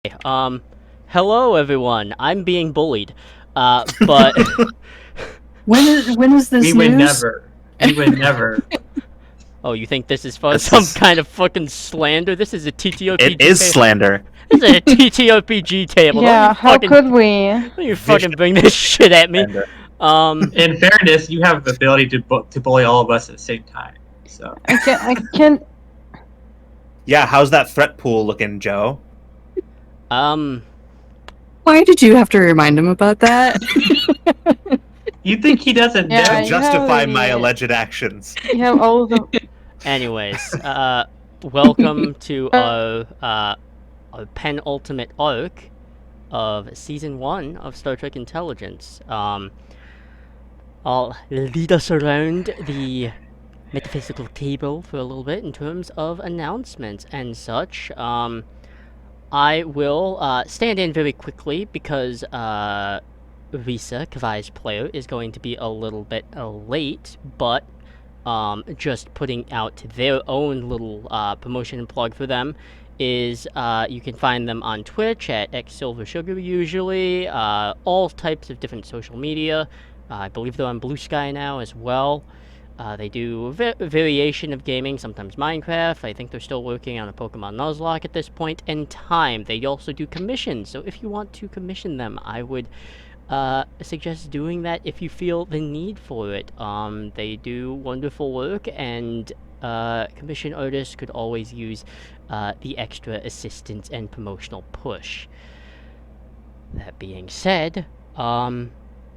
Hello everyone. I'm being bullied. But When is this We would news? never. We would never. oh, you think this is for This some is- kind of fucking slander? This is a TTOPG It is table. slander. This is a TTOPG table. Yeah, how could we? Don't you fucking bring this shit at me. Slander. In fairness, you have the ability to bully all of us at the same time. So I can't. Yeah, how's that threat pool looking, Joe? Why did you have to remind him about that? you think he doesn't Yeah, know? you Justify have my the- alleged actions. You have all of them. anyways, welcome to our penultimate arc of season 1 of Star Trek Intelligence. I'll lead us around the metaphysical table for a little bit in terms of announcements and such. I will stand in very quickly because Risa, Kavai's player, is going to be a little bit late, but just putting out their own little promotion and plug for them is you can find them on Twitch at xsilversugar usually, all types of different social media. I believe they're on Blue Sky now as well. They do a variation of gaming, sometimes Minecraft. I think they're still working on a Pokemon Nuzlocke at this point in time. They also do commissions, so if you want to commission them, I would suggest doing that if you feel the need for it. They do wonderful work, and commission artists could always use the extra assistance and promotional push. That being said,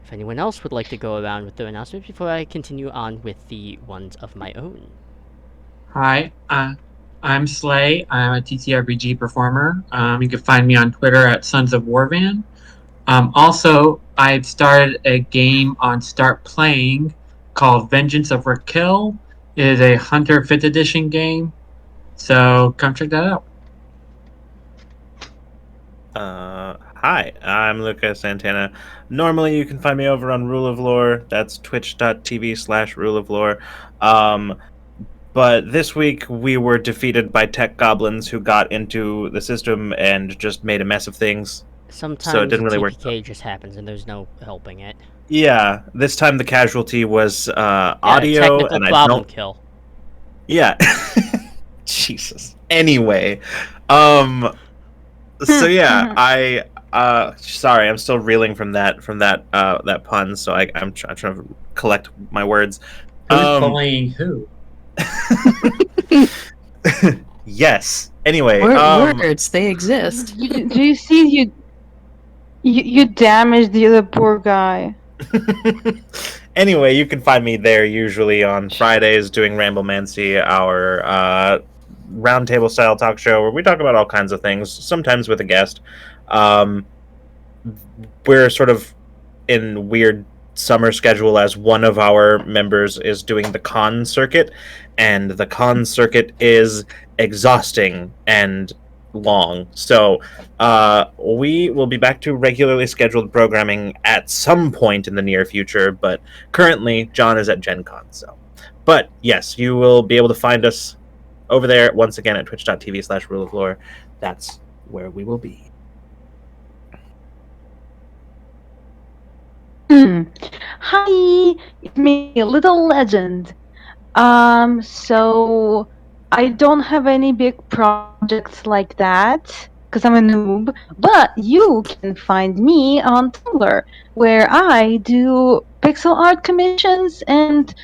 if anyone else would like to go around with their announcements before I continue on with the ones of my own. Hi, I'm Slay. I'm a TTRPG performer. You can find me on Twitter at Sons of Warvan. Also, I've started a game on Start Playing called Vengeance of Raquel. It is a Hunter 5th edition game, so come check that out. Hi, I'm Lucas Santana. Normally, you can find me over on Rule of Lore. That's twitch.tv/Rule of Lore. But this week, we were defeated by tech goblins who got into the system and just made a mess of things. Sometimes So it didn't really work. TPK just happens and there's no helping it. Yeah, this time the casualty was audio, technical and I problem don't. kill. Yeah. Jesus. Anyway, so yeah, I sorry, I'm still reeling from that pun, so I'm trying to collect my words. Who's bullying who? Yes. Anyway, Words, they exist. Do you see you damaged the other poor guy? Anyway, you can find me there usually on Fridays doing Ramblemancy, our roundtable style talk show where we talk about all kinds of things, sometimes with a guest. We're sort of in weird summer schedule as one of our members is doing the con circuit, and the con circuit is exhausting and long. So we will be back to regularly scheduled programming at some point in the near future, but currently John is at Gen Con. But yes, you will be able to find us over there once again at twitch.tv/Rule of Lore. That's where we will be. Hi, it's me, Little Legend. So I don't have any big projects like that because I'm a noob. But you can find me on Tumblr, where I do pixel art commissions and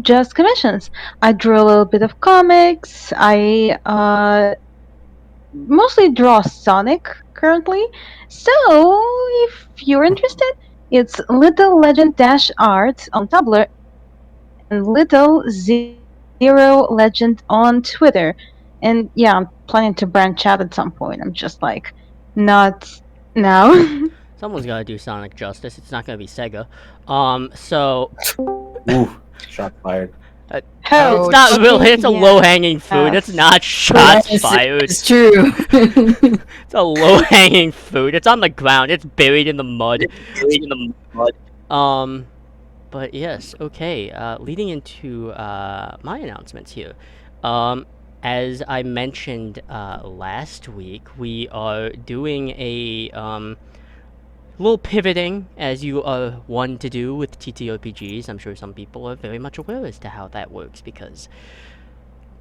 just commissions. I draw a little bit of comics. I mostly draw Sonic currently. So if you're interested, it's Little Legend Art on Tumblr and Little Zero Legend on Twitter. And yeah, I'm planning to branch out at some point. I'm just like, not now. Someone's gotta do Sonic justice. It's not gonna be Sega. So Ooh, shot fired. Hell, it's not really. It's a yeah. low-hanging fruit. It's not shots Yes, fired. It's true. It's a low-hanging fruit. It's on the ground. It's buried in the mud. But yes, okay. Leading into my announcements here. as I mentioned last week, we are doing a little pivoting, as you are one to do with TTRPGs. I'm sure some people are very much aware as to how that works because,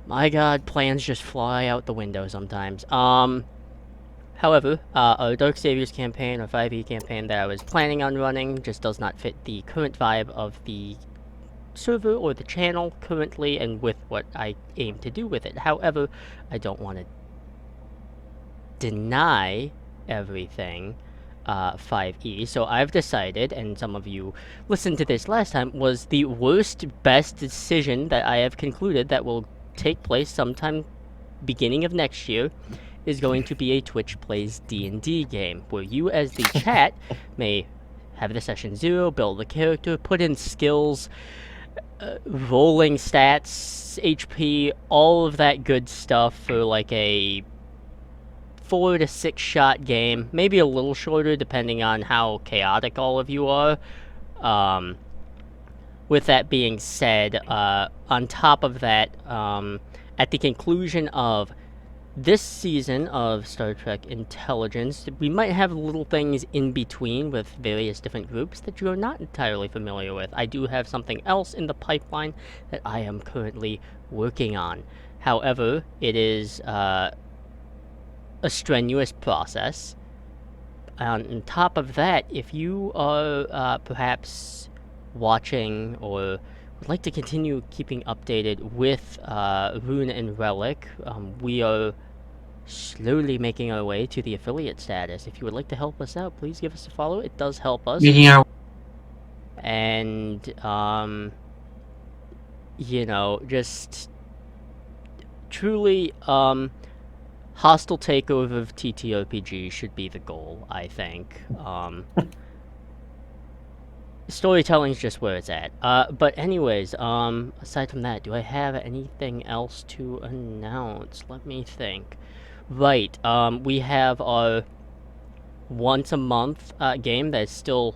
my God, plans just fly out the window sometimes. However, our Dark Saviors campaign, or 5e campaign that I was planning on running, just does not fit the current vibe of the server or the channel currently and with what I aim to do with it. However, I don't want to deny everything 5e, so I've decided, and some of you listened to this last time, was the worst best decision that I have concluded that will take place sometime beginning of next year is going to be a Twitch Plays D&D game, where you as the chat may have the session 0, build a character, put in skills, rolling stats, HP, all of that good stuff for like a 4 to 6 shot game, maybe a little shorter depending on how chaotic all of you are. With that being said, on top of that, at the conclusion of this season of Star Trek Intelligence, we might have little things in between with various different groups that you are not entirely familiar with. I do have something else in the pipeline that I am currently working on. However, it is a strenuous process. On top of that, if you are perhaps watching or would like to continue keeping updated with Rune and Relic, we are slowly making our way to the affiliate status. If you would like to help us out, please give us a follow. It does help us. Making our And, just truly, hostile takeover of TTRPG should be the goal, I think. Storytelling is just where it's at. But anyways, aside from that, do I have anything else to announce? Let me think. Right, we have our once a month game that is still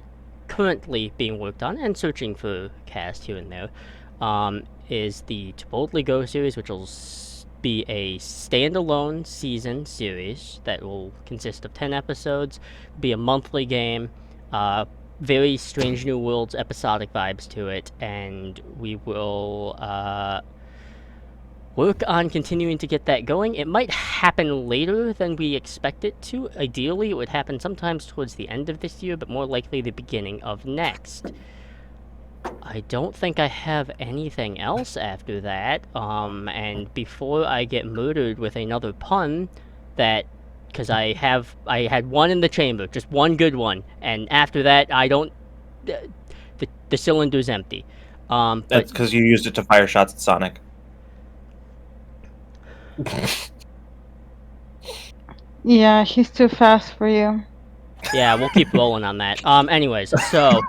currently being worked on and searching for cast here and there. Is the To Boldly Go series, which will be a standalone season series that will consist of 10 episodes, be a monthly game, very Strange New Worlds episodic vibes to it, and we will work on continuing to get that going. It might happen later than we expect it to. Ideally, it would happen sometimes towards the end of this year, but more likely the beginning of next. I don't think I have anything else after that, and before I get murdered with another pun, because I had one in the chamber, just one good one, and after that, I don't, the cylinder's empty. But That's because you used it to fire shots at Sonic. Yeah, he's too fast for you. yeah, we'll keep rolling on that. Anyways, so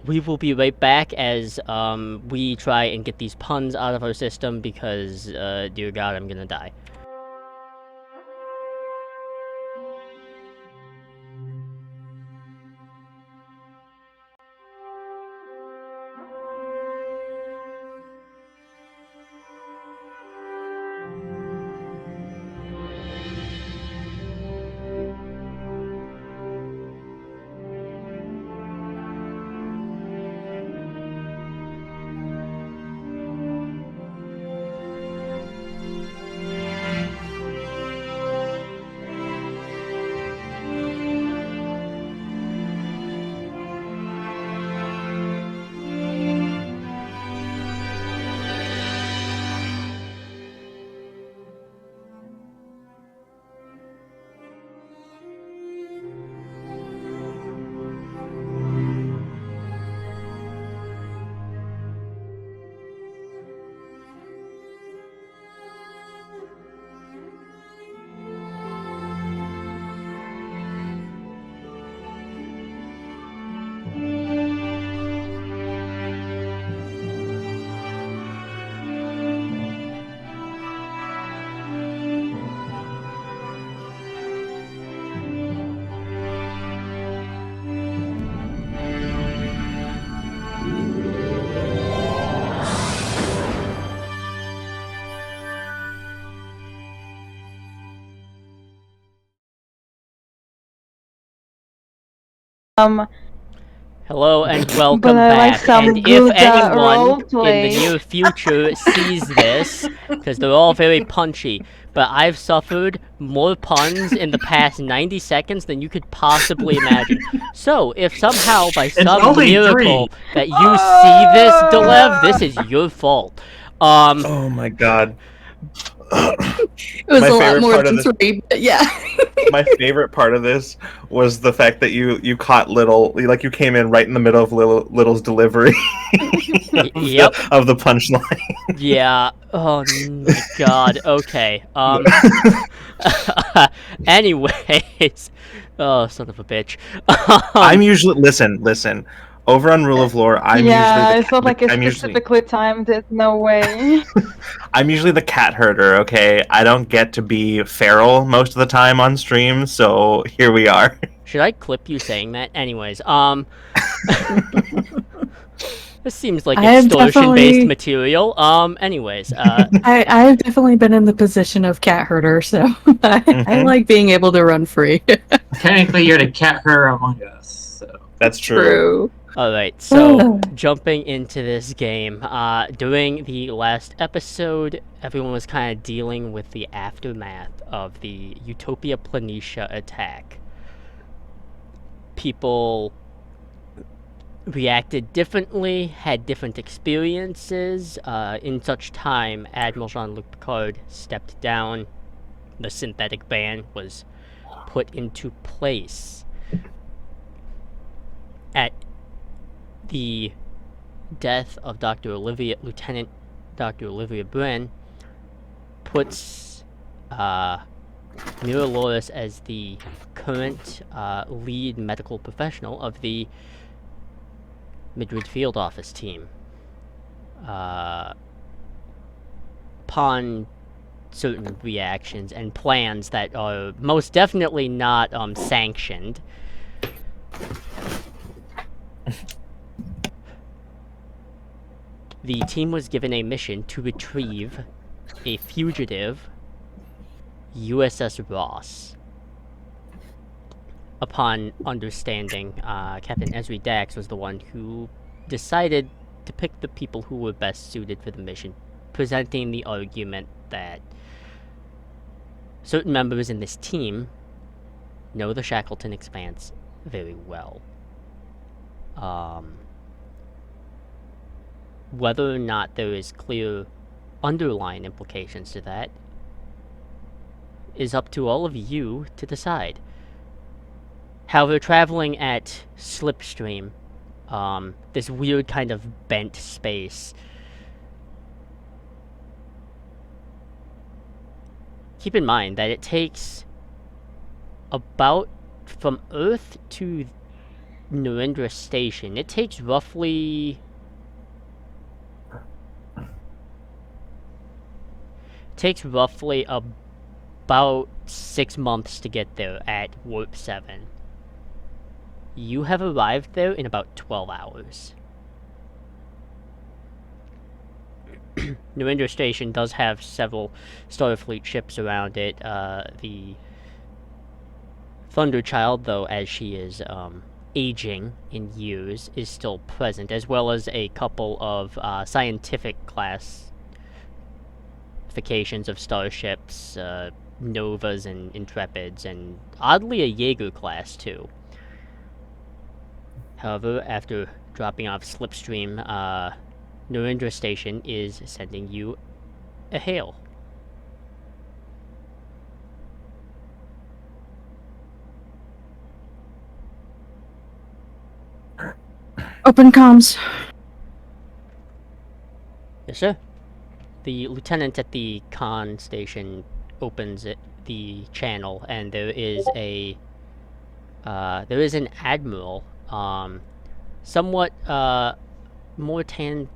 we will be right back as we try and get these puns out of our system because, dear God, I'm gonna die. Hello and but welcome I like back. And some if good anyone role in the play. near future sees this, because they're all very punchy, but I've suffered more puns in the past 90 seconds than you could possibly imagine. So, if somehow by It's some only miracle 3. that you see this, Delev, this is your fault. Oh my god. It was My a lot favorite more part of than this 3, but yeah. my favorite part of this was the fact that you caught Little, like you came in right in the middle of Little's delivery Yep. of the punchline. Yeah. Oh my god. Okay. Anyways. Oh, son of a bitch. I'm usually listen. Over on Rule of Lore, Yeah, it's not like it's I'm usually specifically timed. It, no way. I'm usually the cat herder. Okay, I don't get to be feral most of the time on stream, so here we are. Should I clip you saying that? Anyways, this seems like I have extortion-based definitely, material. Anyways, I've definitely been in the position of cat herder, so I Mhm. like being able to run free. Technically, you're the cat herder among us. So. That's true. alright, so jumping into this game, during the last episode, everyone was kind of dealing with the aftermath of the Utopia Planitia attack. People reacted differently, had different experiences. In such time, Admiral Jean-Luc Picard stepped down. The synthetic ban was put into place. At the death of Lieutenant Dr. Olivia Bren, puts Mira Loris as the current lead medical professional of the Madrid field office team. Upon certain reactions and plans that are most definitely not sanctioned, the team was given a mission to retrieve a fugitive USS Ross. Upon understanding, Captain Ezri Dax was the one who decided to pick the people who were best suited for the mission, presenting the argument that certain members in this team know the Shackleton Expanse very well. Whether or not there is clear underlying implications to that is up to all of you to decide. However, traveling at Slipstream, this weird kind of bent space, keep in mind that it takes about, from Earth to Narendra Station, it takes roughly about 6 months to get there at Warp 7. You have arrived there in about 12 hours. Narendra Station does have several Starfleet ships around it. The Thunderchild, though, as she is aging in years, is still present, as well as a couple of scientific classifications of starships, Novas and Intrepids, and oddly a Jaeger class, too. However, after dropping off Slipstream, Narendra Station is sending you a hail. Open comms. Yes, sir. The lieutenant at the con station opens the channel, and there is an admiral, somewhat more tan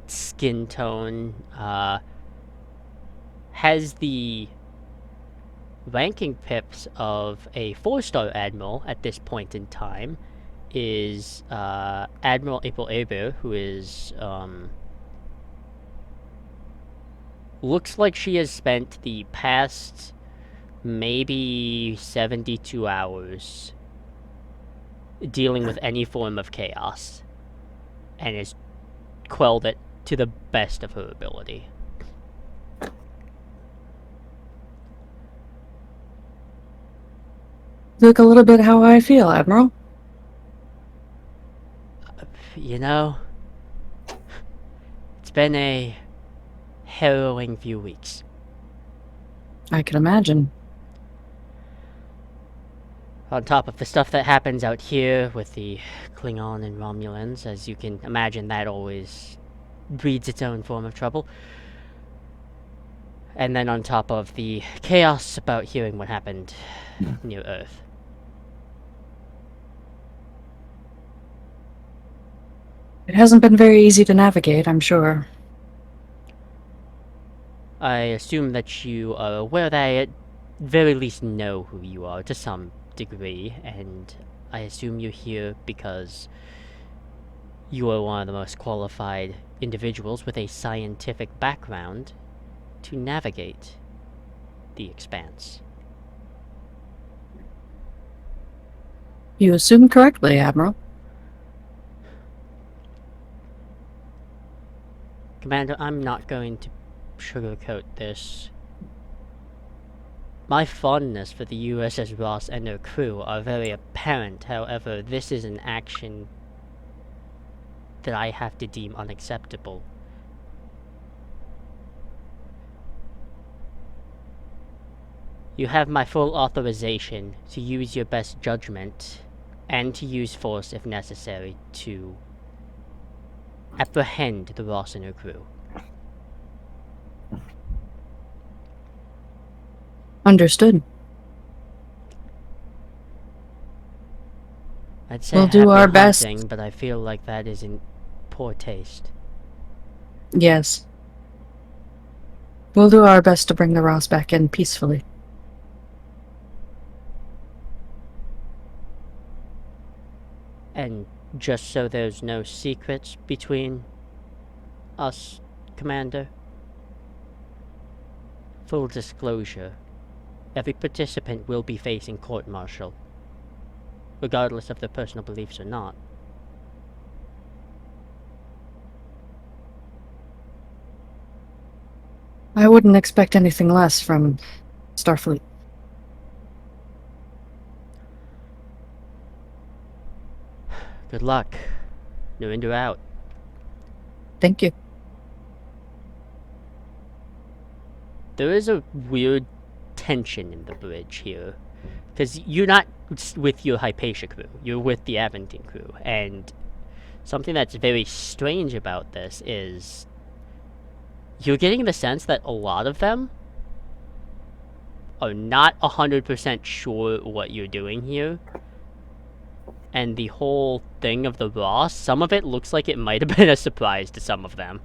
skin tone, has the ranking pips of a 4-star admiral at this point in time, is Admiral April Aber, who is looks like she has spent the past maybe 72 hours dealing with any form of chaos, and has quelled it to the best of her ability. Look a little bit how I feel, Admiral. You know, it's been a harrowing few weeks. I can imagine. On top of the stuff that happens out here with the Klingon and Romulans, as you can imagine, that always breeds its own form of trouble. And then on top of the chaos about hearing what happened near Earth. It hasn't been very easy to navigate, I'm sure. I assume that you are aware that I at very least know who you are to some degree, and I assume you're here because you are one of the most qualified individuals with a scientific background to navigate the expanse. You assume correctly, Admiral. Commander, I'm not going to sugarcoat this. My fondness for the USS Ross and her crew are very apparent. However, this is an action that I have to deem unacceptable. You have my full authorization to use your best judgment and to use force if necessary to apprehend the Ross and her crew. Understood. I'd say We'll do happy our best. hunting, but I feel like that is in poor taste. Yes. We'll do our best to bring the Ross back in peacefully. And just so there's no secrets between us, Commander, full disclosure, every participant will be facing court-martial, regardless of their personal beliefs or not. I wouldn't expect anything less from Starfleet. Good luck. Nurinder out. Thank you. There is a weird tension in the bridge here. Because you're not with your Hypatia crew, you're with the Aventine crew. And something that's very strange about this is you're getting the sense that a lot of them are not 100% sure what you're doing here. And the whole thing of the Ross, some of it looks like it might have been a surprise to some of them.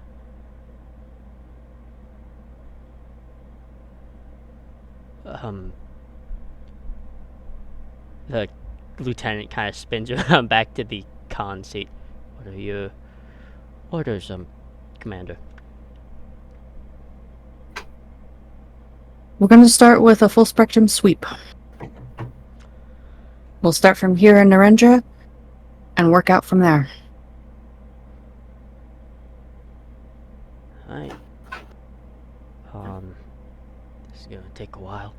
The lieutenant kind of spins around back to the con seat. What are your orders, Commander? We're going to start with a full spectrum sweep. We'll start from here in Narendra and work out from there. Alright. This is gonna take a while.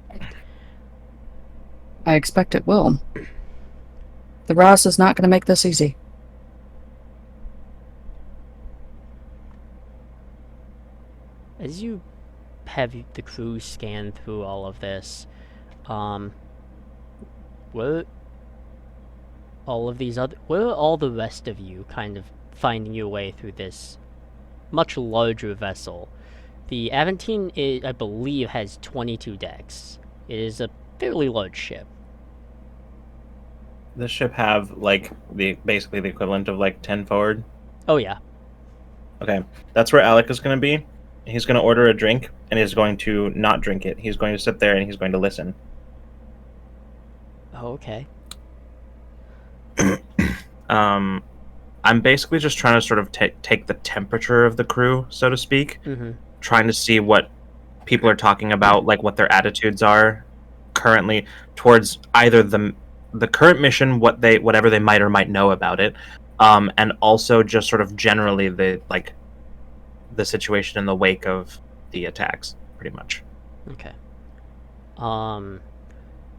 I expect it will. The Ross is not going to make this easy. As you have the crew scan through all of this, where are all the rest of you kind of finding your way through this much larger vessel? The Aventine, I believe, has 22 decks. It is a fairly large ship. This ship have like basically the equivalent of like 10 forward. Oh yeah. Okay, that's where Alec is going to be. He's going to order a drink and he's going to not drink it. He's going to sit there and he's going to listen. Oh, okay. I'm basically just trying to sort of take the temperature of the crew, so to speak. Mm-hmm. Trying to see what people are talking about, like what their attitudes are currently towards either the current mission, whatever they might or might know about it, and also just sort of generally the situation in the wake of the attacks, pretty much. Okay.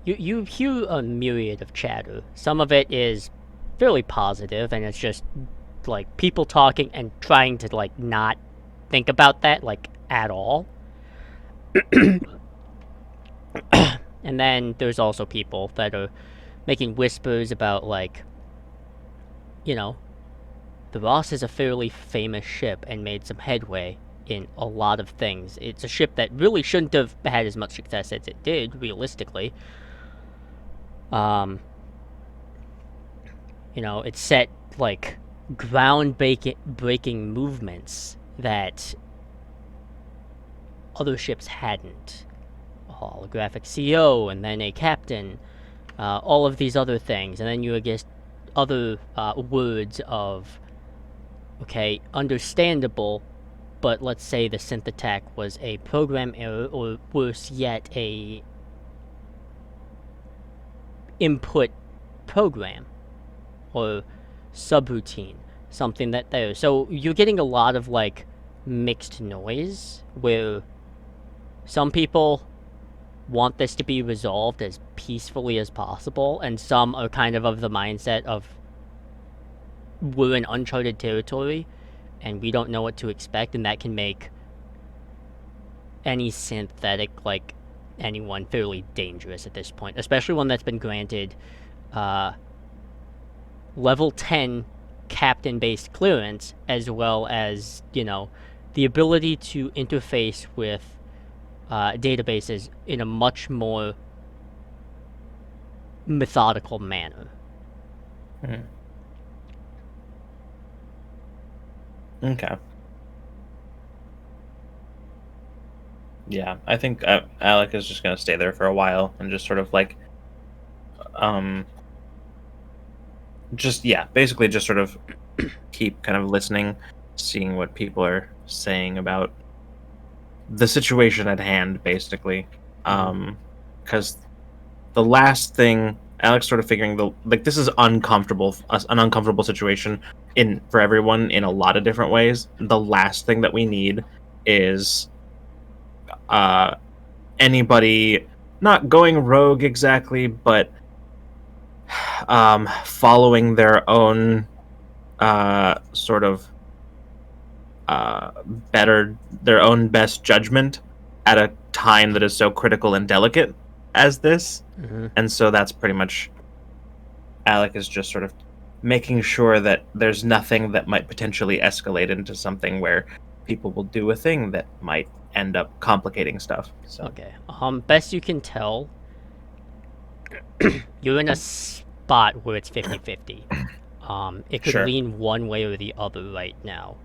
You hear a myriad of chatter. Some of it is fairly positive, and it's just like people talking and trying to like not think about that like at all. And then there's also people that are making whispers about like, you know, the Ross is a fairly famous ship and made some headway in a lot of things. It's a ship that really shouldn't have had as much success as it did, realistically. It set like breaking movements that other ships hadn't. A holographic CO, and then a captain, all of these other things, and then you get other words of, okay, understandable, but let's say the synth attack was a program error, or worse yet, a input program or subroutine, something that there. So you're getting a lot of like mixed noise where some people want this to be resolved as peacefully as possible, and some are kind of the mindset of we're in uncharted territory and we don't know what to expect, and that can make any synthetic like anyone fairly dangerous at this point, especially one that's been granted level 10 captain-based clearance, as well as, the ability to interface with databases in a much more methodical manner. Okay. Yeah, I think Alec is just going to stay there for a while and just sort of like, basically just sort of keep kind of listening, seeing what people are saying about the situation at hand, basically. Because the last thing, Alex sort of figuring this is an uncomfortable situation for everyone in a lot of different ways. The last thing that we need is anybody not going rogue exactly, but following their own sort of their own best judgment at a time that is so critical and delicate as this. And so that's pretty much Alec is just sort of making sure that there's nothing that might potentially escalate into something where people will do a thing that might end up complicating stuff. So. Okay. Best you can tell, you're in a spot where it's 50-50. It could lean one way or the other right now.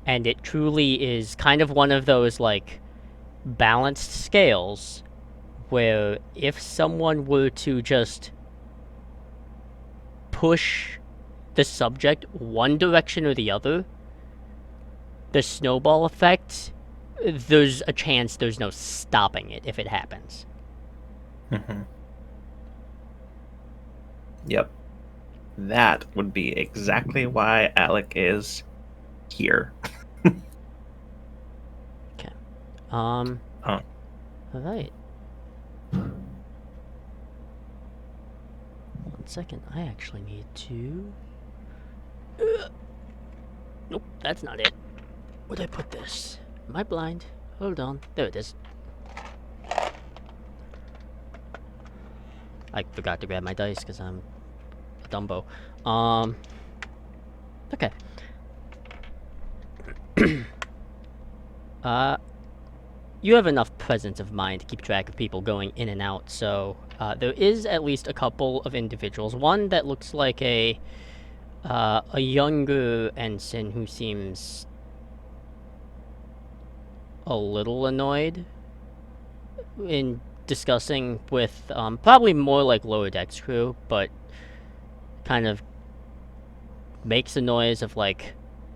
And it truly is kind of one of those, like, balanced scales where if someone were to just push the subject one direction or the other, the snowball effect, there's a chance there's no stopping it if it happens. Yep. That would be exactly why Alec is here. Okay. All right. 1 second. I actually need to. Nope, that's not it. Where'd I put this? Am I blind? Hold on. There it is. I forgot to grab my dice because I'm a Dumbo. Okay. You have enough presence of mind to keep track of people going in and out, so there is at least a couple of individuals. One that looks like a younger ensign who seems a little annoyed in discussing with probably more like lower decks crew, but kind of makes a noise of like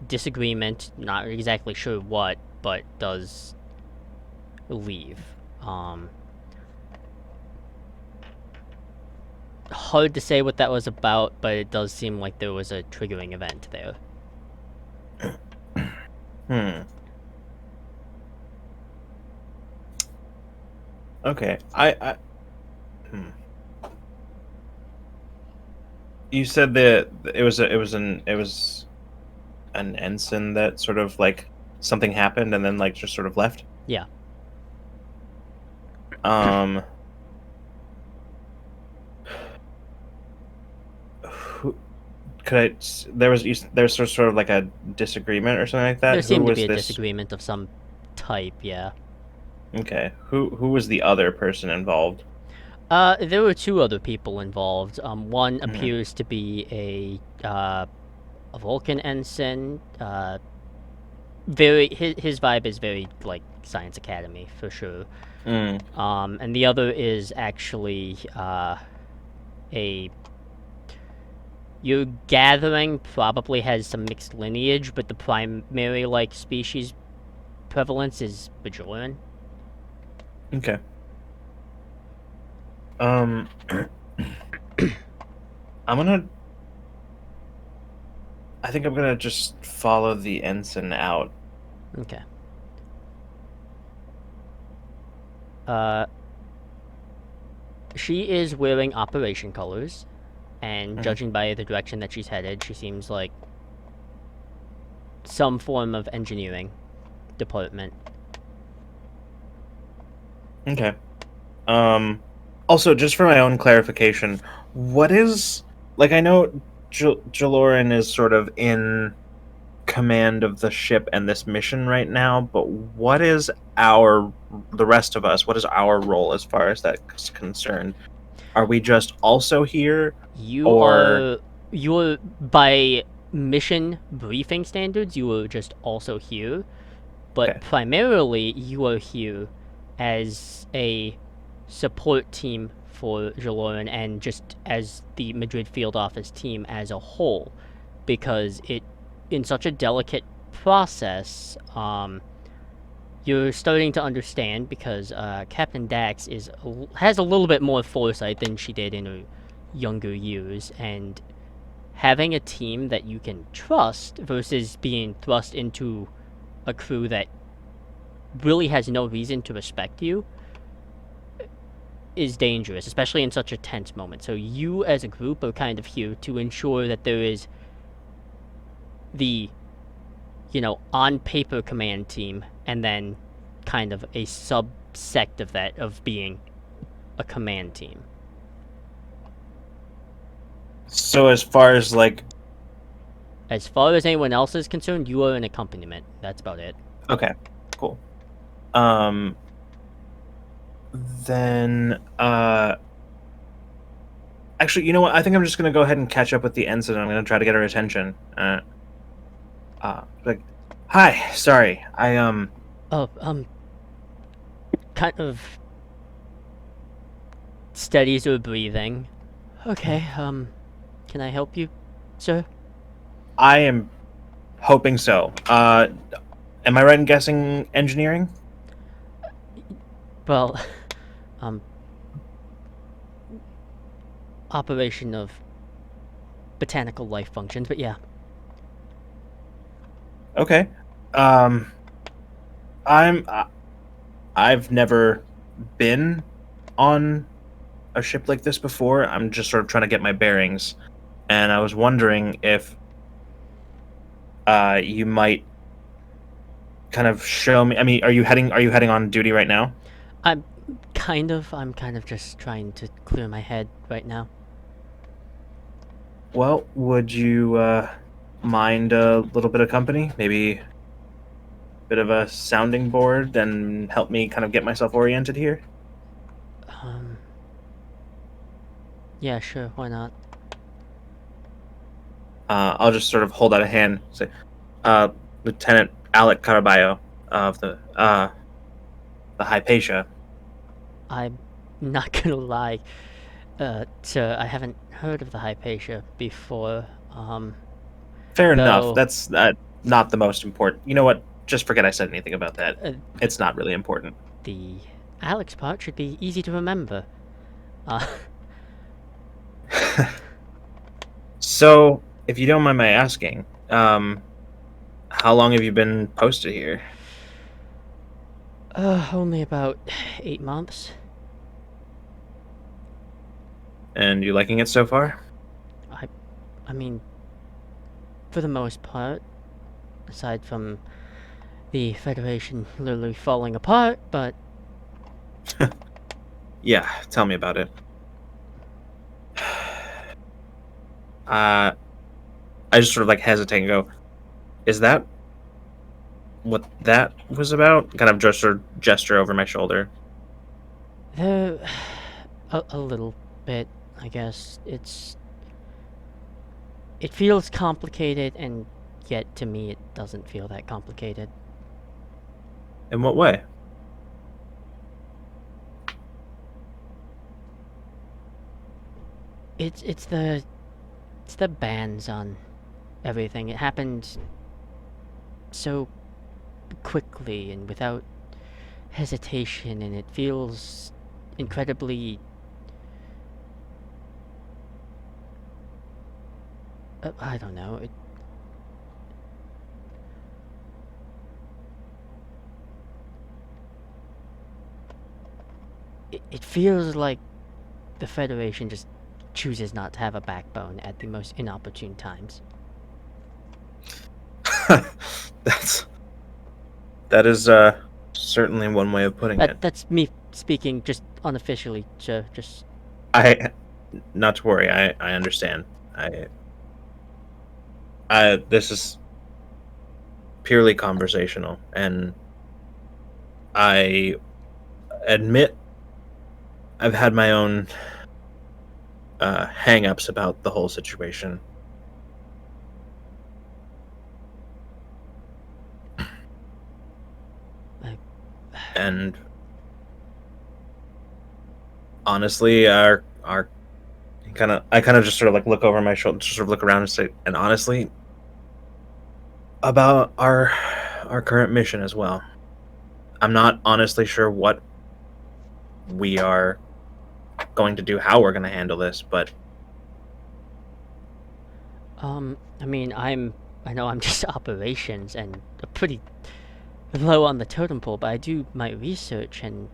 disagreement, not exactly sure what, but does leave. hard to say what that was about, but it does seem like there was a triggering event there. Hmm. Okay. Hmm. You said that it was an ensign that sort of like something happened and then like just sort of left. Yeah. Um. Who could I? There's sort of like a disagreement or something like that. There Who seemed to was be a this? disagreement of some type, yeah. Okay. Who was the other person involved? There were two other people involved. One Mhm. appears to be a Vulcan ensign. His vibe is very like Science Academy for sure. Mm. And the other is actually a your gathering probably has some mixed lineage, but the primary like species prevalence is Bajoran. Okay. I'm gonna. I think I'm gonna just follow the ensign out. Okay. Uh, she is wearing operation colors, and Mhm. judging by the direction that she's headed, she seems like some form of engineering department. Okay. Also, just for my own clarification, what is like? I know Jaloryn is sort of in command of the ship and this mission right now, but what is the rest of us? What is our role as far as that's concerned? Are we just also here, You or are you're by mission briefing standards, you are just also here, but okay? primarily you are here as a support team for Jaloryn and just as the Madrid field office team as a whole, because it in such a delicate process. You're starting to understand because Captain Dax has a little bit more foresight than she did in her younger years, and having a team that you can trust versus being thrust into a crew that really has no reason to respect you is dangerous, especially in such a tense moment. So you as a group are kind of here to ensure that there is the, on paper command team and then kind of a subsect of that of being a command team. So as far as like, As far as anyone else is concerned, you are an accompaniment. That's about it. okay, cool. Um, then actually, you know what? I think I'm just gonna go ahead and catch up with the ensign. I'm gonna try to get her attention. Like, hi, sorry, Oh, kind of steadies her breathing. Okay, can I help you, sir? I am hoping so. Am I right in guessing engineering? Well, um, operation of botanical life functions, but yeah. Okay. Um, I'm. I've never been on a ship like this before. I'm just sort of trying to get my bearings, and I was wondering if you might kind of show me. I mean, are you heading on duty right now? I'm I'm kind of just trying to clear my head right now. Well, would you mind a little bit of company? Maybe a bit of a sounding board and help me kind of get myself oriented here? Um, yeah, sure, why not? I'll just sort of hold out a hand, say, Lieutenant Alec Caraballo of the Hypatia. I'm not gonna lie, sir, I haven't heard of the Hypatia before. Fair enough. Though, That's not the most important. You know what? Just forget I said anything about that. uh, It's not really important. the Alex part should be easy to remember. Uh, So, if you don't mind my asking, how long have you been posted here? Only about 8 months. And you liking it so far? I, I mean, for the most part, aside from the Federation literally falling apart, but Yeah, tell me about it. I just sort of like hesitate and go, is that what that was about? Kind of just sort of gesture over my shoulder. there, a little bit, I guess. It feels complicated, and yet to me it doesn't feel that complicated. In what way? It's the bans on everything. It happened so quickly and without hesitation, and it feels incredibly. I don't know. It feels like the Federation just chooses not to have a backbone at the most inopportune times. That's that is certainly one way of putting it. That's me speaking just unofficially, so just I not to worry, I understand. I this is purely conversational, and I admit I've had my own hang-ups about the whole situation. like And honestly, our I kind of just sort of like look over my shoulder, just sort of look around and say, and honestly, about our current mission as well. I'm not honestly sure what we are going to do, how we're going to handle this, but I mean, I know I'm just operations and a pretty low on the totem pole, but I do my research, and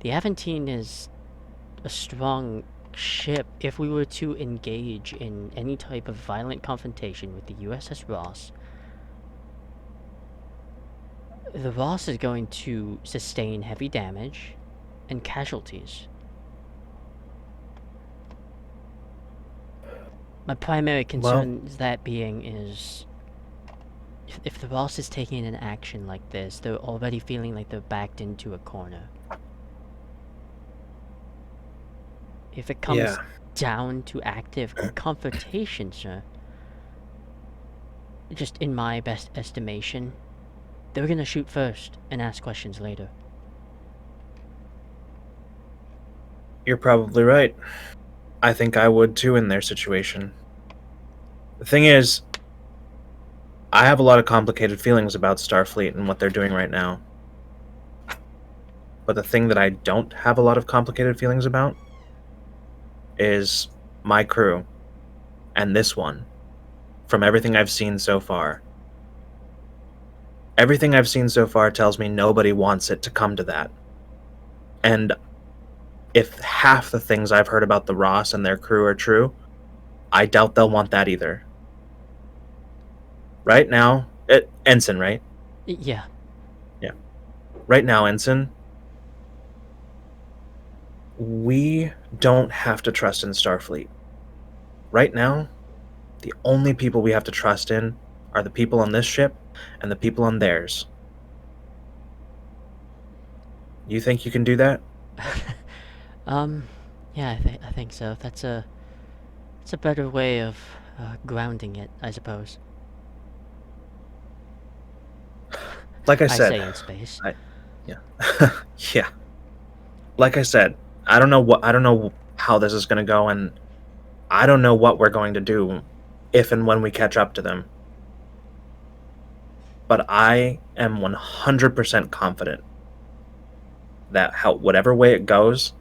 the Aventine is a strong ship. If we were to engage in any type of violent confrontation with the USS Ross, the Ross is going to sustain heavy damage and casualties. My primary well, concern is that being is if the Ross is taking an action like this, they're already feeling like they're backed into a corner. If it comes yeah. down to active confrontation, sir, just in my best estimation, they're gonna shoot first and ask questions later. You're probably right. I think I would too in their situation. The thing is, I have a lot of complicated feelings about Starfleet and what they're doing right now. But the thing that I don't have a lot of complicated feelings about is my crew and this one, from everything I've seen so far. Everything I've seen so far tells me nobody wants it to come to that. And if half the things I've heard about the Ross and their crew are true, I doubt they'll want that either. Right now, Ensign, right? Yeah. Yeah. Right now, Ensign, we don't have to trust in Starfleet. Right now, the only people we have to trust in are the people on this ship and the people on theirs. You think you can do that? Yeah, I think so. It's a better way of grounding it, I suppose. Like I I said, say in space. yeah. Yeah. Like I said, I don't know how this is going to go, and I don't know what we're going to do if and when we catch up to them. But I am 100% confident that whatever way it goes,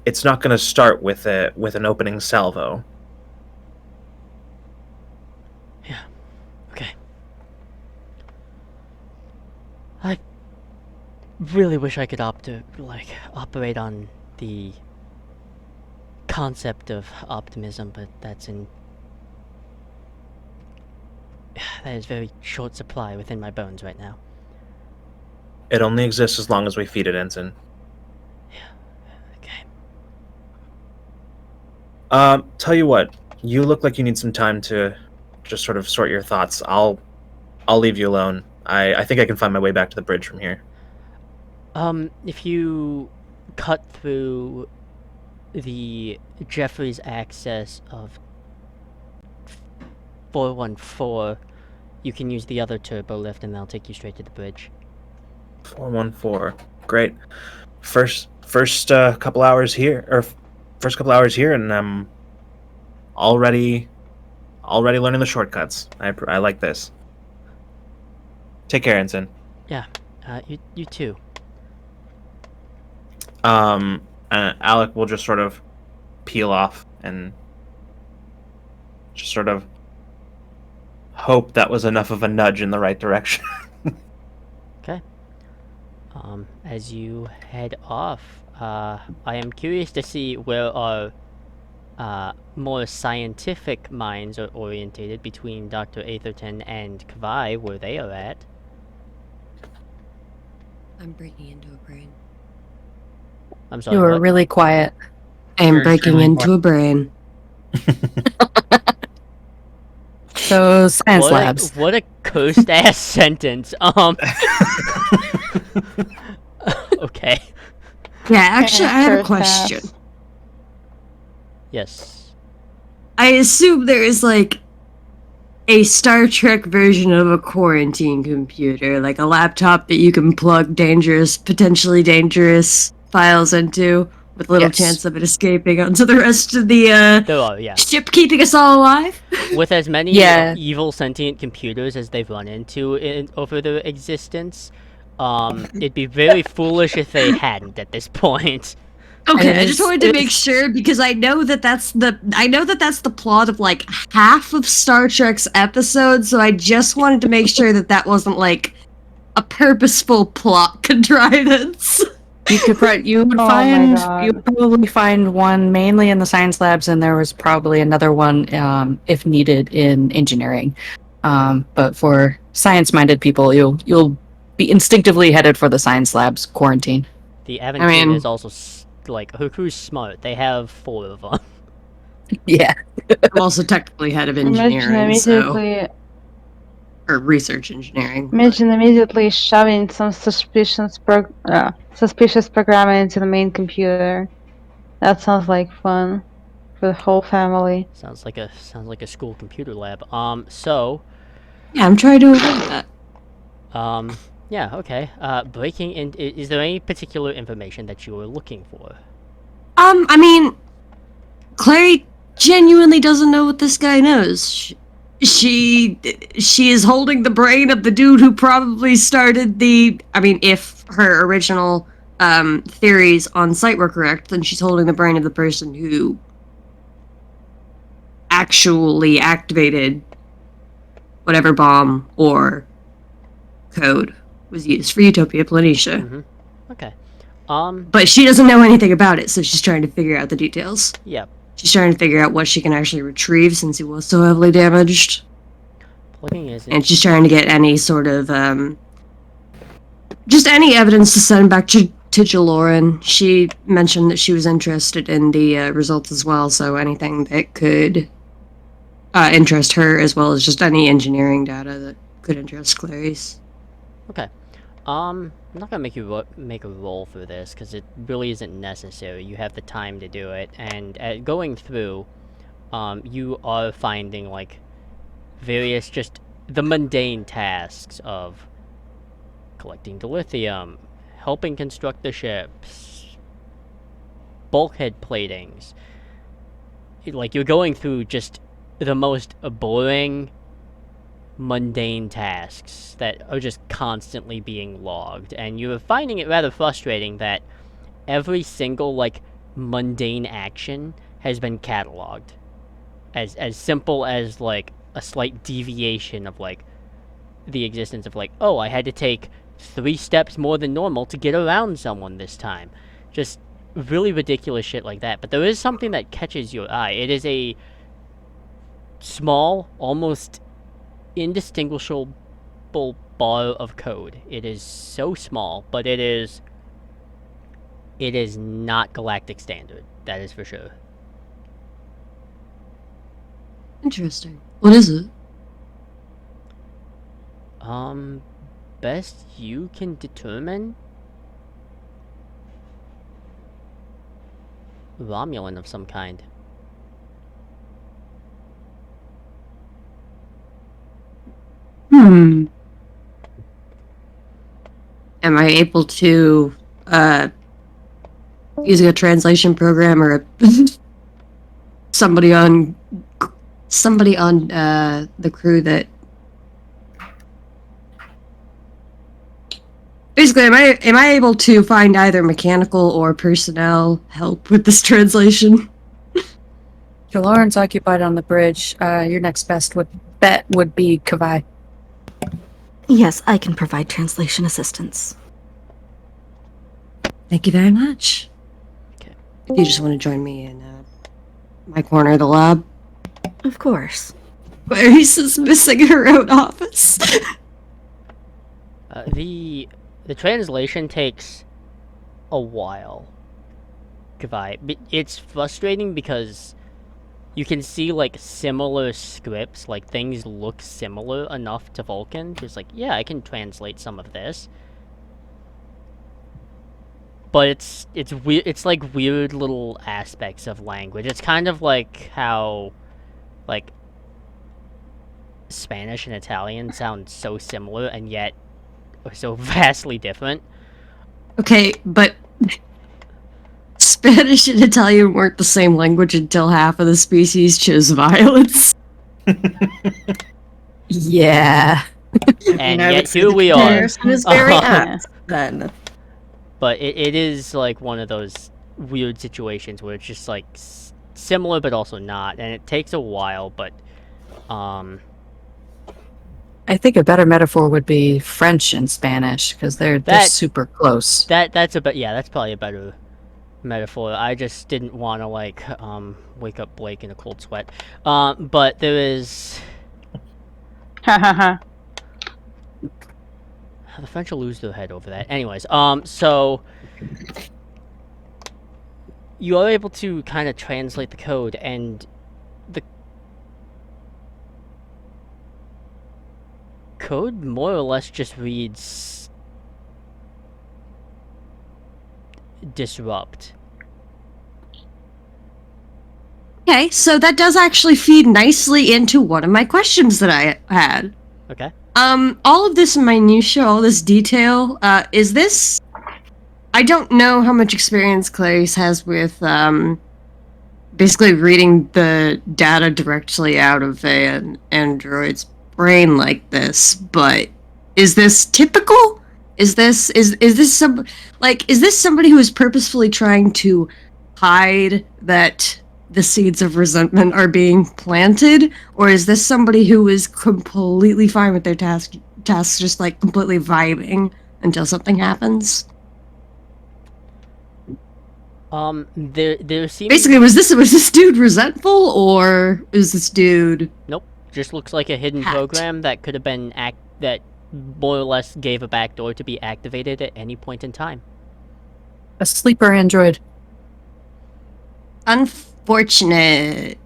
it's not going to start with an opening salvo. Yeah. Okay. I really wish I could operate on the concept of optimism, but that is very short supply within my bones right now. It only exists as long as we feed it, Ensign. Okay. Tell you what, you look like you need some time to just sort of sort your thoughts. I'll leave you alone. I think I can find my way back to the bridge from here. If you cut through the Jeffrey's access of 414, you can use the other turbo lift and that'll take you straight to the bridge. 414. Great. First couple hours here, and I'm already learning the shortcuts. I like this. Take care, Ensign. Yeah, you too. Alec will just sort of peel off and just sort of hope that was enough of a nudge in the right direction. Okay. As you head off, I am curious to see where our more scientific minds are orientated between Dr. Atherton and Kvi, where they are at. I'm breaking into a brain. I'm sorry, You were what? really quiet. I am You're breaking extremely into a brain. So science What labs. what a cursed ass sentence. Okay. Yeah, actually, I have a First question. pass. Yes. I assume there is like a Star Trek version of a quarantine computer, like a laptop that you can plug potentially dangerous files into, with little Yes. chance of it escaping onto the rest of the There are, yeah. ship, keeping us all alive. With as many Yeah. evil sentient computers as they've run into over their existence, it'd be very foolish if they hadn't at this point. Okay, And I just wanted to make it's- sure because I know that that's the plot of like half of Star Trek's episodes, so I just wanted to make sure that that wasn't like a purposeful plot contrivance. You would Oh my find God. you would probably find one mainly in the science labs, and there was probably another one if needed in engineering. But for science-minded people, you'll be instinctively headed for the science labs quarantine. The Aventine mean- is also like her crew's smart. They have 4 of them. Yeah. I'm also technically head of Imagine engineering, so immediately, or research engineering. but- imagine immediately shoving some suspicious program into the main computer. That sounds like fun for the whole family. Sounds like a school computer lab. So, Yeah, I'm trying to avoid that. yeah, okay. Breaking in. Is there any particular information that you were looking for? I mean, Clary genuinely doesn't know what this guy knows. She is holding the brain of the dude who probably started the. I mean, if her original theories on site were correct, then she's holding the brain of the person who actually activated whatever bomb or code was used for Utopia Planitia. Mm-hmm. Okay. But she doesn't know anything about it, so she's trying to figure out the details. Yeah. She's trying to figure out what she can actually retrieve since he was so heavily damaged. Plugging is. And she's trying to get any sort of, just any evidence to send back to Jaloryn. She mentioned that she was interested in the results as well, so anything that could interest her, as well as just any engineering data that could interest Clarice. Okay. I'm not gonna make you make a roll for this because it really isn't necessary. You have the time to do it, and at going through, you are finding like various just the mundane tasks of collecting the lithium, helping construct the ships, bulkhead platings. Like you're going through just the most boring, mundane tasks that are just constantly being logged, and you're finding it rather frustrating that every single like mundane action has been cataloged as simple as like a slight deviation of like the existence of like, oh, I had to take 3 steps more than normal to get around someone this time. Just really ridiculous shit like that. But there is something that catches your eye. It is a small, almost indistinguishable bar of code. It is so small, but it is not galactic standard. That is for sure. Interesting. What is it? Best you can determine? Romulan of some kind. Am I able to, using a translation program or somebody on the crew that basically am I able to find either mechanical or personnel help with this translation? Jaloryn's occupied on the bridge. Your next best bet would be Kavai. Yes, I can provide translation assistance. Thank you very much. Okay. If you just want to join me in my corner of the lab. Of course. Clarice missing her own office. The translation takes a while. Kavai. It's frustrating because you can see like similar scripts, like things look similar enough to Vulcan. Just like, yeah, I can translate some of this. But it's weird. It's like weird little aspects of language. It's kind of like how, like, Spanish and Italian sound so similar and yet are so vastly different. Okay, but Spanish and Italian weren't the same language until half of the species chose violence. Yeah. And I would yet say here the we are. comparison is very Uh-huh. apt then. But it is like one of those weird situations where it's just like similar but also not, and it takes a while. But I think a better metaphor would be French and Spanish because they're super close. that's probably a better metaphor. I just didn't want to like wake up Blake in a cold sweat. But there is. Ha ha ha. The French will lose their head over that. Anyways, so you are able to kind of translate the code, and the code more or less just reads disrupt. Okay, so that does actually feed nicely into one of my questions that I had. Okay. All of this minutia, all this detail, is this... I don't know how much experience Clarice has with, basically reading the data directly out of an android's brain like this, but is this typical? Is this somebody who is purposefully trying to hide that the seeds of resentment are being planted, or is this somebody who is completely fine with their tasks just like completely vibing until something happens? There seems Basically, was this dude resentful, or is this dude... Nope. Just looks like a hidden Hacked. program that could have been that more or less gave a backdoor to be activated at any point in time. A sleeper android. Unfortunate.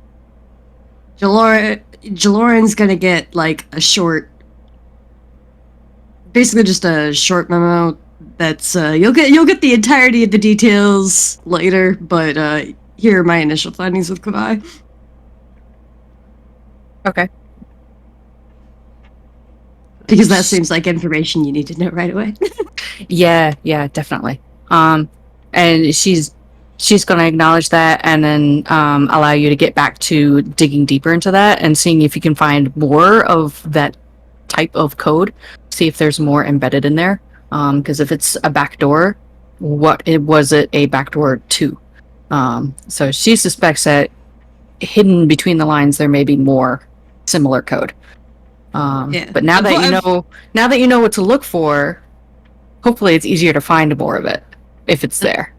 Jaloryn's gonna get like a short, basically just a short memo. That's you'll get the entirety of the details later. But here are my initial findings with Kavai. Okay. Because that seems like information you need to know right away. Yeah, definitely. And she's going to acknowledge that and then allow you to get back to digging deeper into that and seeing if you can find more of that type of code. See if there's more embedded in there. Because if it's a backdoor, was it a backdoor to? So she suspects that hidden between the lines there may be more similar code. Yeah. But now that you know what to look for, hopefully it's easier to find more of it if it's there.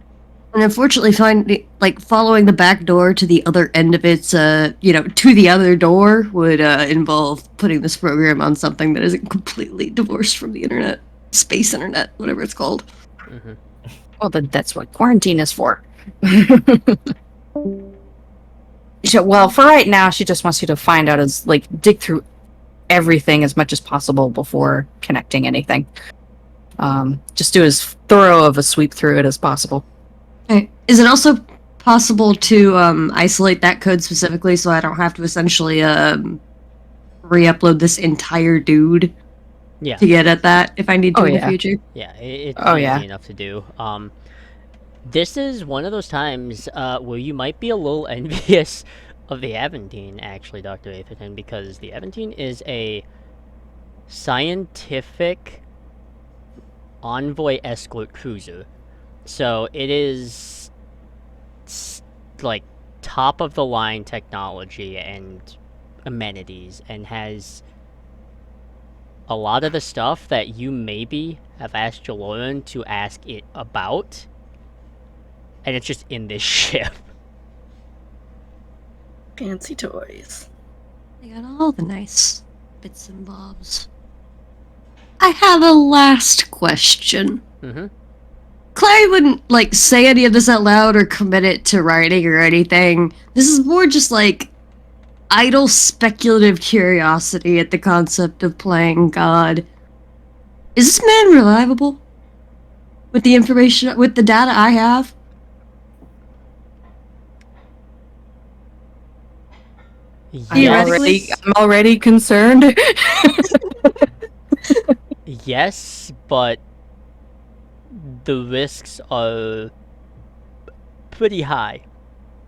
And unfortunately, following the back door to the other end of its, to the other door would involve putting this program on something that isn't completely divorced from the internet, space internet, whatever it's called. Mm-hmm. Well, then that's what quarantine is for. Well, for right now, she just wants you to find out dig through everything as much as possible before connecting anything. Just do as thorough of a sweep through it as possible. Okay. Is it also possible to isolate that code specifically so I don't have to essentially re-upload this entire dude Yeah. to get at that if I need to in the future? Yeah, it's easy enough to do. This is one of those times where you might be a little envious of the Aventine, actually, Dr. Atherton, because the Aventine is a scientific envoy escort cruiser. So it is like top of the line technology and amenities, and has a lot of the stuff that you maybe have asked Jaloryn to ask it about, and it's just in this ship. Fancy toys. They got all the nice bits and bobs. I have a last question. Mm-hmm. Clary wouldn't, say any of this out loud or commit it to writing or anything. This is more just, idle speculative curiosity at the concept of playing God. Is this man reliable? With the information, with the data I have? Theoretically? I'm already concerned. Yes, but the risks are pretty high.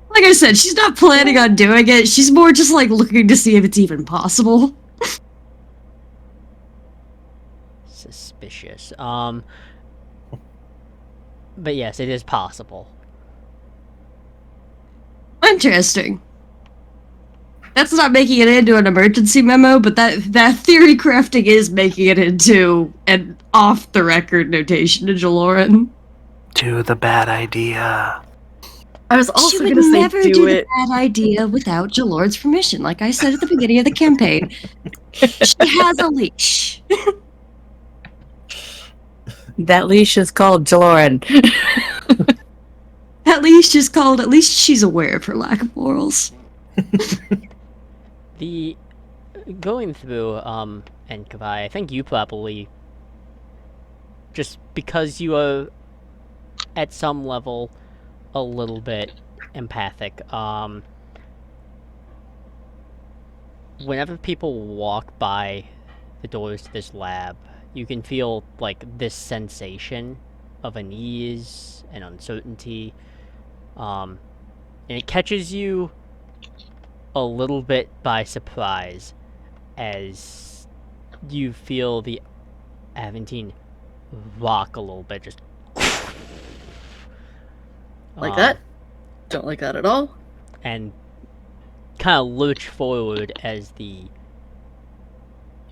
Like I said, she's not planning on doing it. She's more just looking to see if it's even possible. Suspicious. But yes, it is possible. Interesting. That's not making it into an emergency memo, but that theory crafting is making it into an off-the-record notation to Jaloryn. Do the bad idea. I was also She would going to say never do the bad idea without Jaloryn's permission, like I said at the beginning of the campaign. She has a leash. That leash is called Jaloryn. At least she's aware of her lack of morals. The going through and Kavai, I think you probably, just because you are at some level a little bit empathic, whenever people walk by the doors to this lab, you can feel this sensation of unease and uncertainty, and it catches you a little bit by surprise as you feel the Aventine rock a little bit, just like that. Don't like that at all. And kind of lurch forward as the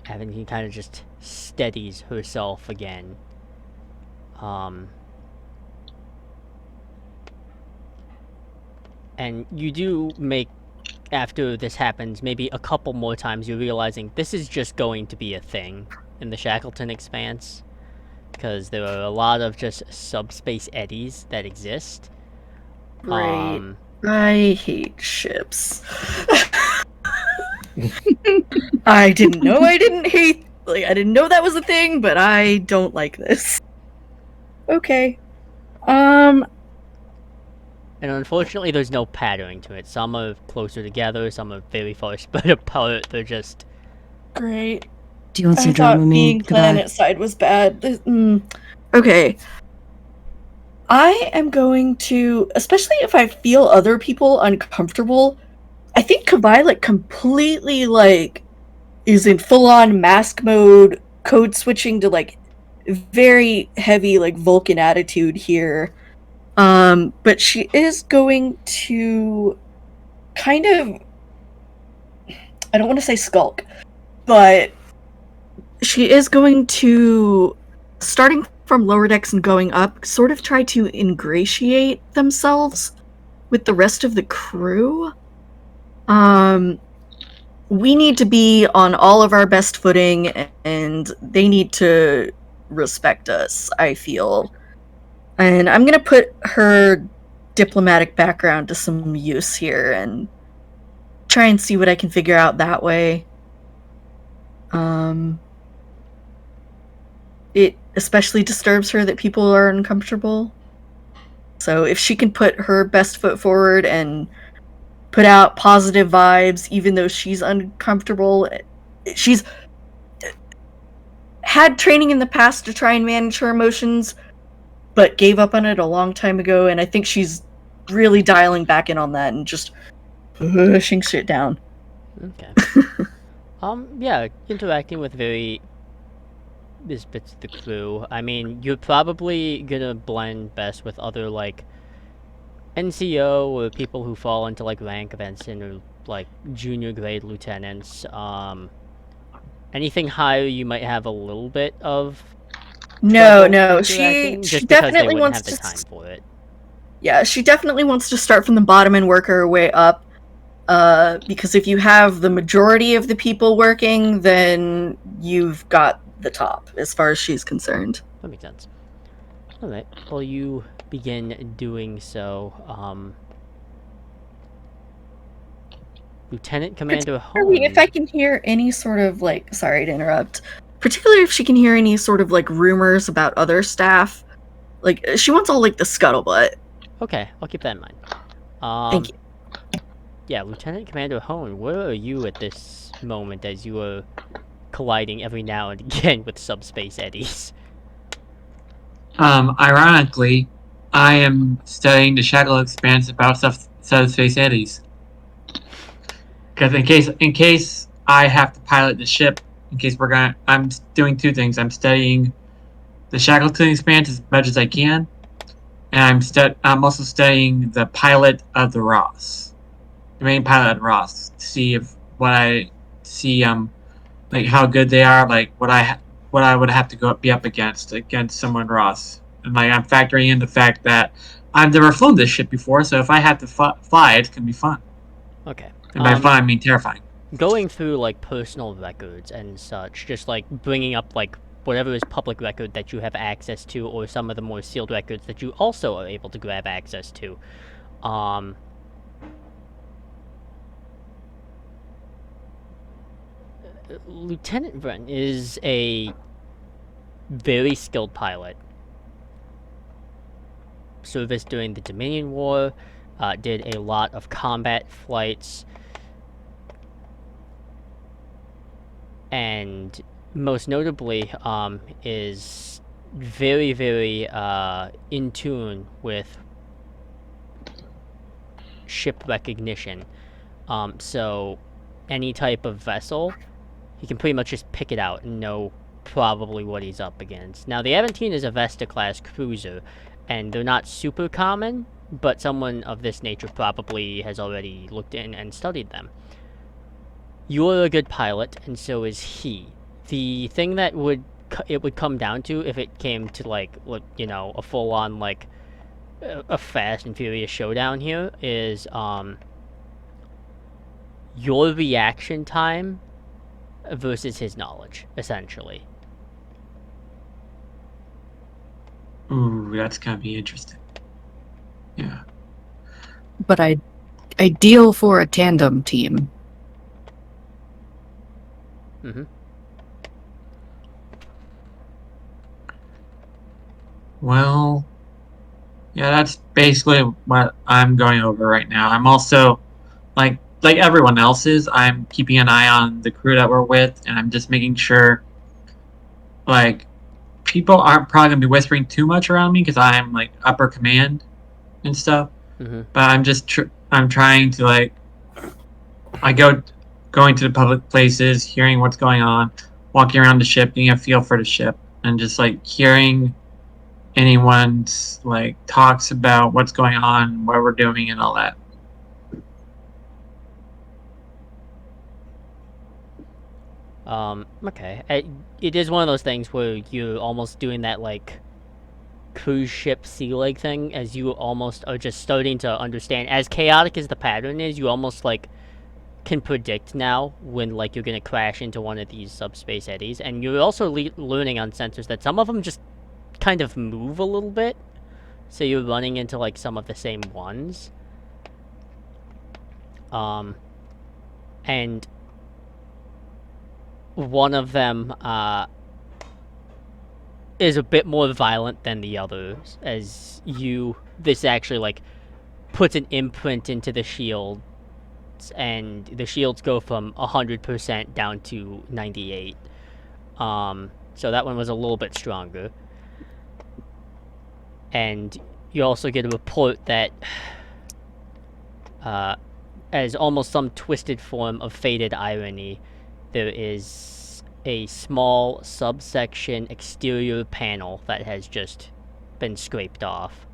Aventine kind of just steadies herself again. And you do make, after this happens, maybe a couple more times, you're realizing this is just going to be a thing in the Shackleton Expanse, because there are a lot of just subspace eddies that exist. Right. I hate ships. I didn't know I didn't know that was a thing, but I don't like this. Okay. And unfortunately, there's no pattern to it. Some are closer together, some are very far spread apart. They're just... Great. Do you want some I drama, thought being planet side was bad. Okay. I am going to, especially if I feel other people uncomfortable, I think Kabai completely is in full-on mask mode, code switching to very heavy Vulcan attitude here. But she is going to kind of, I don't want to say skulk, but she is going to, starting from lower decks and going up, sort of try to ingratiate themselves with the rest of the crew. We need to be on all of our best footing, and they need to respect us, I feel. And I'm gonna put her diplomatic background to some use here and try and see what I can figure out that way. It especially disturbs her that people are uncomfortable. So if she can put her best foot forward and put out positive vibes, even though she's uncomfortable, she's had training in the past to try and manage her emotions, but gave up on it a long time ago, and I think she's really dialing back in on that and just pushing shit down. Okay. Yeah, interacting with this bits of the crew. I mean, you're probably gonna blend best with other, like, NCO or people who fall into, like, rank events and or, like, junior grade lieutenants. Anything higher, you might have a little bit of No, trouble she interacting, just because they definitely wouldn't wants have the to. time for it. Yeah, she definitely wants to start from the bottom and work her way up. Because if you have the majority of the people working, then you've got the top, as far as she's concerned. That makes sense. Alright, well, you begin doing so. Lieutenant Commander Particularly if I Holmes. can hear any sort of, like, sorry to interrupt, particularly if she can hear any sort of, like, rumors about other staff. Like, she wants all, like, the scuttlebutt. Okay, I'll keep that in mind. Thank you. Yeah, Lieutenant Commander Hone, where are you at this moment as you are colliding every now and again with subspace eddies? Ironically, I am studying the shadow expanse about subspace eddies. Because in case I have to pilot the ship, I'm doing two things. I'm studying the Shackleton expanse as much as I can, and I'm also studying the pilot of the Ross, the main pilot of the Ross, to see like how good they are, like what I would have to be up against someone Ross, and like I'm factoring in the fact that I've never flown this ship before, so if I have to fly, it's gonna be fun. Okay. And by fun, I mean terrifying. Going through, like, personal records and such, just, like, bringing up, like, whatever is public record that you have access to, or some of the more sealed records that you also are able to grab access to. Lieutenant Vren is a very skilled pilot. Serviced during the Dominion War, did a lot of combat flights, and most notably is very, very in tune with ship recognition. So any type of vessel, he can pretty much just pick it out and know probably what he's up against. Now, the Aventine is a Vesta-class cruiser, and they're not super common, but someone of this nature probably has already looked in and studied them. You're a good pilot, and so is he. The thing that it would come down to if it came to, like, you know, a full-on, like, a Fast and Furious showdown here is your reaction time versus his knowledge, essentially. Ooh, that's gonna be interesting. Yeah. But ideal for a tandem team. Mm-hmm. Well, yeah, that's basically what I'm going over right now. I'm also, like everyone else is, I'm keeping an eye on the crew that we're with, and I'm just making sure, like, people aren't probably gonna be whispering too much around me because I'm like upper command and stuff. Mm-hmm. But I'm trying to, like, going to the public places, hearing what's going on, walking around the ship, getting a feel for the ship, and just like hearing anyone's like talks about what's going on, what we're doing, and all that. Okay. It is one of those things where you're almost doing that, like, cruise ship sea leg thing, as you almost are just starting to understand. As chaotic as the pattern is, you almost, like, can predict now when, like, you're gonna crash into one of these subspace eddies. And you're also learning on sensors that some of them just kind of move a little bit. So you're running into, like, some of the same ones. And one of them, is a bit more violent than the others, as this actually, like, puts an imprint into the shields, and the shields go from 100% down to 98. So that one was a little bit stronger. And you also get a report that, as almost some twisted form of fated irony, there is a small subsection exterior panel that has just been scraped off.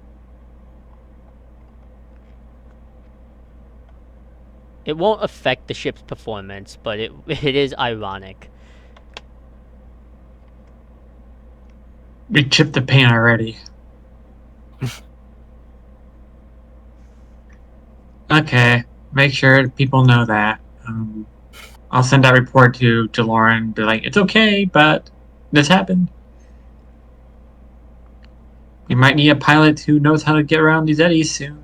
It won't affect the ship's performance, but it is ironic. We chipped the paint already. Okay, make sure people know that. I'll send that report to Jaloryn. Be like, it's okay, but this happened. We might need a pilot who knows how to get around these eddies soon.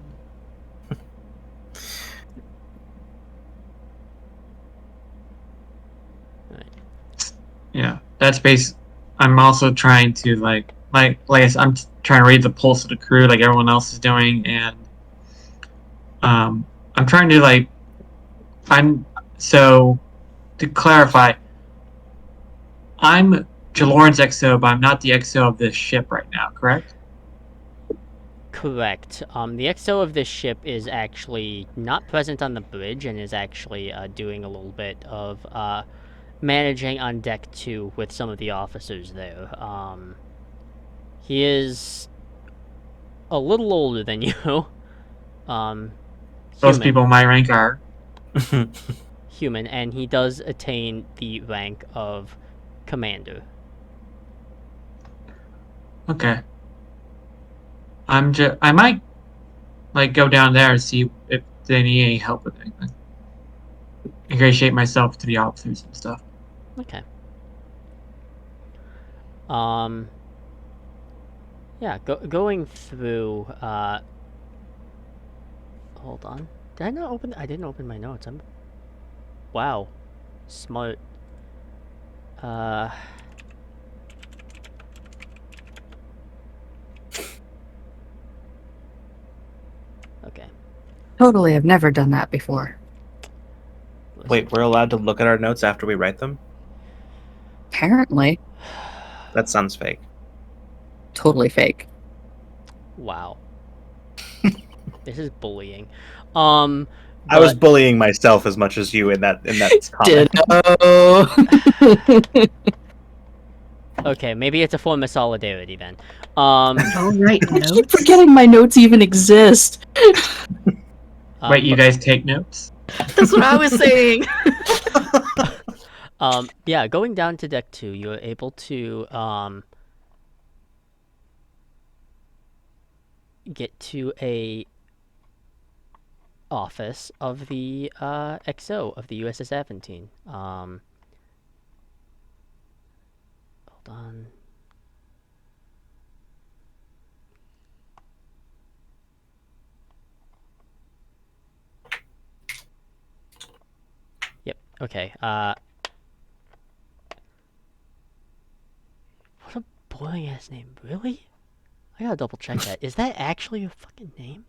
Yeah, that's base. I'm also trying to like I said, I'm trying to read the pulse of the crew like everyone else is doing, and I'm trying to like so to clarify, I'm Jaloryn's XO, but I'm not the XO of this ship right now, correct? Correct. The XO of this ship is actually not present on the bridge and is actually doing a little bit of managing on deck 2 with some of the officers there. He is a little older than you. Most Human. people my rank are. Human, and he does attain the rank of commander. Okay. I might like go down there and see if they need any help with anything. Ingratiate myself to the officers and stuff. Okay. Yeah, going through, hold on. Did I not open, I didn't open my notes. Wow. Smart. Okay. Totally, I've never done that before. Wait, we're allowed to look at our notes after we write them? Apparently, That sounds fake. totally fake. Wow. This is bullying. I was bullying myself as much as you in that comment. Ditto. Okay, maybe it's a form of solidarity then. All right, I keep notes. forgetting my notes even exist. Wait, you guys take notes? That's what I was saying. Yeah, going down to deck 2, you're able to get to a office of the XO of the USS Aventine. Hold on. Yep. Okay. What a boring ass name. Really? I gotta double check that. Is that actually your fucking name?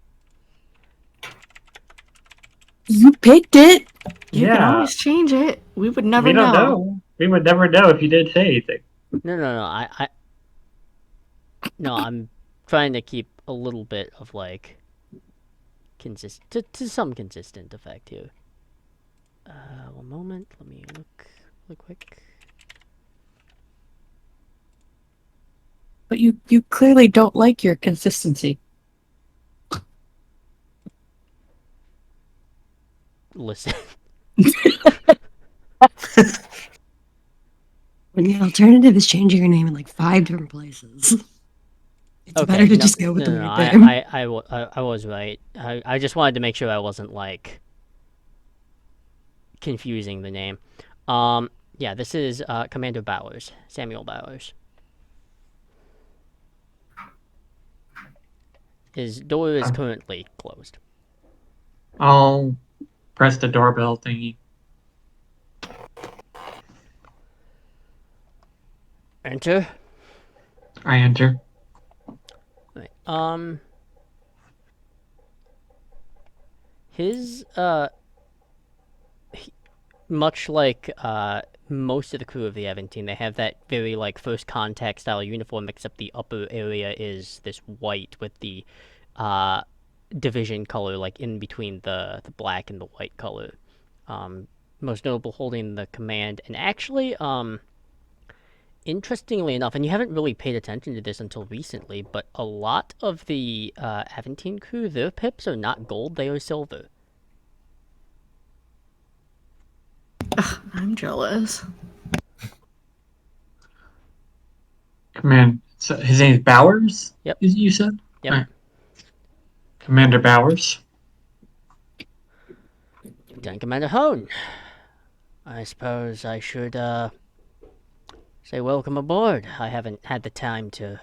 You picked it. You can always change it. We would never we don't know. know. We would never know if you did say anything. No. No, I'm trying to keep a little bit of, like, to some consistent effect here. One moment. Let me look really quick. But you clearly don't like your consistency. Listen. And the alternative is changing your name in like 5 different places. It's better Okay, to no, just go with the no, no, right name. I was right. I just wanted to make sure I wasn't, like, confusing the name. Yeah, this is Commander Bowers, Samuel Bowers. His door is currently closed. I'll press the doorbell thingy. Enter. I enter. Right. His much like most of the crew of the Aventine, they have that very like first contact style uniform, except the upper area is this white with the division color like in between the black and the white color. Most notable holding the command, and actually, interestingly enough, and you haven't really paid attention to this until recently, but a lot of the Aventine crew, their pips are not gold; they are silver. I'm jealous. Command. So his name is Bowers? Yep. You said? Yep. All right. Commander Bowers. Lieutenant Commander Hone. I suppose I should say welcome aboard. I haven't had the time to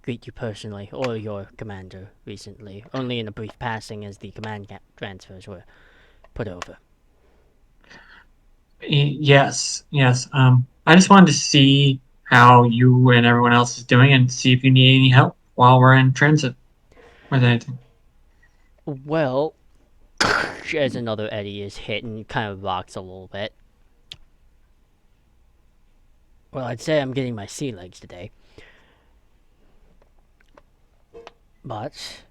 greet you personally or your commander recently, only in a brief passing as the command transfers were put over. Yes, yes. I just wanted to see how you and everyone else is doing and see if you need any help while we're in transit with anything. Well, as another Eddie is hit and kind of rocks a little bit. Well, I'd say I'm getting my sea legs today. But,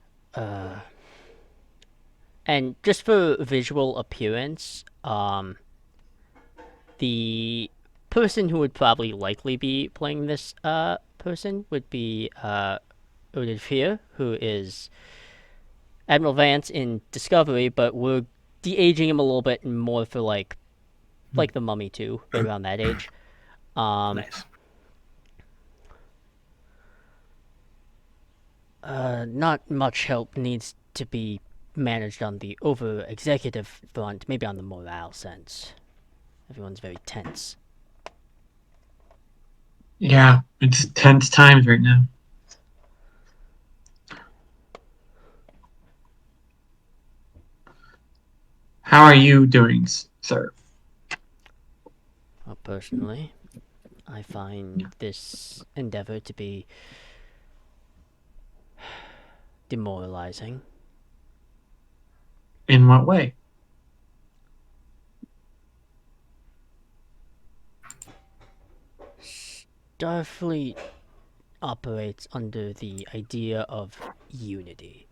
and just for visual appearance, the person who would probably likely be playing this person would be Odin Fear, who is Admiral Vance in Discovery, but we're de-aging him a little bit and more for like the Mummy too, right around that age. Nice. Not much help needs to be managed on the over executive front, maybe on the morale sense. Everyone's very tense. Yeah, it's tense times right now. How are you doing, sir? Well, personally, I find this endeavor to be demoralizing. In what way? Starfleet operates under the idea of unity.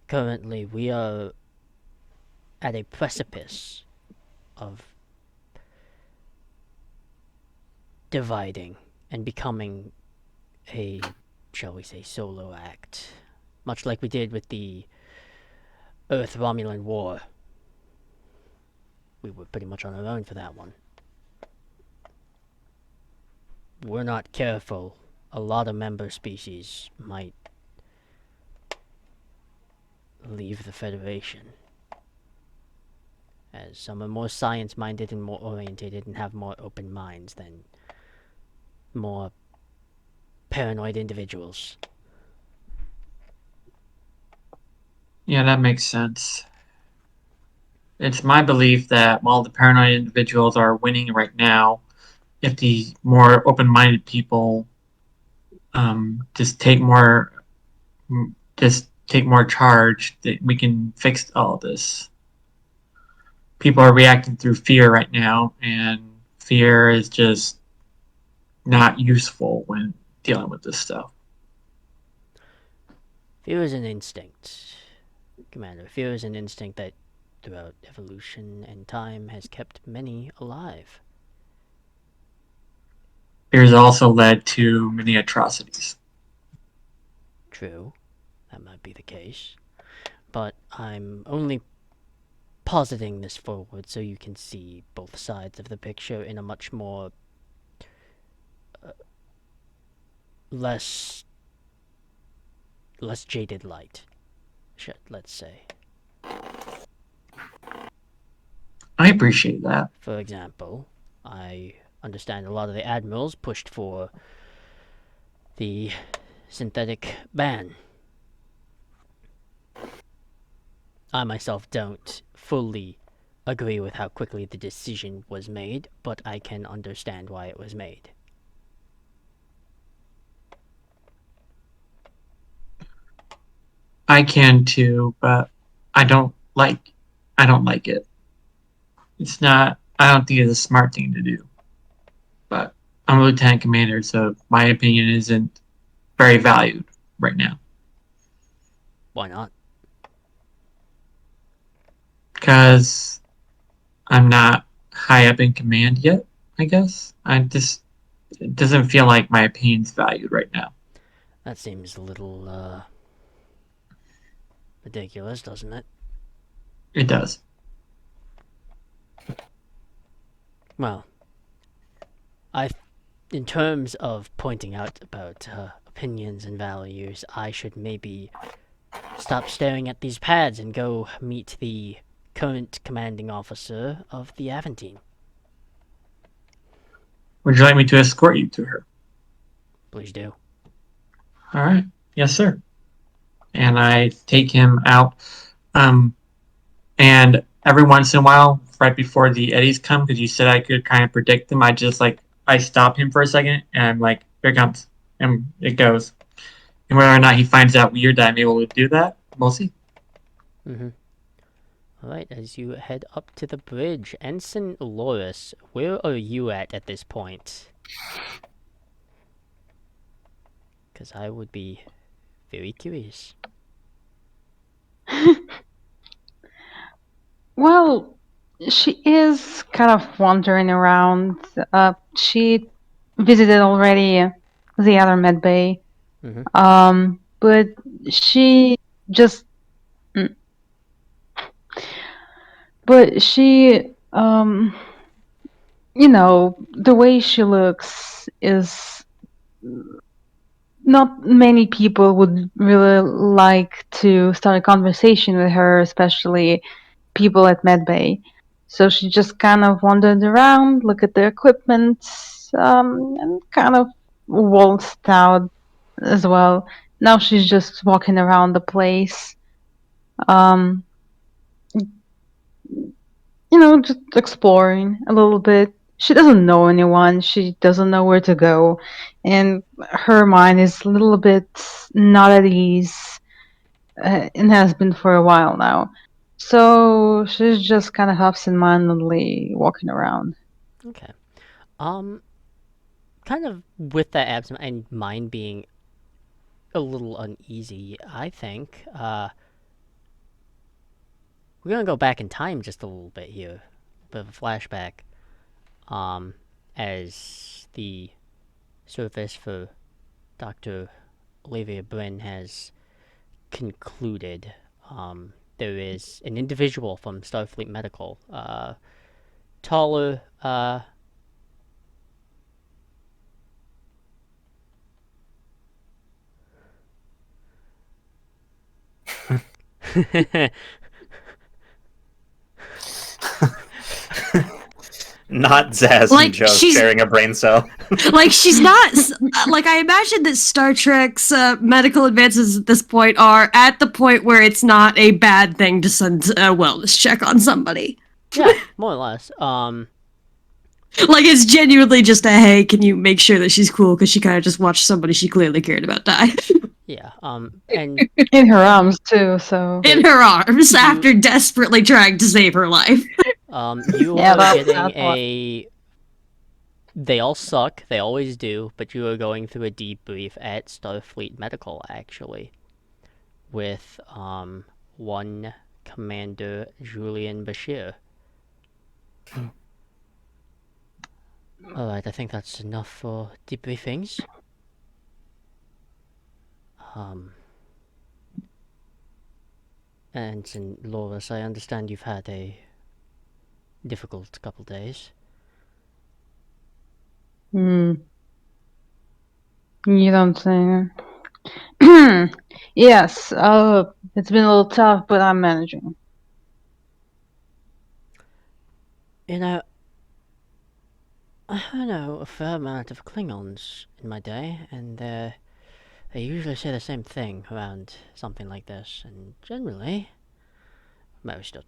Currently, we are at a precipice of dividing and becoming a, shall we say, solo act. Much like we did with the Earth-Romulan War. We were pretty much on our own for that one. We're not careful, a lot of member species might leave the Federation. As some are more science-minded and more orientated and have more open minds than more paranoid individuals. Yeah, that makes sense. It's my belief that while the paranoid individuals are winning right now, if the more open-minded people just take more, charge, that we can fix all this. People are reacting through fear right now, and fear is just not useful when dealing with this stuff. Fear is an instinct, Commander. Fear is an instinct that, throughout evolution and time, has kept many alive. it has also led to many atrocities. True, that might be the case. But I'm only positing this forward so you can see both sides of the picture in a much more less jaded light, let's say. I appreciate that. For example, I understand a lot of the admirals pushed for the synthetic ban. I myself don't fully agree with how quickly the decision was made, but I can understand why it was made. I can too, but I don't like I don't like it. It's not I don't think it's a smart thing to do. But I'm a lieutenant commander, so my opinion isn't very valued right now. Why not? Because I'm not high up in command yet, I guess. It doesn't feel like my opinion's valued right now. That seems a little, ridiculous, doesn't it? It does. Well, in terms of pointing out about opinions and values, I should maybe stop staring at these pads and go meet the current commanding officer of the Aventine. Would you like me to escort you to her? Please do. All right. Yes, sir. And I take him out. And every once in a while, right before the eddies come, because you said I could kind of predict them, I stop him for a second, and I'm like, here it comes, and it goes. And whether or not he finds out weird that I'm able to do that, we'll see. Mm-hmm. Alright, as you head up to the bridge, Ensign Loris, where are you at this point? Because I would be very curious. Well, she is kind of wandering around. She visited already the other med bay, but she just, mm, but she, the way she looks is not many people would really like to start a conversation with her, especially people at medbay. So she just kind of wandered around, looked at the equipment, and kind of waltzed out as well. Now she's just walking around the place, um, just exploring a little bit. She doesn't know anyone. She doesn't know where to go, and her mind is a little bit not at ease, and has been for a while now. So she's just kind of absent-mindedly walking around. Okay. Kind of with that absent and mind being a little uneasy, I think, we're gonna go back in time just a little bit here. Bit of a flashback. As the service for Dr. Olivia Bryn has concluded, there is an individual from Starfleet Medical, taller, Not Zaz Like, and Joe she's- sharing a brain cell. Like, she's not. Like, I imagine that Star Trek's medical advances at this point are at the point where it's not a bad thing to send a wellness check on somebody. yeah, more or less. Like, it's genuinely just a hey, can you make sure that she's cool? Because she kind of just watched somebody she clearly cared about die. Yeah, and In her arms too, so In her arms after desperately trying to save her life. you Yeah, are that's getting one. they all suck, they always do, but you are going through a debrief at Starfleet Medical, actually, with, one Commander Julian Bashir. Alright, I think that's enough for debriefings. Um, and Loris, I understand you've had a difficult couple days. Hmm. You don't say. Yes, it's been a little tough, but I'm managing. You know, I know a fair amount of Klingons in my day, and they usually say the same thing around something like this, and generally, most are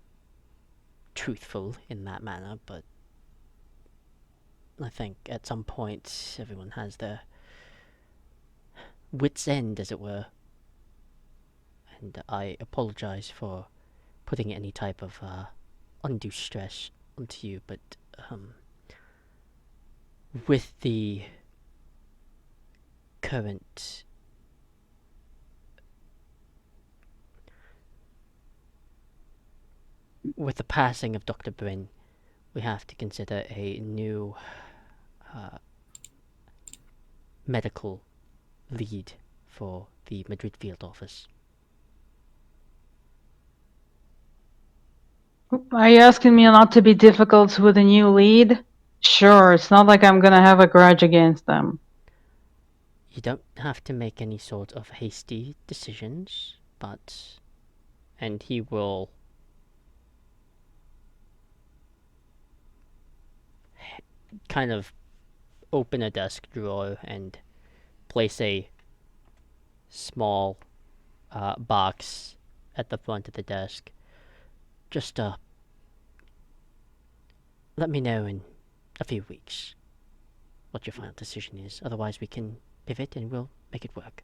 truthful in that manner, but I think at some point everyone has their wits' end, as it were, and I apologize for putting any type of undue stress onto you, but um, with the current with the passing of Dr. Bryn, we have to consider a new uh, medical lead for the Madrid field office. Are you asking me not to be difficult with a new lead? Sure, it's not like I'm gonna have a grudge against them. You don't have to make any sort of hasty decisions, but... And he will kind of open a desk drawer and place a small box at the front of the desk. Just let me know in a few weeks what your final decision is. Otherwise, we can pivot and we'll make it work.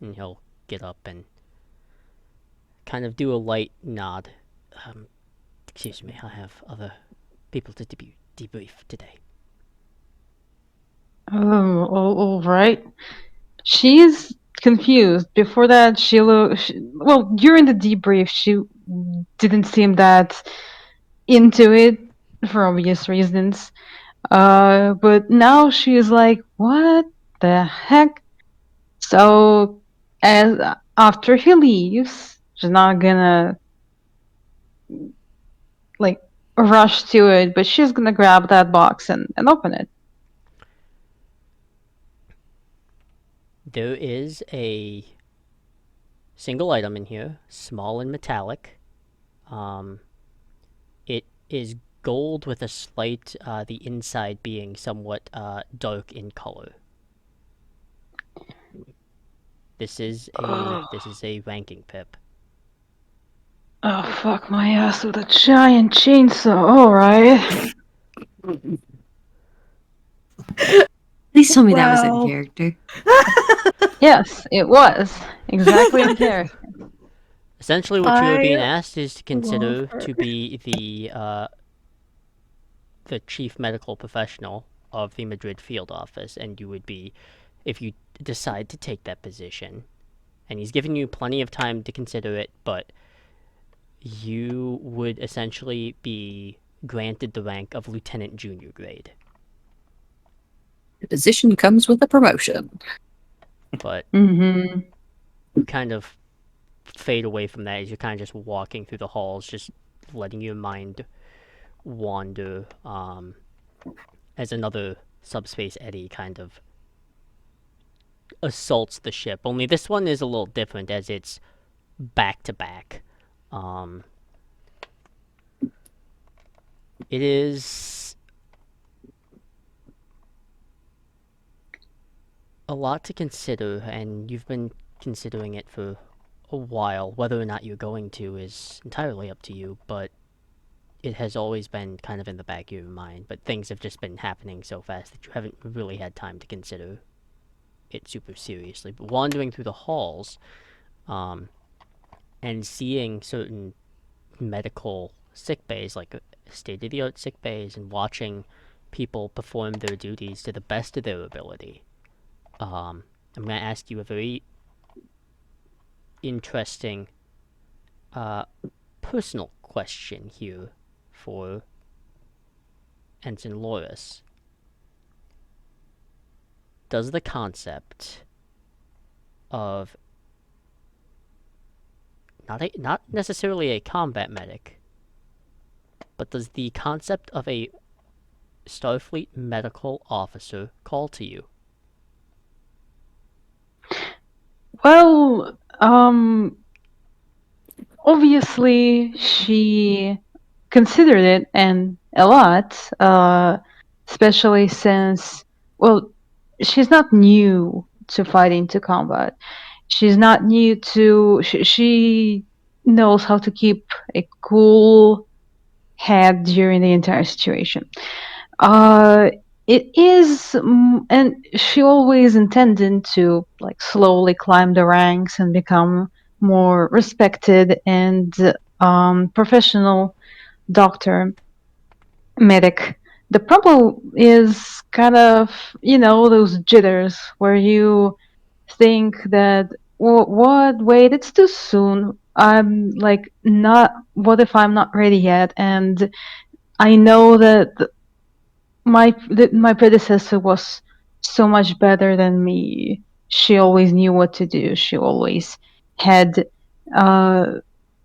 And he'll get up and kind of do a light nod. Excuse me, I have other people to debrief today. All right. She's confused. Before that, well, during the debrief, she didn't seem that into it for obvious reasons. But now she's like, what the heck? So, as after he leaves, she's not gonna like rush to it, but she's gonna grab that box and open it. There is a single item in here, small and metallic. It is gold with a slight, the inside being somewhat dark in color. This is a ranking pip. Oh, fuck my ass with a giant chainsaw. Alright. At least tell me that was in Wow. character. Yes, it was. Exactly in character. Essentially, what you are being I asked is to love consider her. to be the chief medical professional of the Madrid field office, and you would be, if you decide to take that position. And he's given you plenty of time to consider it, but you would essentially be granted the rank of lieutenant junior grade. The position comes with a promotion. But Mm-hmm. you kind of fade away from that as you're kind of just walking through the halls, just letting your mind wander, as another subspace eddy kind of assaults the ship. Only this one is a little different as it's back to back. It is a lot to consider, and you've been considering it for a while. Whether or not you're going to is entirely up to you, but it has always been kind of in the back of your mind. But things have just been happening so fast that you haven't really had time to consider it super seriously. But wandering through the halls, and seeing certain medical sick bays, like state of the art sick bays, and watching people perform their duties to the best of their ability. I'm going to ask you a very interesting personal question here for Ensign Loris, does the concept of not necessarily a combat medic, but does the concept of a Starfleet medical officer call to you? Well, obviously she considered it and a lot, especially since, well, she's not new to fighting to combat. She's not new to. She knows how to keep a cool head during the entire situation. Uh, it is, and she always intended to like slowly climb the ranks and become more respected and professional doctor, medic. The problem is kind of, those jitters where you think that, what, wait, it's too soon. I'm like, not, what if I'm not ready yet? And I know that my predecessor was so much better than me. She always knew what to do. She always had uh,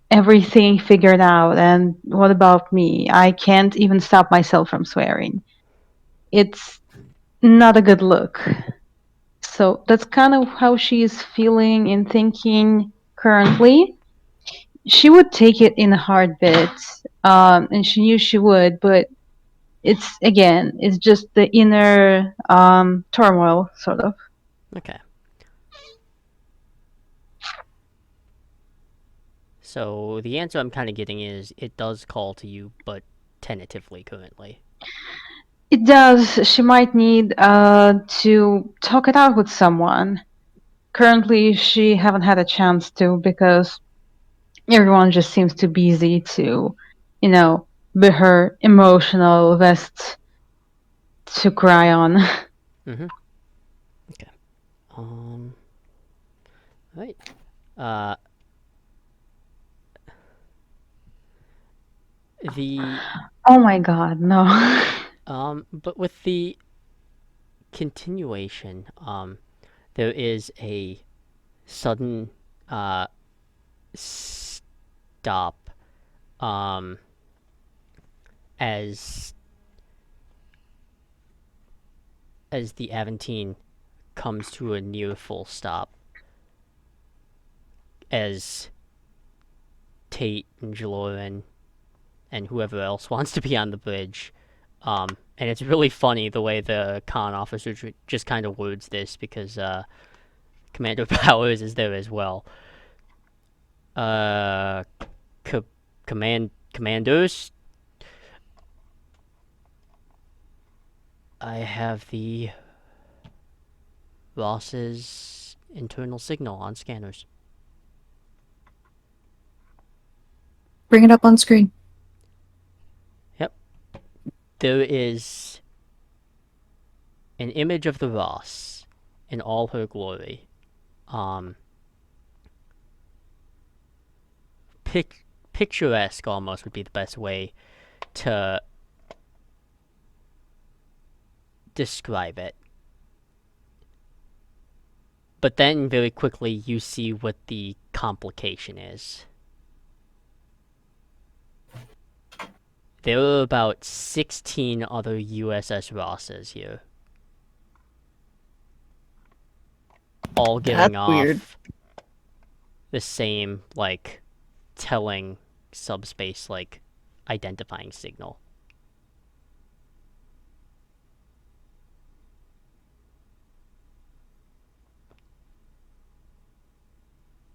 everything figured out. And what about me? I can't even stop myself from swearing. It's not a good look. So that's kind of how she is feeling and thinking currently. She would take it in a heartbeat, and she knew she would, but it's just the inner turmoil, sort of. Okay. So the answer I'm kind of getting is it does call to you, but tentatively currently. It does. She might need to talk it out with someone. Currently, she haven't had a chance to because everyone just seems too busy to, be her emotional vest to cry on. Mm-hmm. Okay. Right. Uh, the Oh my god, no. but with the continuation, there is a sudden stop um as the Aventine comes to a near full stop, as Tate and Jaloryn and whoever else wants to be on the bridge. And it's really funny the way the con officer just kind of words this, because Commander Powers is there as well. Uh, commanders, I have the Ross's internal signal on scanners. Bring it up on screen. Yep. There is an image of the Ross in all her glory. Picturesque almost would be the best way to describe it. But then very quickly you see what the complication is. There are about 16 other USS Rosses here. All giving That's off weird. the same, like, telling subspace, like, identifying signal.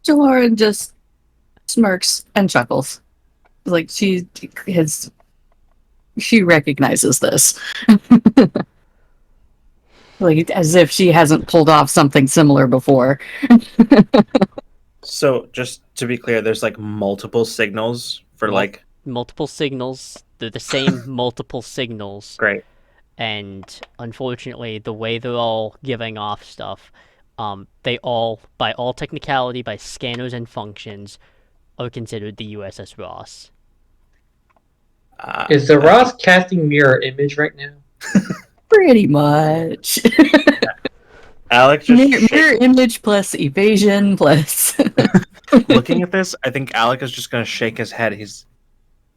Jaloryn just smirks and chuckles. Like she recognizes this. Like as if she hasn't pulled off something similar before. So just to be clear, there's like multiple signals for like multiple signals. They're the same multiple signals. Great. And unfortunately, the way they're all giving off stuff, they all, by all technicality, by scanners and functions, are considered the USS Ross. Is the Ross casting mirror image right now? Pretty much. Alex just Mirror image plus evasion plus. looking at this, I think Alec is just going to shake his head.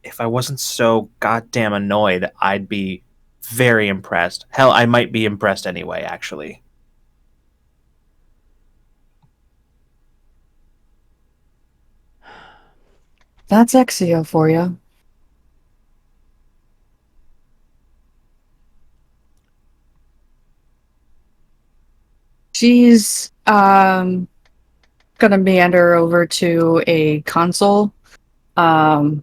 If I wasn't so goddamn annoyed, I'd be very impressed. Hell, I might be impressed anyway, actually. That's Exio for you. She's gonna meander over to a console. And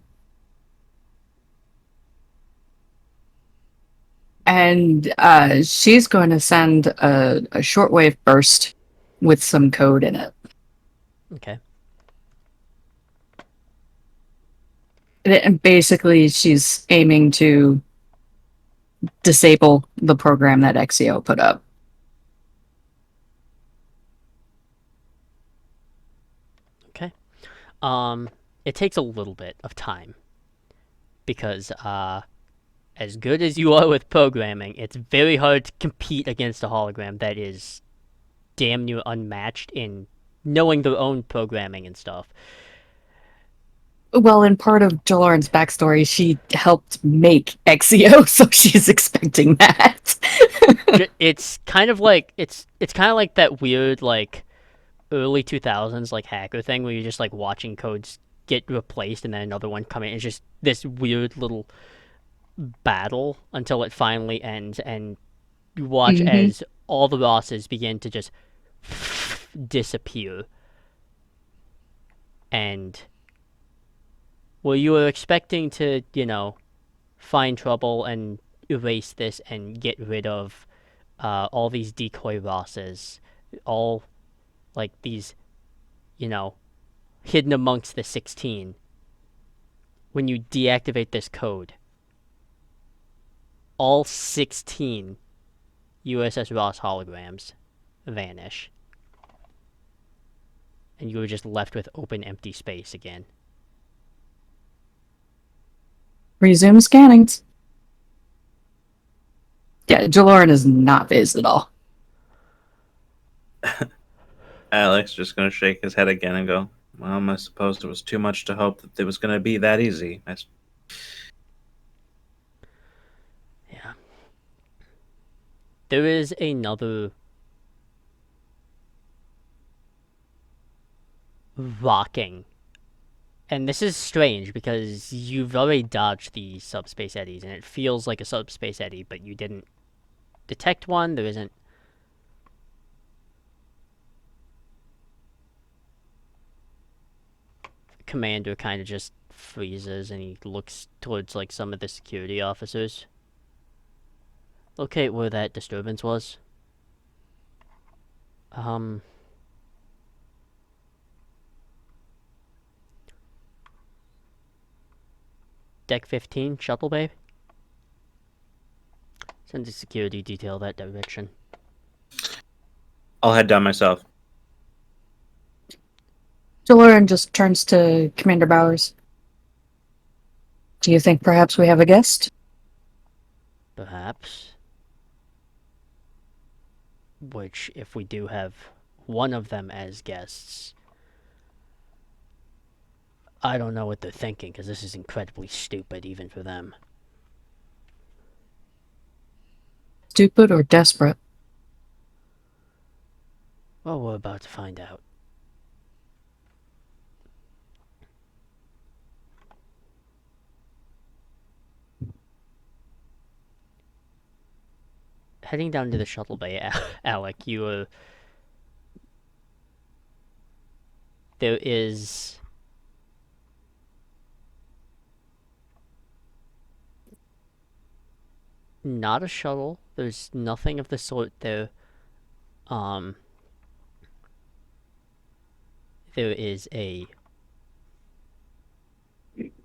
she's going to send a shortwave burst with some code in it. Okay. And basically, she's aiming to disable the program that Exio put up. Okay. It takes a little bit of time because as good as you are with programming, it's very hard to compete against a hologram that is damn near unmatched in knowing their own programming and stuff. Well, in part of Jaloryn's backstory, she helped make Exio, so she's expecting that. It's kind of like it's kind of like that weird like early 2000s like hacker thing where you're just like watching codes get replaced and then another one come in. It's just this weird little battle until it finally ends, and you watch as all the Rosses begin to just disappear. And where you were expecting to, find trouble and erase this and get rid of all these decoy Rosses, all like these, hidden amongst the 16. When you deactivate this code, all 16 USS Ross holograms vanish. And you were just left with open, empty space again. Resume scanning. Yeah, Jaloryn is not phased at all. Alex just going to shake his head again and go, well, I suppose it was too much to hope that it was going to be that easy. Yeah. There is another rocking. And this is strange because you've already dodged the subspace eddies, and it feels like a subspace eddy, but you didn't detect one. There isn't. Commander kind of just freezes and he looks towards like some of the security officers. Locate where that disturbance was. Deck 15, shuttle bay. Send a security detail that direction. I'll head down myself. Jaloryn just turns to Commander Bowers. Do you think perhaps we have a guest? Perhaps. Which, if we do have one of them as guests, I don't know what they're thinking, because this is incredibly stupid even for them. Stupid or desperate? Well, we're about to find out. Heading down to the shuttle bay, Alec, there is not a shuttle. There's nothing of the sort there. There is it's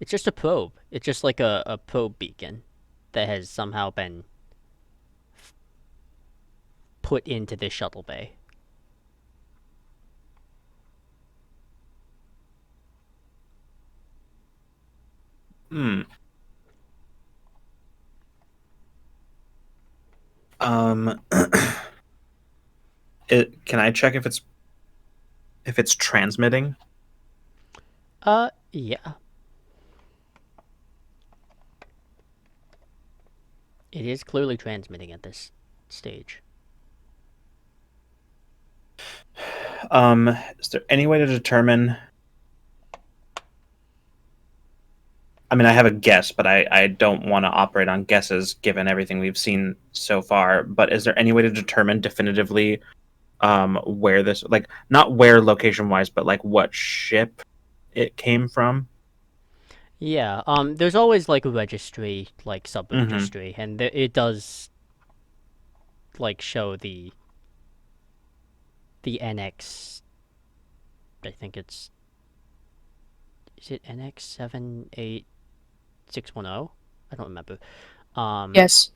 just a probe. It's just like a probe beacon that has somehow been put into this shuttle bay. Can I check if it's transmitting? Yeah. It is clearly transmitting at this stage. Is there any way to determine? I mean, I have a guess, but I don't want to operate on guesses given everything we've seen so far. But is there any way to determine definitively where this, like, not where location wise, but like what ship it came from? Yeah, there's always like a registry, like Mm-hmm. sub-registry, and it does like show the NX. I think is it NX78610? I don't remember. Yes.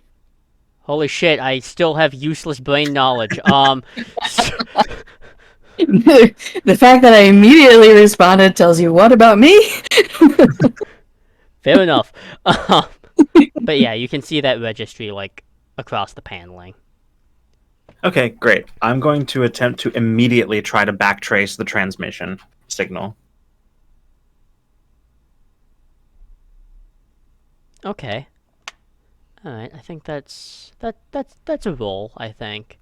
Holy shit! I still have useless brain knowledge. The fact that I immediately responded tells you what about me? Fair enough. But yeah, you can see that registry like across the paneling. Okay, great. I'm going to attempt to immediately try to backtrace the transmission signal. Okay. All right. I think that's a roll. I think.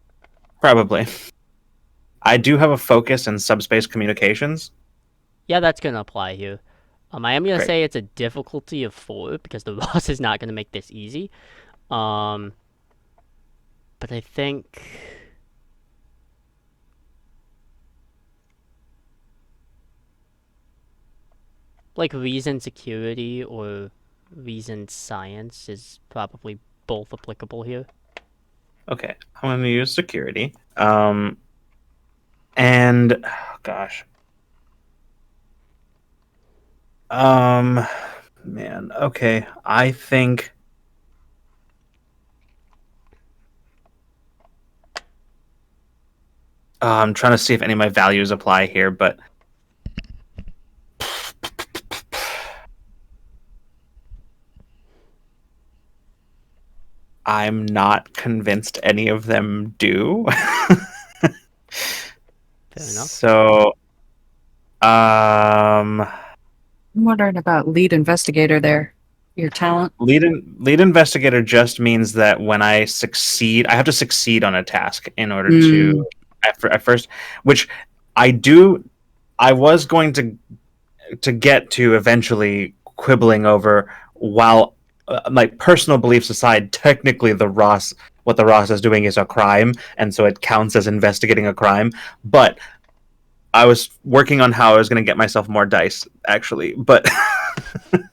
Probably. I do have a focus in subspace communications. Yeah, that's gonna apply here. I am gonna Great. say it's a difficulty of 4 because the Ross is not gonna make this easy. But I think like reason security or reason science is probably both applicable here. Okay, I'm going to use security. And oh, gosh. Man, okay. I think I'm trying to see if any of my values apply here, but I'm not convinced any of them do. Fair enough. So, I'm wondering about lead investigator there. Your talent. lead investigator just means that when I succeed, I have to succeed on a task in order to at first, which I do. I was going to get to eventually quibbling over, while my personal beliefs aside, technically what the Ross is doing is a crime, and so it counts as investigating a crime. But I was working on how I was going to get myself more dice, actually. But any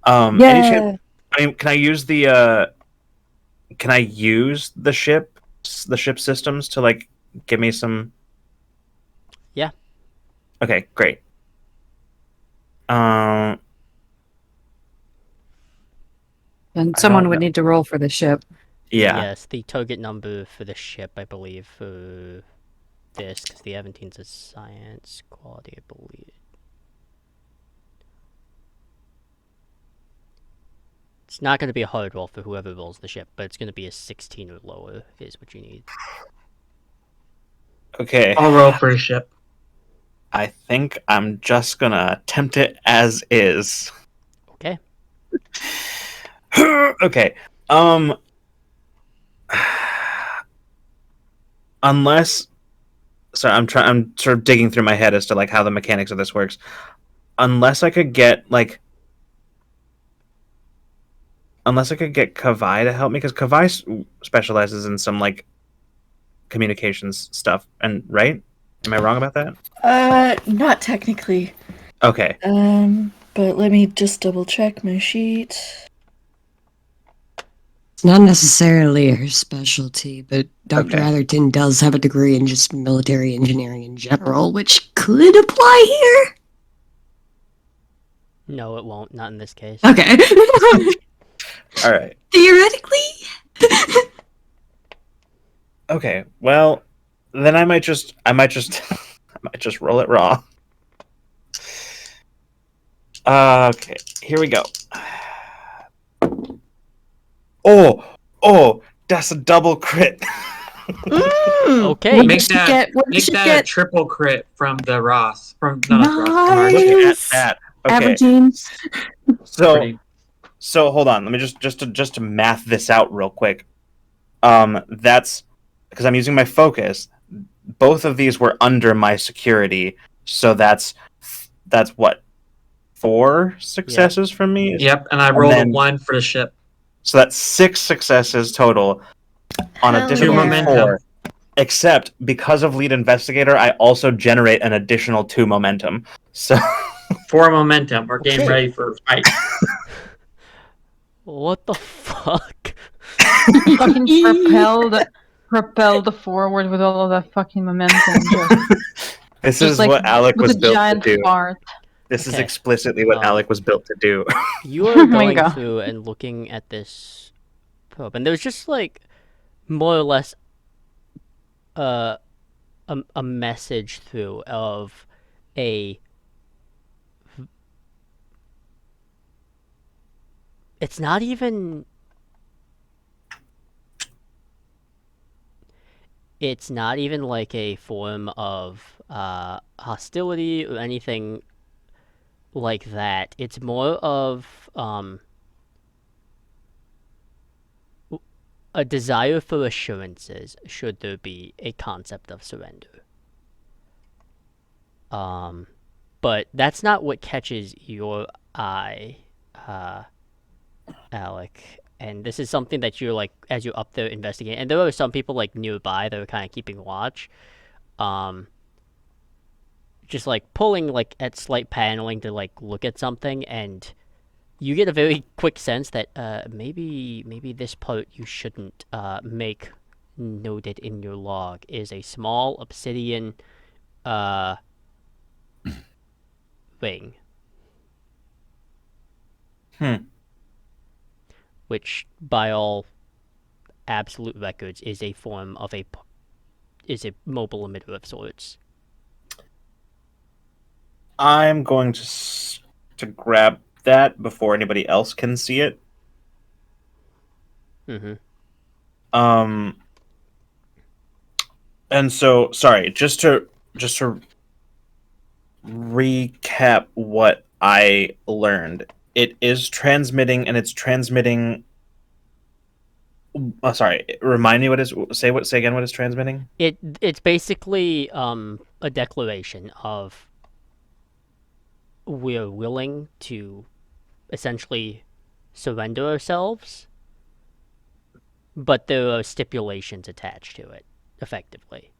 chance? Yeah. I mean, can I use the ship systems to like give me some? Yeah. Okay, great. Um, And I someone don't would know. need to roll for the ship. Yeah. Yes, the target number for the ship, I believe, for this, because the 17's a science quality, I believe. It's not going to be a hard roll for whoever rolls the ship, but it's going to be a 16 or lower is what you need. Okay. I'll roll for a ship. I think I'm just gonna attempt it as is. Okay. Okay. Unless, sorry, I'm sort of digging through my head as to like how the mechanics of this works. Unless I could get Kavai to help me, because Kavai specializes in some like communications stuff, and right? Am I wrong about that? Not technically. Okay. But let me just double check my sheet. It's not necessarily her specialty, but Dr. Okay. Atherton does have a degree in just military engineering in general, which could apply here. No, it won't. Not in this case. Okay. All right. Theoretically. Okay. Well, then I might just I might just roll it raw. Okay, here we go. Oh, That's a double crit. Okay. What Make should that get- what make should that a get- triple crit from the Ross. From not the Ross, from our Nice. ship. Look at that. Okay. Averaging. So Pretty. so hold on. Let me just to math this out real quick. That's because I'm using my focus. Both of these were under my security, so that's what 4 successes from me. Yep, and I And rolled a then- 1 for the ship. So that's 6 successes total on a Hell difficult yeah. momentum. 4. Except because of lead investigator, I also generate an additional 2 momentum. So 4 momentum. We're getting Okay. ready for a fight. What the fuck? Fucking propelled forward with all of that fucking momentum. this Just is like what Alec with was a built to giant do. fart. This is Okay. explicitly what Alec was built to do. You Oh are my going God. through and looking at this probe, and there's just like more or less a message through of a. It's not even. It's not even like a form of hostility or anything like that. It's more of a desire for assurances should there be a concept of surrender. But that's not what catches your eye, Alec. And this is something that you're like, as you're up there investigating, and there are some people like nearby that are kind of keeping watch. Just like pulling like at slight paneling to like look at something, and you get a very quick sense that maybe this part you shouldn't make noted in your log is a small obsidian ring. Which by all absolute records is a form of is a mobile emitter of sorts. I'm going to grab that before anybody else can see it. Mm-hmm. And so sorry, just to recap what I learned. It is transmitting, and it's transmitting. Oh, sorry. Remind me what is say again what it's transmitting. It's basically a declaration of we're willing to essentially surrender ourselves, but there are stipulations attached to it, effectively,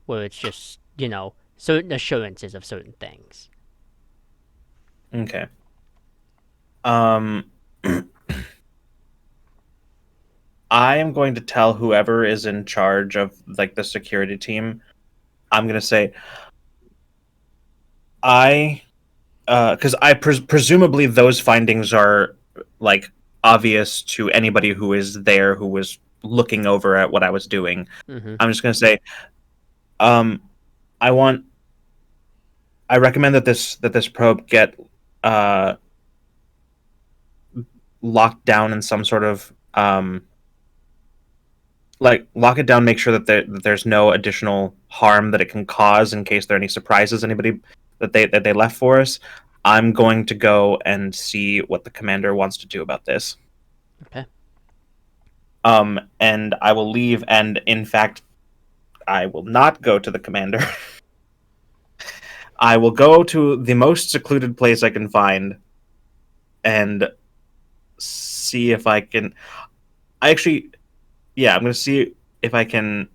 where it's just certain assurances of certain things. Okay. I am going to tell whoever is in charge of like the security team. I'm going to say because presumably those findings are like obvious to anybody who is there who was looking over at what I was doing. Mm-hmm. I'm just going to say I recommend that this probe get locked down in some sort of like lock it down, make sure that there's no additional harm that it can cause in case there are any surprises anybody that they left for us. I'm going to go and see what the commander wants to do about this. Okay. And I will leave, and in fact I will not go to the commander. I will go to the most secluded place I can find and see if I can I'm going to see if I can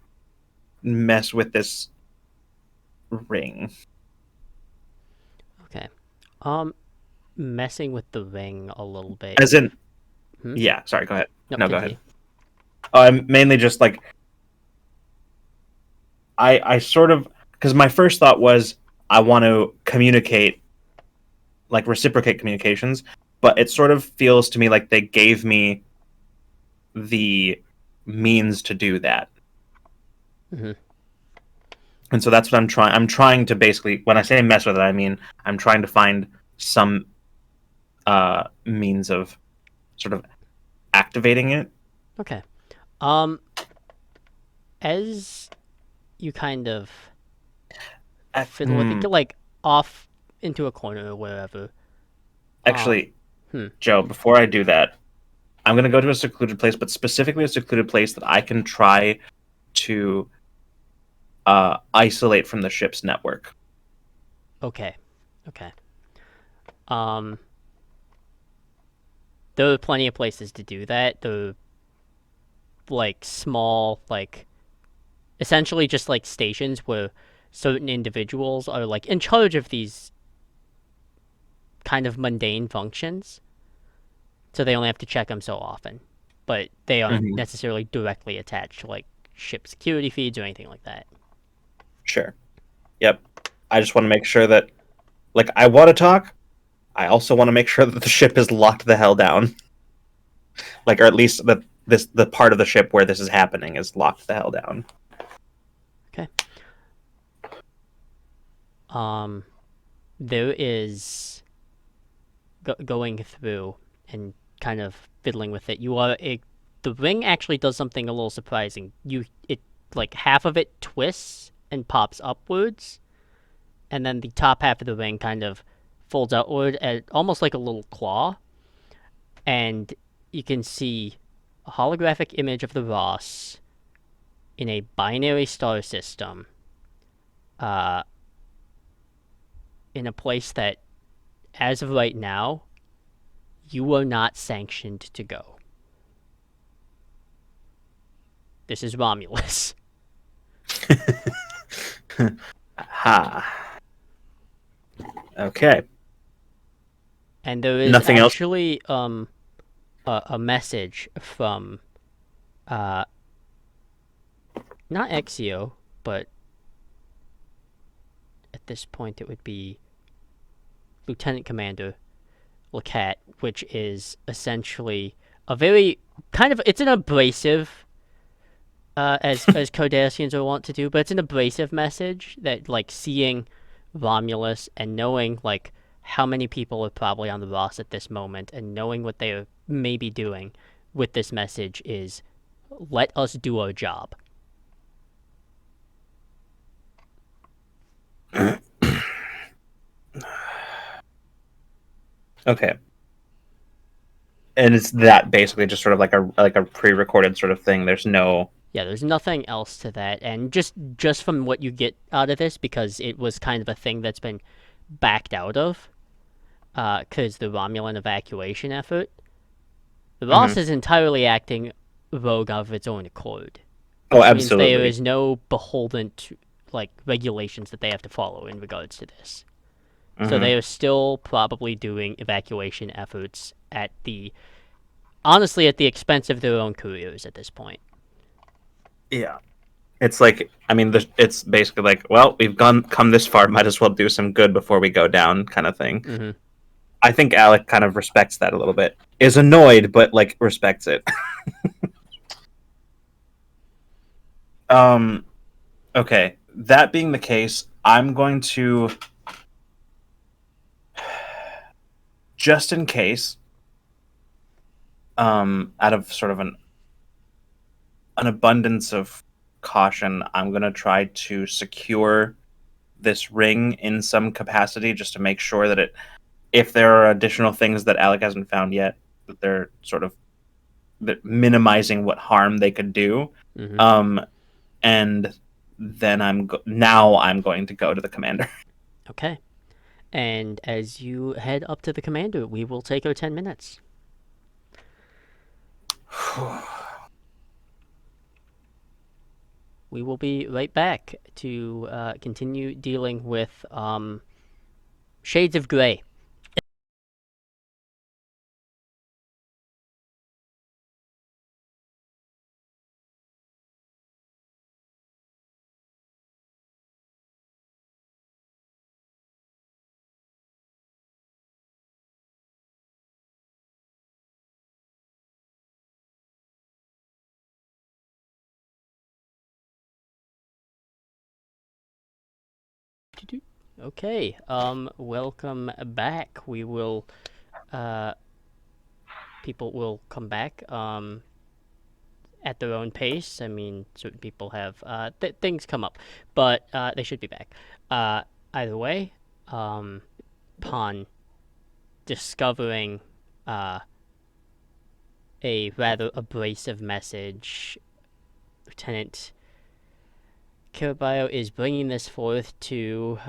mess with this ring. Okay. Messing with the ring a little bit. As in, Hmm? yeah. Sorry, go ahead. No, No, go continue. ahead. I'm mainly just like I sort of because my first thought was I want to communicate, like reciprocate communications, but it sort of feels to me like they gave me the means to do that. Mm-hmm. And so that's what I'm trying. I'm trying to basically, when I say mess with it, I mean I'm trying to find some means of sort of activating it. Okay. As you kind of Uh, fiddle with it, hmm, get like off into a corner or wherever. Actually, Hmm. Joe, before I do that, I'm gonna go to a secluded place, but specifically a secluded place that I can try to isolate from the ship's network. Okay. Okay. Um, there are plenty of places to do that. There are like small, like essentially just like stations where certain individuals are like in charge of these kind of mundane functions, so they only have to check them so often, but they aren't Hmm. necessarily directly attached to like ship security feeds or anything like that. Sure. Yep. I just want to make sure that, like, I want to talk. I also want to make sure that the ship is locked the hell down, like, or at least that the part of the ship where this is happening is locked the hell down. Okay. There is going through and kind of fiddling with it. The ring actually does something a little surprising. It like half of it twists and pops upwards, and then the top half of the ring kind of folds outward at almost like a little claw, and you can see a holographic image of the Ross in a binary star system, uh, in a place that, as of right now, you are not sanctioned to go. This is Romulus. Ha. Okay. And there is Nothing else. actually a message from uh not Exio, but at this point it would be Lieutenant Commander Lacat, which is essentially a very kind of, it's an abrasive, as Cardassians are wont to do, but it's an abrasive message that, like, seeing Romulus and knowing like how many people are probably on the Ross at this moment and knowing what they are maybe doing with this message is, let us do our job. Okay. And it's that basically just sort of like a pre-recorded sort of thing. There's no. Yeah, there's nothing else to that, and just from what you get out of this, because it was kind of a thing that's been backed out of, because the Romulan evacuation effort, the Ross Mhm. is entirely acting rogue of its own accord, Oh, which means there absolutely. is no beholden to, like, regulations that they have to follow in regards to this. So Hmm. they are still probably doing evacuation efforts at the, honestly, at the expense of their own careers at this point. Yeah. It's like, I mean, it's basically like, well, we've come this far, might as well do some good before we go down, kind of thing. Mm-hmm. I think Alec kind of respects that a little bit. Is annoyed, but like respects it. um. Okay. That being the case, I'm going to, just in case, out of sort of an abundance of caution, I'm going to try to secure this ring in some capacity, just to make sure that it, if there are additional things that Alec hasn't found yet, that they're sort of minimizing what harm they could do. Mm-hmm. And then now I'm going to go to the commander. Okay. And as you head up to the commander, we will take our 10 minutes. We will be right back to continue dealing with Shades of Grey. Okay, welcome back. We will, people will come back, at their own pace. I mean, certain people have things come up, but they should be back. Either way, upon discovering a rather abrasive message, Lieutenant Kirabayo is bringing this forth to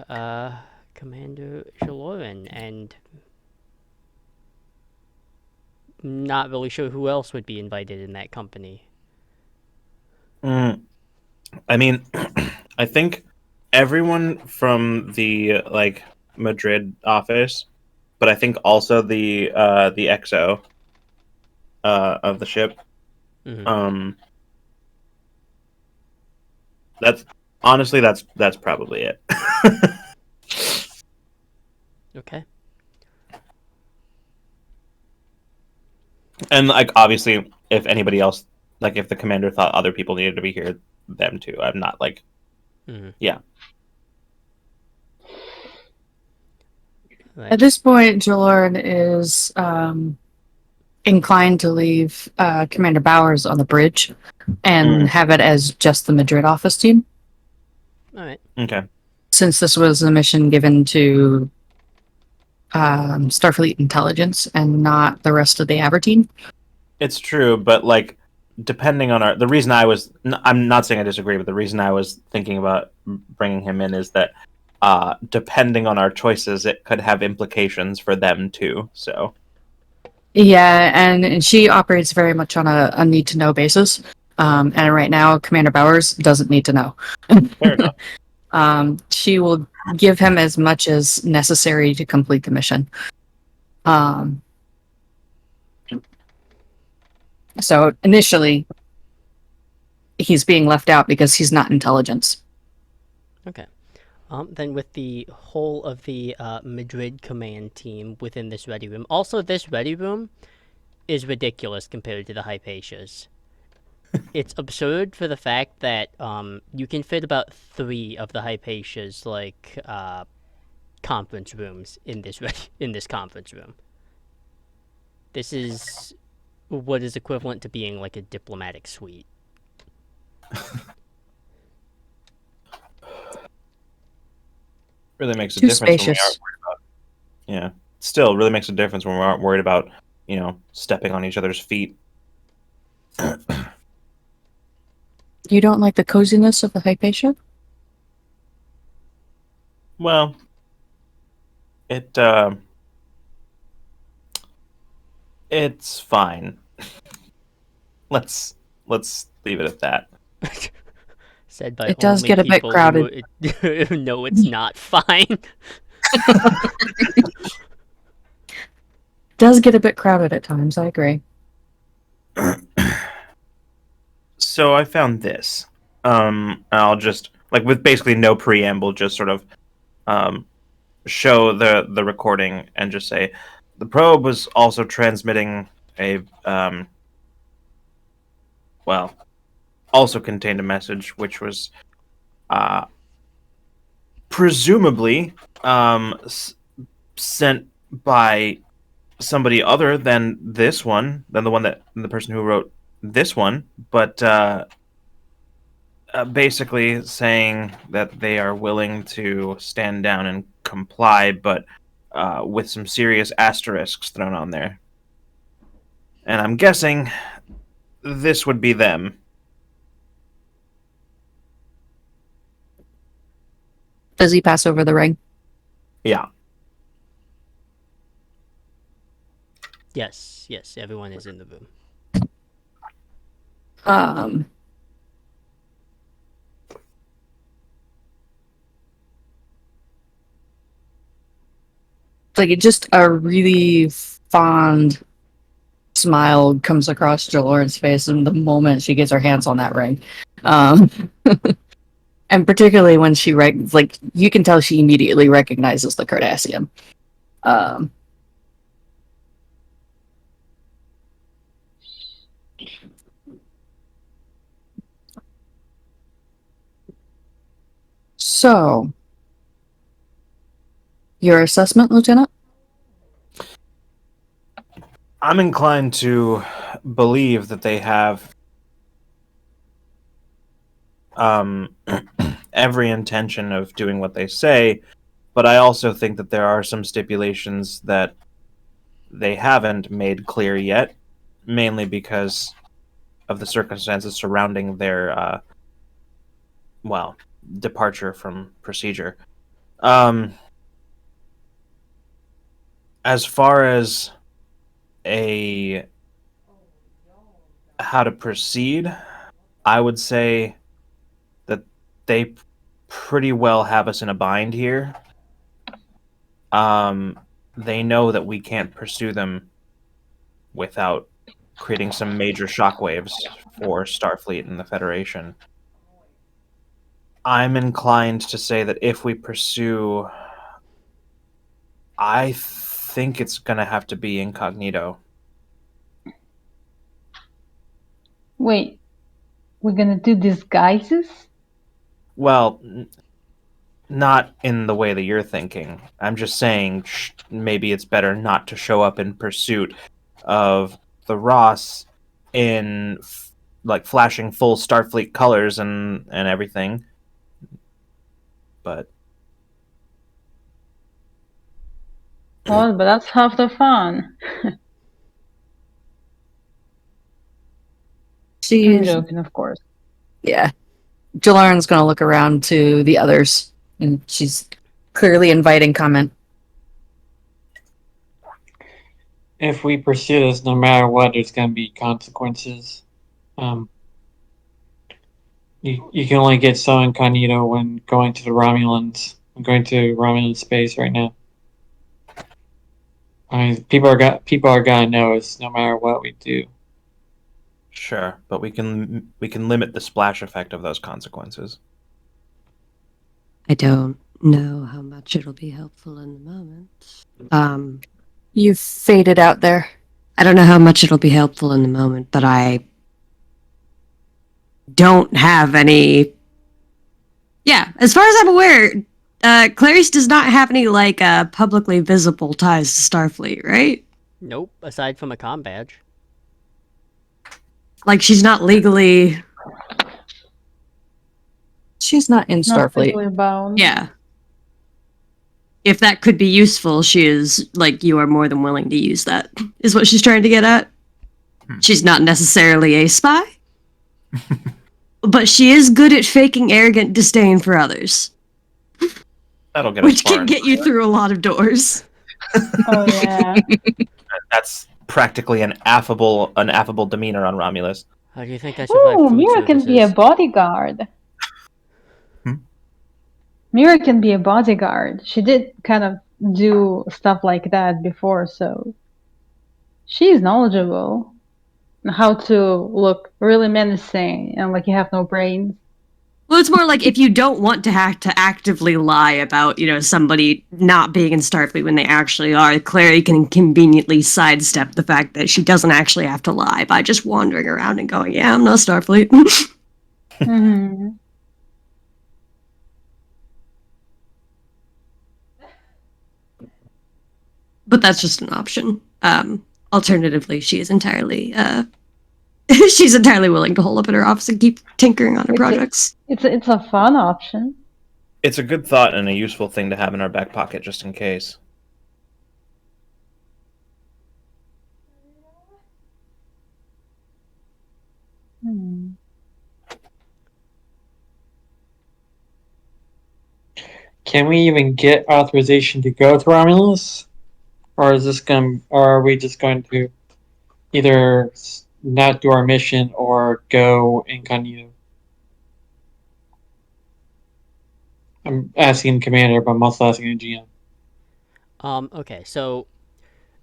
Commander Jaloryn, and not really sure who else would be invited in that company. I mean, I think everyone from the Madrid office, but I think also the XO of the ship. Mm-hmm. That's honestly that's probably it. Okay. And obviously, if anybody else, if the commander thought other people needed to be here, them too. I'm not Mm-hmm. yeah. At this point, Jaloryn is inclined to leave Commander Bowers on the bridge and have it as just the Madrid office team. All right. Okay. Since this was a mission given to Starfleet intelligence and not the rest of the Aberdeen. It's true, but depending on the reason I'm not saying I disagree, but the reason I was thinking about bringing him in is that depending on our choices, it could have implications for them too. So Yeah, and she operates very much on a need to know basis. And right now, Commander Bowers doesn't need to know. fair enough. She will give him as much as necessary to complete the mission. So initially, he's being left out because he's not intelligence. Okay. Then with the whole of the Madrid command team within this ready room. Also, this ready room is ridiculous compared to the Hypatia's. It's absurd for the fact that you can fit about 3 of the Hypatia's conference rooms in this conference room. This is what is equivalent to being like a diplomatic suite. Really makes a Too difference when we spacious. aren't worried about. Yeah, still really makes a difference when we aren't worried about stepping on each other's feet. You don't like the coziness of the Hypatia? Well, it's fine. Let's leave it at that. Said by It does only get a bit people crowded. who know it's not fine. Does get a bit crowded at times, I agree. So I found this. I'll just with basically no preamble, just sort of show the recording and just say the probe was also transmitting a also contained a message which was presumably sent by somebody other than the person who wrote this one, but basically saying that they are willing to stand down and comply, but with some serious asterisks thrown on there. And I'm guessing this would be them. Does he pass over the ring? Yeah. Yes, everyone is in the room. Just a really fond smile comes across Jaloryn's face in the moment she gets her hands on that ring. And particularly when she you can tell she immediately recognizes the Cardassian. So, your assessment, Lieutenant? I'm inclined to believe that they have every intention of doing what they say, but I also think that there are some stipulations that they haven't made clear yet, mainly because of the circumstances surrounding their, departure from procedure. Um, as far as a how to proceed, I would say that they pretty well have us in a bind here. Um, they know that we can't pursue them without creating some major shockwaves for Starfleet and the Federation. I'm inclined to say that if we pursue, I think it's going to have to be incognito. Wait, we're gonna do disguises? Well, not in the way that you're thinking. I'm just saying maybe it's better not to show up in pursuit of the Ross in like flashing full Starfleet colors and everything. But Oh, but that's half the fun. I'm She's joking, of course. yeah. Jaloryn's gonna look around to the others, and she's clearly inviting comment. If we pursue this, no matter what, there's going to be consequences. You can only get so incognito when going to the Romulans. I'm going to Romulan space right now. I mean, people are gonna know us no matter what we do. sure, but we can limit the splash effect of those consequences. I don't know how much it'll be helpful in the moment. You've faded out there. I don't know how much it'll be helpful in the moment, but I don't have any. Yeah, as far as I'm aware, Clarice does not have any publicly visible ties to Starfleet, right? Nope, aside from a comm badge. Like she's not legally. She's not in Not Starfleet. legally bound. Yeah. If that could be useful, she is you are more than willing to use that. Is what she's trying to get at. She's not necessarily a spy, but she is good at faking arrogant disdain for others, That'll get us which far can get you through a lot of doors. Oh yeah. That's practically an affable demeanor on Romulus. How do you think I survive Ooh, food Mira can be a services? bodyguard. Hmm? Mira can be a bodyguard. She did kind of do stuff like that before, so she's knowledgeable on how to look really menacing and like you have no brains. Well, it's more like if you don't want to have to actively lie about, somebody not being in Starfleet when they actually are, Clary can conveniently sidestep the fact that she doesn't actually have to lie by just wandering around and going, "Yeah, I'm not Starfleet." Mm-hmm. But that's just an option. Alternatively, she is entirely she's entirely willing to hole up in her office and keep tinkering on her projects. It's a fun option. It's a good thought and a useful thing to have in our back pocket just in case. Hmm. Can we even get authorization to go to Romulus, or are we just going to either not do our mission or go incognito? I'm asking Commander, but I'm also asking the GM. Okay, so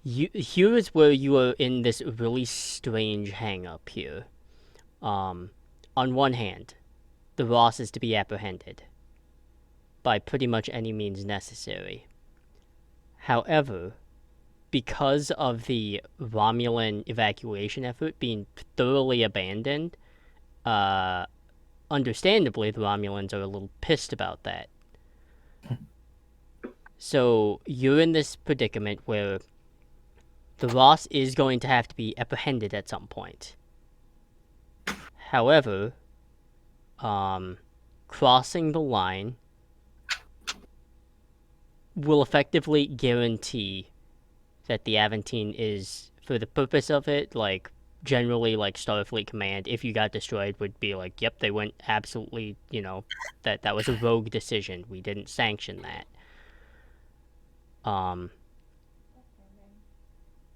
here is where you are in this really strange hang-up here. On one hand, the Ross is to be apprehended by pretty much any means necessary. However, because of the Romulan evacuation effort being thoroughly abandoned, understandably, the Romulans are a little pissed about that. So you're in this predicament where the Ross is going to have to be apprehended at some point. However, crossing the line will effectively guarantee that the Aventine is, for the purpose of it, like, generally, like, Starfleet Command, if you got destroyed, would be like, yep, they went absolutely, that was a rogue decision. We didn't sanction that.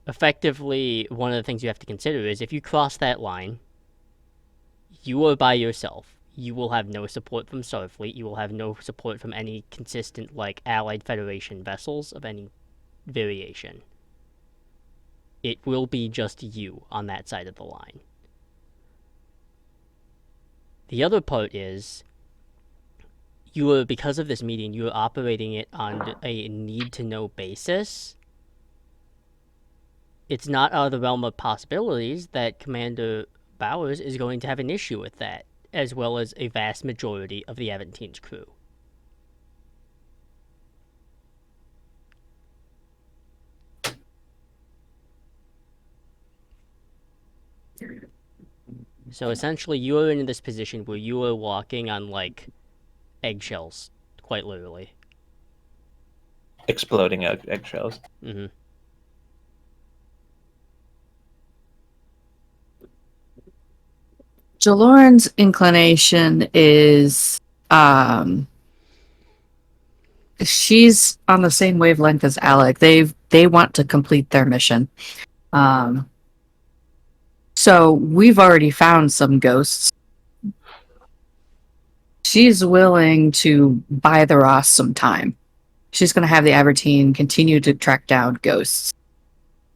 Effectively, one of the things you have to consider is if you cross that line, you are by yourself. You will have no support from Starfleet. You will have no support from any consistent, like, Allied Federation vessels of any variation. It will be just you on that side of the line. The other part is, because of this meeting, you are operating it on a need-to-know basis. It's not out of the realm of possibilities that Commander Bowers is going to have an issue with that, as well as a vast majority of the Aventine's crew. So essentially, you are in this position where you are walking on, like, eggshells, quite literally. Exploding eggshells. Mm-hmm. Jaloryn's inclination is she's on the same wavelength as Alec. They want to complete their mission. So we've already found some ghosts. She's willing to buy the Ross some time. She's going to have the Aberdeen continue to track down ghosts.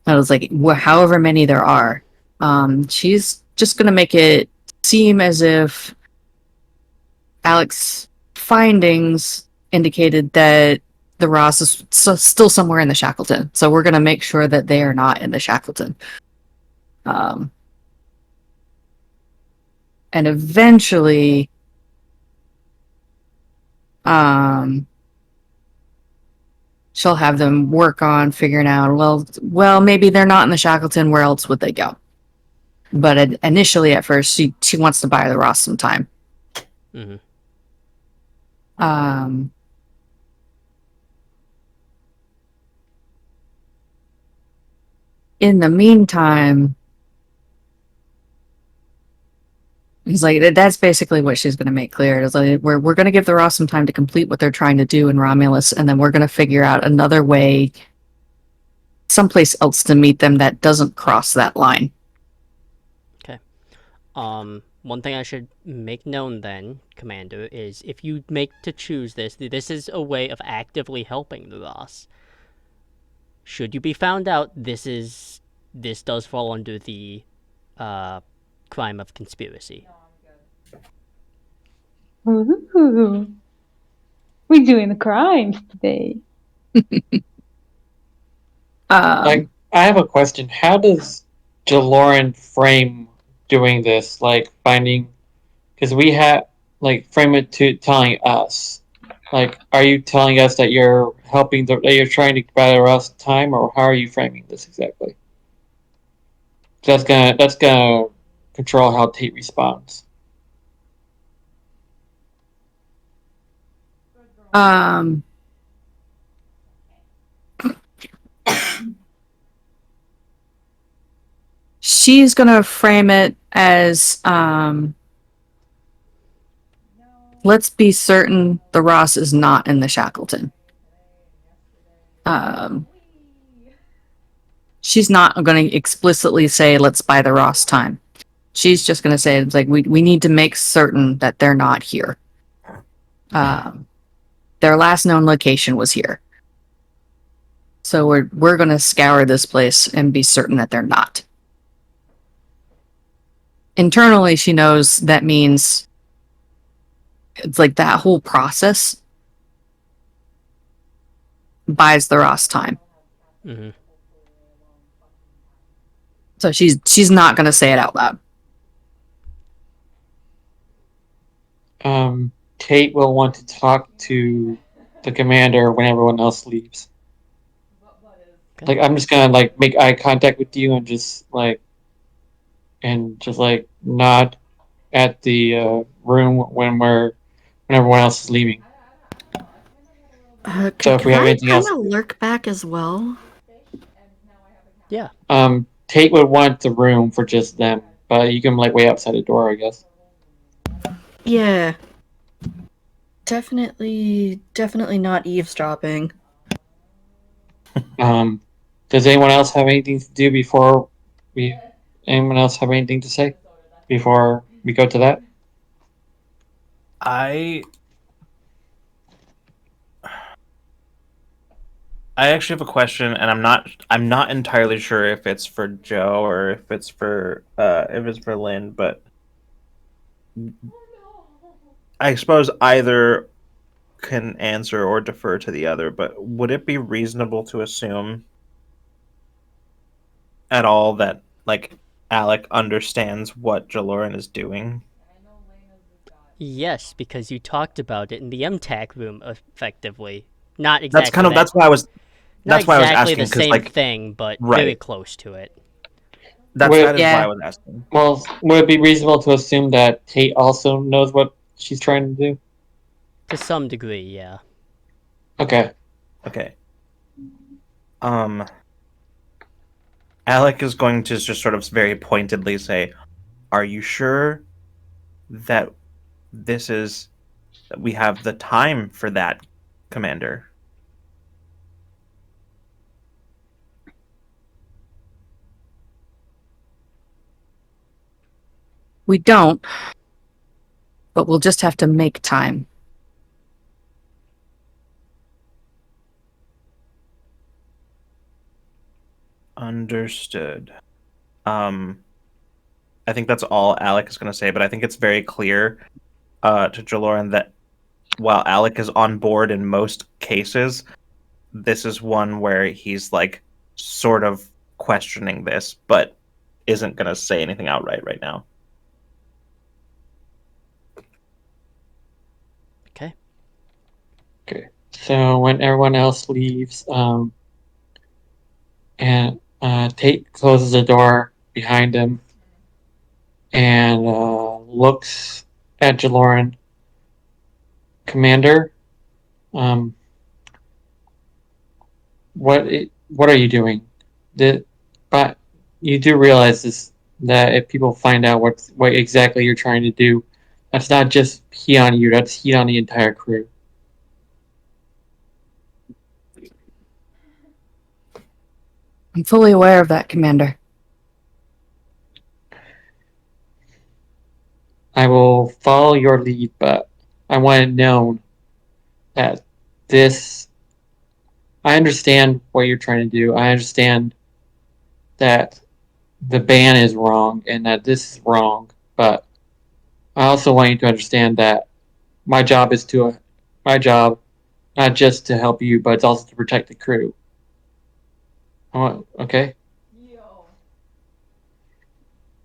I was like, however many there are. She's just going to make it seem as if Alec's findings indicated that the Ross is still somewhere in the Shackleton. So we're going to make sure that they are not in the Shackleton. And eventually, she'll have them work on figuring out, well, maybe they're not in the Shackleton. Where else would they go? But initially, at first, she wants to buy the Ross some time. Mm-hmm. In the meantime, he's like, that's basically what she's going to make clear. It's like, we're going to give the Ross some time to complete what they're trying to do in Romulus, and then we're going to figure out another way, someplace else to meet them that doesn't cross that line. Okay. One thing I should make known then, Commander, is if you make to choose this is a way of actively helping the Ross. Should you be found out, this does fall under the crime of conspiracy. Ooh, we're doing the crimes today. I have a question. How does Jaloryn frame doing this? Like finding, because we have frame it to telling us. Like, are you telling us that you're that you're trying to buy us time, or how are you framing this exactly? That's gonna control how Tate responds. She's gonna frame it as, let's be certain the Ross is not in the Shackleton. She's not going to explicitly say, let's buy the Ross time. She's just going to say, it's like, we need to make certain that they're not here. Their last known location was here. So we're going to scour this place and be certain that they're not. Internally, she knows that means it's like that whole process buys the Ross time. Mm-hmm. So she's not going to say it out loud. Tate will want to talk to the commander when everyone else leaves. Okay. Like, I'm just gonna make eye contact with you and just nod, at the room when everyone else is leaving. So if we Could have I anything kind else, of lurk back as well? Yeah. Tate would want the room for just them, but you can like wait outside the door, I guess. Yeah. Definitely not eavesdropping. Does anyone else have anything to do before we? Anyone else have anything to say before we go to that? I actually have a question, and I'm not entirely sure if it's for Joe or if it's for Lynn, but I suppose either can answer or defer to the other. But would it be reasonable to assume at all that like Alec understands what Jaloryn is doing? Yes, because you talked about it in the MTAC room effectively. Not That's exactly kind of that. Not that's why I was exactly the asking, because same like thing, but very right, close to it. Would that is why I Yeah. was asking. Well, would it be reasonable to assume that Tate also knows what she's trying to do? To some degree, yeah. Okay. Okay. Alec is going to just sort of very pointedly say, "Are you sure that this is that we have the time for that, Commander?" We don't, but we'll just have to make time. Understood. I think that's all Alec is going to say, but I think it's very clear to Jaloran that while Alec is on board in most cases, this is one where he's like sort of questioning this, but isn't going to say anything outright right now. Okay. Okay. So when everyone else leaves, and Tate closes the door behind him and looks at Jaloran. Commander, um, what are you doing? But you do realize this, that if people find out what exactly you're trying to do, that's not just heat on you. That's heat on the entire crew. I'm fully aware of that, Commander. I will follow your lead, but I want it known that this. I understand what you're trying to do. I understand that the ban is wrong and that this is wrong, but I also want you to understand that my job is to my job not just to help you, but it's also to protect the crew. Okay,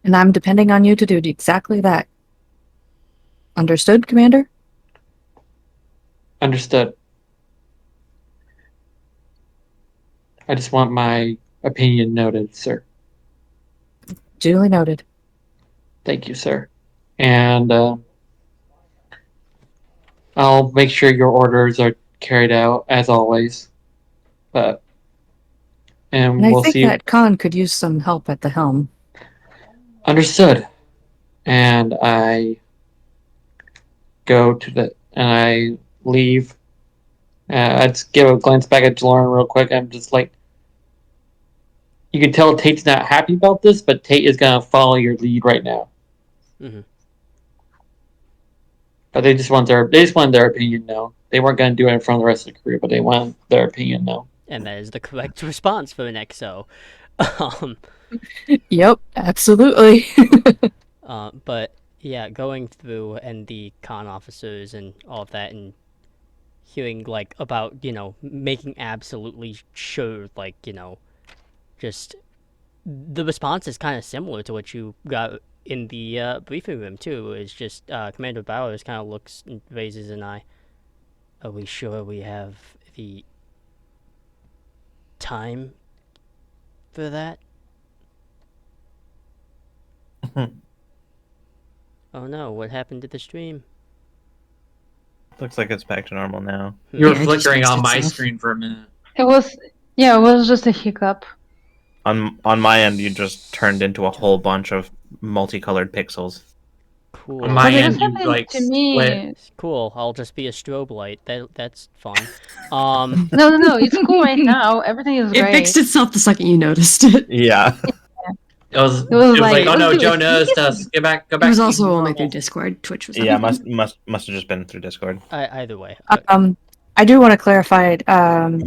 And I'm depending on you to do exactly that. Understood, Commander? understood. I just want my opinion noted, sir. Duly noted. Thank you, sir. And I'll make sure your orders are carried out as always. But And and I we'll think see. that Khan could use some help at the helm. Understood. And I leave. I just give a glance back at Jaloryn real quick. I'm just like, you can tell Tate's not happy about this, but Tate is gonna follow your lead right now. Hmm. But they just wanted their opinion known. They weren't gonna do it in front of the rest of the crew, but they wanted their opinion known. And that is the correct response for an XO. Um, Yep, absolutely. but yeah, going through and the con officers and all of that, and hearing like about making absolutely sure, like just the response is kind of similar to what you got in the briefing room too. It's just Commander Bowers kind of looks and raises an eye. Are we sure we have the time for that? Oh no, what happened to the stream? Looks like it's back to normal now. You were Yeah, it just flickering fixed on my itself. screen for a minute. It was just a hiccup. On my end, you just turned into a whole bunch of multicolored pixels. Cool. On my But it end, just you happened like to split. me. Cool. I'll just be a strobe light. That's fun. No, it's cool right now. Everything is It great. fixed itself the second you noticed it. Yeah. It was like, like, oh no, let's do Joe a noticed sneak. us. Go back It was to also only through normal. Discord. Twitch was Yeah, on. must have just been through Discord. Either way. I do want to clarify.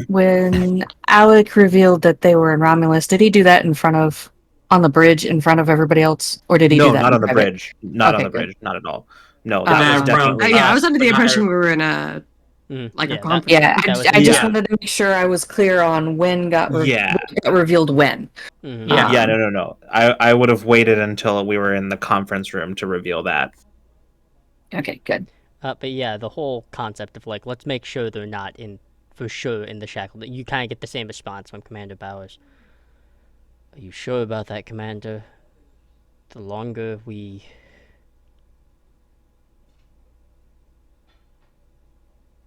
When Alec revealed that they were in Romulus, did he do that on the bridge in front of everybody else, or did he do No, that not in on the private? bridge. Not on Okay, the good. bridge. Not at all. No, Uh, that was Man, from definitely. Yeah, I was us, under but the not impression we everyone. were in a like a Yeah, conference. Yeah, that was I just Yeah. wanted to make sure I was clear on when Yeah. got revealed when. Yeah. Yeah, no. I would have waited until we were in the conference room to reveal that. Okay, good. But yeah, the whole concept of like, let's make sure they're not for sure in the shackle. You kind of get the same response from Commander Bowers. Are you sure about that, Commander? The longer we...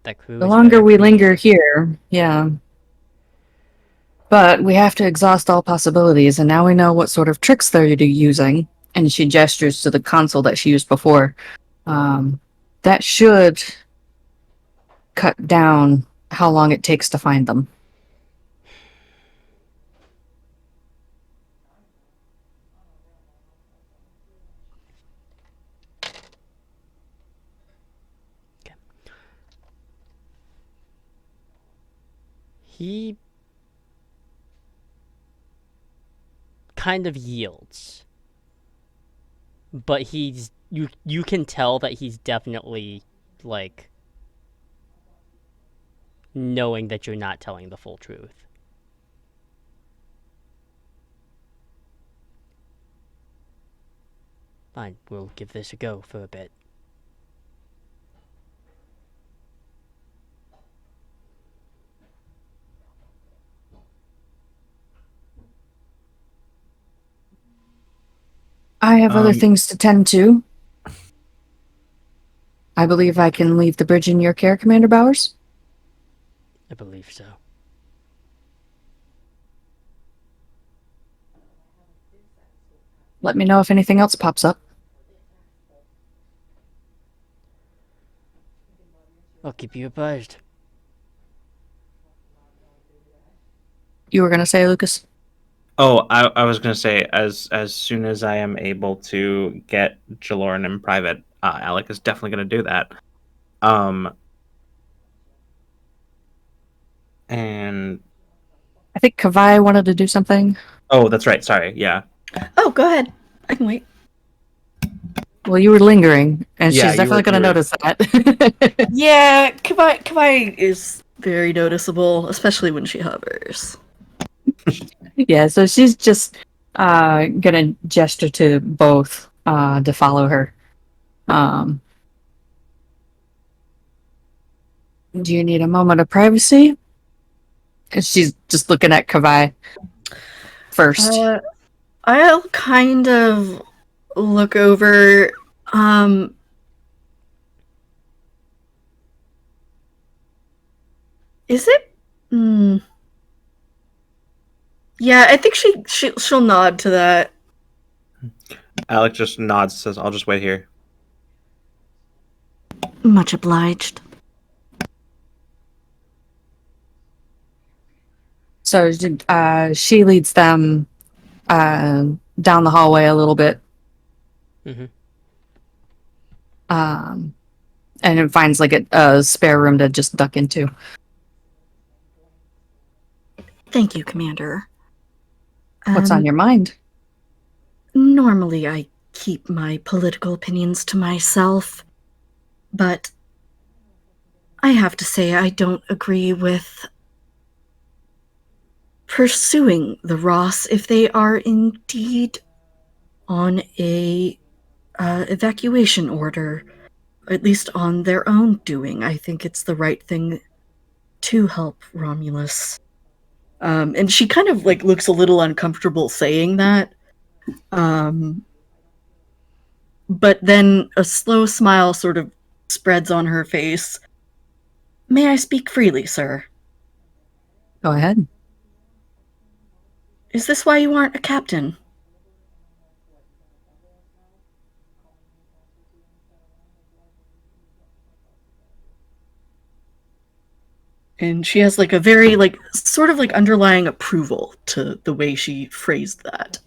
That crew The is longer very we linger creative. here, yeah. But we have to exhaust all possibilities, and now we know what sort of tricks they're using. And she gestures to the console that she used before. That should cut down how long it takes to find them. He kind of yields, but you can tell that he's definitely like knowing that you're not telling the full truth. Fine, we'll give this a go for a bit. I have other things to tend to. I believe I can leave the bridge in your care, Commander Bowers. I believe so. Let me know if anything else pops up. I'll keep you advised. You were going to say, Lucas? Oh, I was gonna say as soon as I am able to get Jaloryn in private, Alec is definitely gonna do that. And I think Kavai wanted to do something. oh, that's right. Sorry. Yeah. Oh, go ahead. I can wait. Well, you were lingering, and Yeah, she's definitely going to notice that. Yeah, Kavai is very noticeable, especially when she hovers. Yeah, so she's just gonna gesture to both to follow her. Do you need a moment of privacy? And she's just looking at Kavai first. I'll kind of look over. Is it? Yeah, I think she'll nod to that. Alec just nods, says, "I'll just wait here." Much obliged. So she leads them down the hallway a little bit. And it finds like a spare room to just duck into. Thank you, Commander. What's on your mind? Normally I keep my political opinions to myself, but I have to say I don't agree with pursuing the Ross if they are indeed on a evacuation order, at least on their own doing. I think it's the right thing to help Romulus. And she kind of like looks a little uncomfortable saying that. but then a slow smile sort of spreads on her face. May I speak freely, sir? Go ahead. Is this why you aren't a captain? And she has like a very sort of underlying approval to the way she phrased that.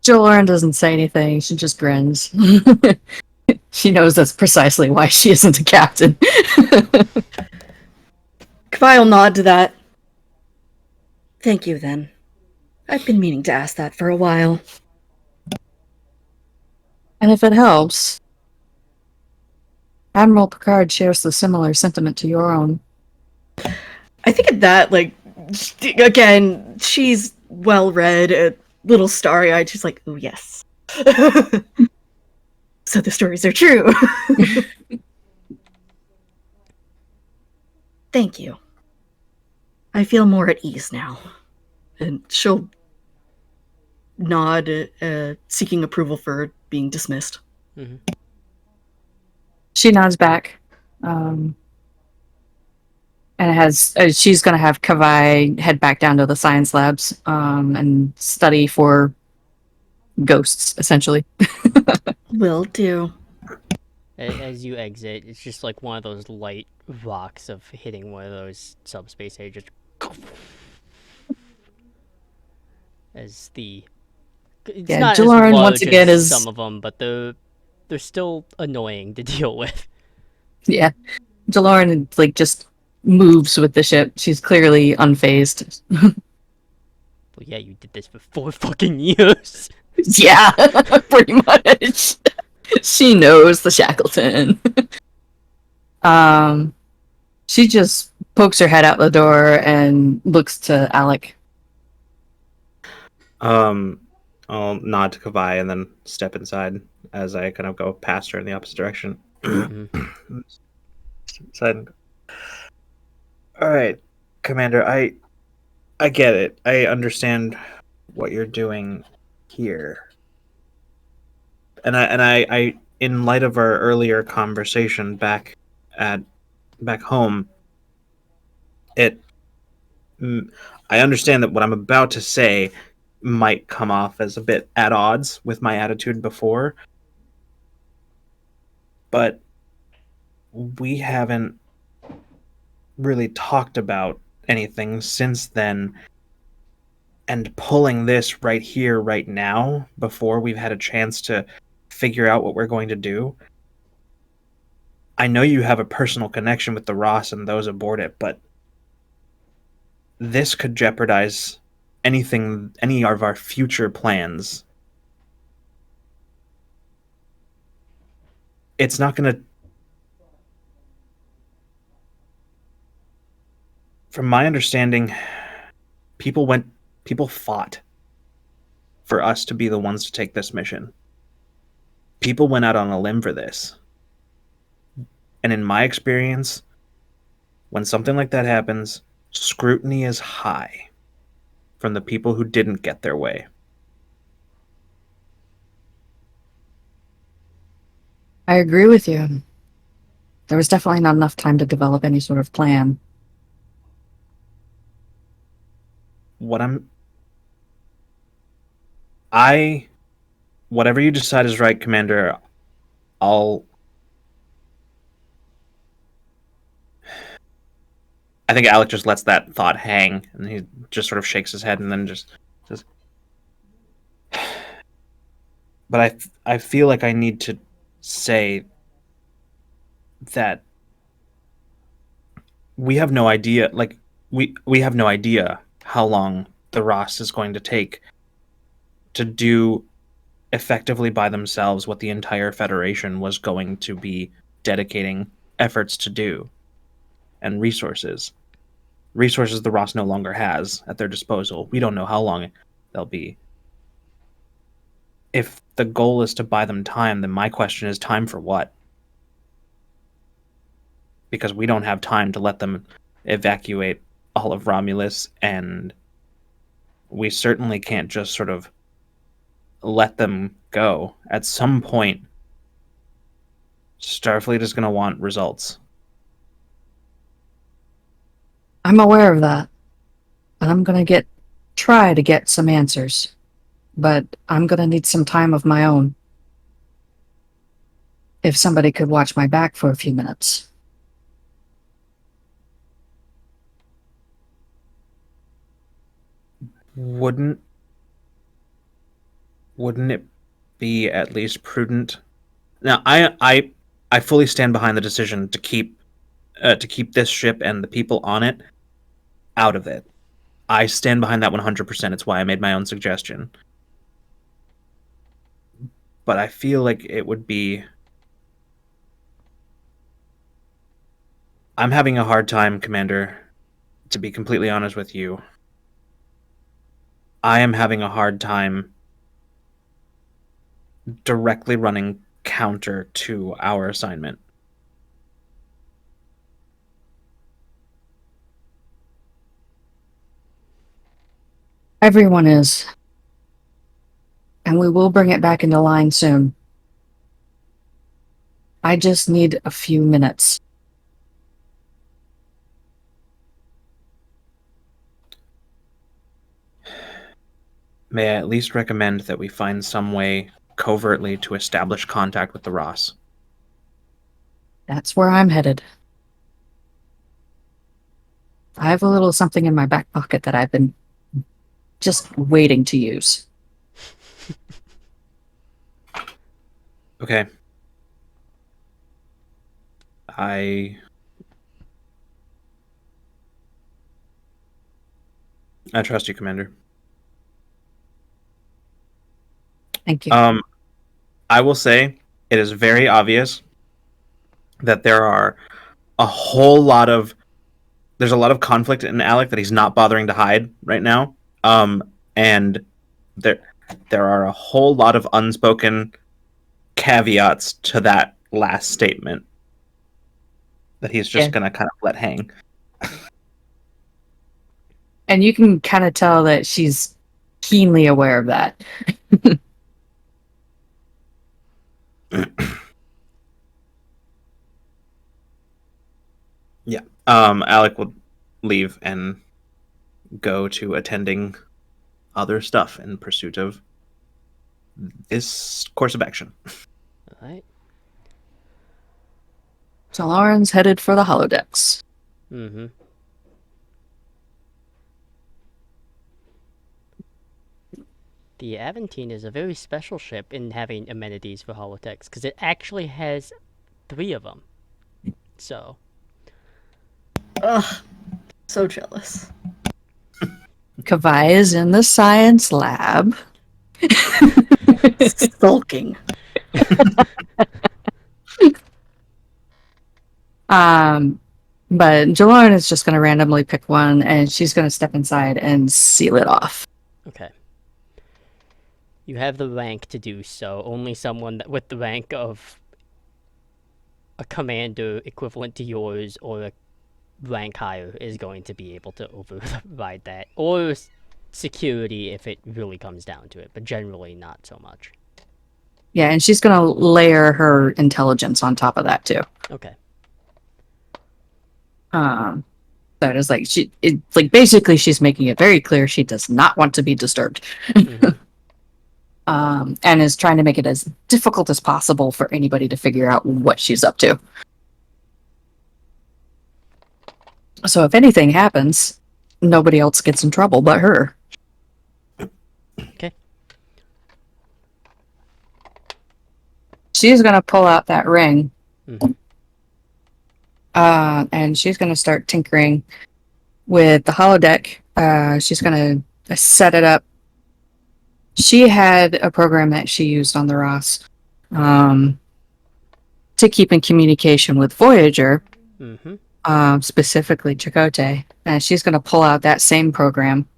Jaloryn doesn't say anything. She just grins. She knows that's precisely why she isn't a captain. Kyle nod to that. Thank you, then. I've been meaning to ask that for a while. And if it helps, Admiral Picard shares the similar sentiment to your own. I think at that, again, she's well-read, a little starry-eyed. She's like, oh, yes. So the stories are true. Thank you. I feel more at ease now. And she'll nod, seeking approval for being dismissed. Mm-hmm. She nods back. And she's going to have Kavai head back down to the science labs and study for ghosts, essentially. Will do. As you exit, it's just like one of those light rocks of hitting one of those subspace agents. As the it's not Jaloryn as large once again as is some of them, but they're still annoying to deal with. Yeah, Jaloryn just moves with the ship. She's clearly unfazed. Well, yeah, you did this for 4 fucking years. Yeah, pretty much. She knows the Shackleton. She just pokes her head out the door and looks to Alec. I'll nod to Kavai and then step inside as I kind of go past her in the opposite direction. Mm-hmm. Inside and go, all right, Commander, I get it. I understand what you're doing here. And I in light of our earlier conversation back home, I understand that what I'm about to say might come off as a bit at odds with my attitude before, but we haven't really talked about anything since then, and pulling this right here, right now, before we've had a chance to figure out what we're going to do. I know you have a personal connection with the Ross and those aboard it, but this could jeopardize any of our future plans. It's not going to... From my understanding, people fought for us to be the ones to take this mission. People went out on a limb for this. And in my experience, when something like that happens, scrutiny is high from the people who didn't get their way. I agree with you. There was definitely not enough time to develop any sort of plan. Whatever you decide is right, Commander, I think Alec just lets that thought hang, and he just sort of shakes his head and then just... But I feel like I need to say that we have no idea, we have no idea how long the Ross is going to take to do effectively by themselves what the entire Federation was going to be dedicating efforts to do, and resources the Ross no longer has at their disposal. We don't know how long they'll be. If the goal is to buy them time, then my question is, time for what? Because we don't have time to let them evacuate all of Romulus, and we certainly can't just sort of let them go. At some point, Starfleet is going to want results. I'm aware of that. And I'm going to try to get some answers. But I'm going to need some time of my own. If somebody could watch my back for a few minutes. Wouldn't it be at least prudent? Now, I fully stand behind the decision to keep this ship and the people on it out of it. I stand behind that 100%. It's why I made my own suggestion. But I feel like it would be... I'm having a hard time, Commander, to be completely honest with you. I am having a hard time directly running counter to our assignment. Everyone is. And we will bring it back into line soon. I just need a few minutes. May I at least recommend that we find some way covertly to establish contact with the Ross? That's where I'm headed. I have a little something in my back pocket that I've been just waiting to use. Okay. I trust you, Commander. Thank you. I will say it is very obvious that there's a lot of conflict in Alec that he's not bothering to hide right now. And there are a whole lot of unspoken caveats to that last statement that he's just gonna kind of let hang. And you can kind of tell that she's keenly aware of that. Yeah. Alec will leave and go to attending other stuff in pursuit of this course of action. All right. Jaloryn's headed for the holodecks. Mm-hmm. The Aventine is a very special ship in having amenities for holotechs, because it actually has 3 of them. So. Ugh, so jealous. Kavai is in the science lab. Sulking. But Jaloryn is just going to randomly pick one, and she's going to step inside and seal it off. Okay. You have the rank to do so. Only someone with the rank of a commander equivalent to yours or a rank higher is going to be able to override that. Or security if it really comes down to it, but generally not so much. Yeah, and she's going to layer her intelligence on top of that, too. Okay. That is basically she's making it very clear she does not want to be disturbed. Mm-hmm. And is trying to make it as difficult as possible for anybody to figure out what she's up to. So if anything happens, nobody else gets in trouble but her. Okay. She's going to pull out that ring. Mm-hmm. And she's going to start tinkering with the holodeck. She's going to set it up. She had a program that she used on the Ross to keep in communication with Voyager, specifically Chakotay. And she's going to pull out that same program,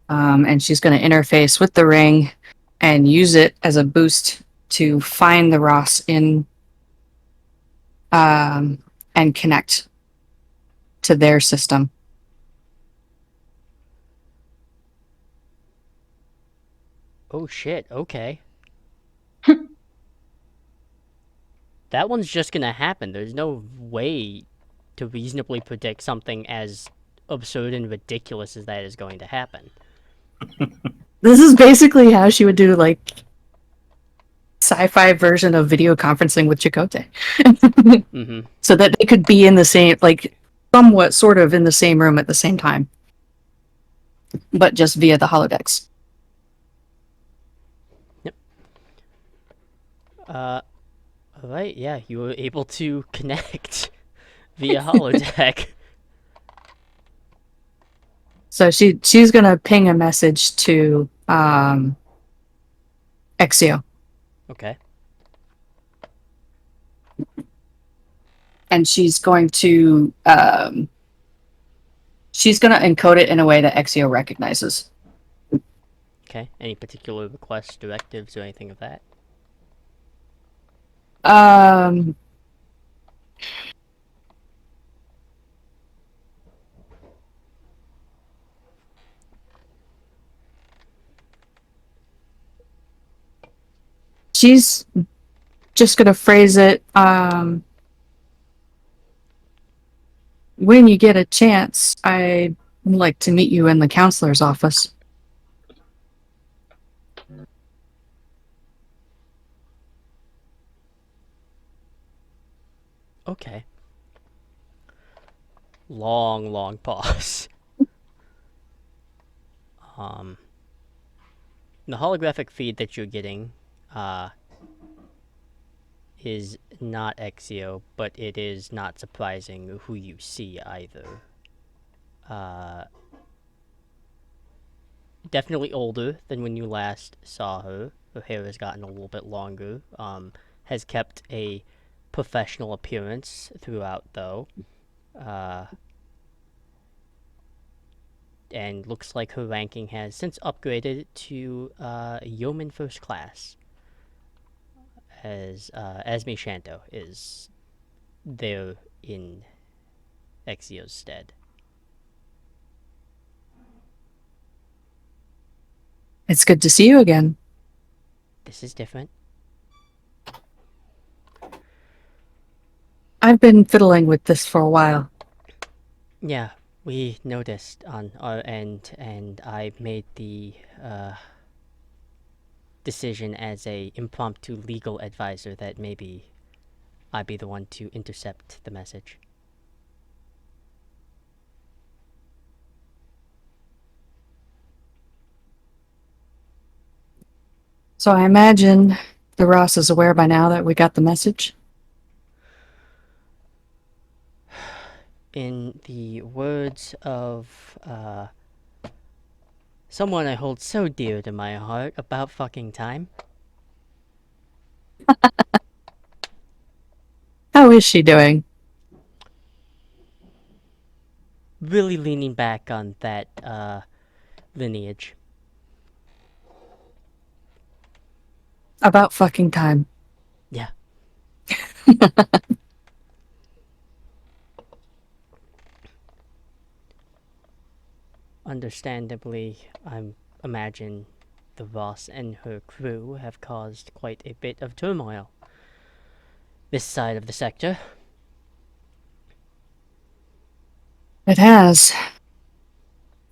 and she's going to interface with the ring and use it as a boost to find the Ross in and connect to their system. Oh shit, okay. that one's just gonna happen. There's no way to reasonably predict something as absurd and ridiculous as that is going to happen. This is basically how she would do like sci-fi version of video conferencing with Chakotay. Mm-hmm. So that they could be in the same, like, somewhat sort of in the same room at the same time, but just via the holodecks. All right, yeah, you were able to connect via holodeck. So she's gonna ping a message to Exio, Okay. and she's going to encode it in a way that Exio recognizes. Okay. Any particular requests, directives, or anything of that? Um, she's just gonna phrase it, when you get a chance, I'd like to meet you in the counselor's office. Okay. Long pause. Um, the holographic feed that you're getting, is not Exio, but it is not surprising who you see either. Definitely older than when you last saw her. Her hair has gotten a little bit longer. Has kept a professional appearance throughout, though. And looks like her ranking has since upgraded to Yeoman First Class. As Esme Shanto is there in Exio's stead. It's good to see you again. This is different. I've been fiddling with this for a while. Yeah, we noticed on our end, and I made the decision as a impromptu legal advisor that maybe I be the one to intercept the message. So I imagine the Ross is aware by now that we got the message. In the words of someone I hold so dear to my heart, about fucking time. How is she doing? Really leaning back on that lineage. About fucking time. Yeah. Understandably, I imagine the Ross and her crew have caused quite a bit of turmoil this side of the sector. It has.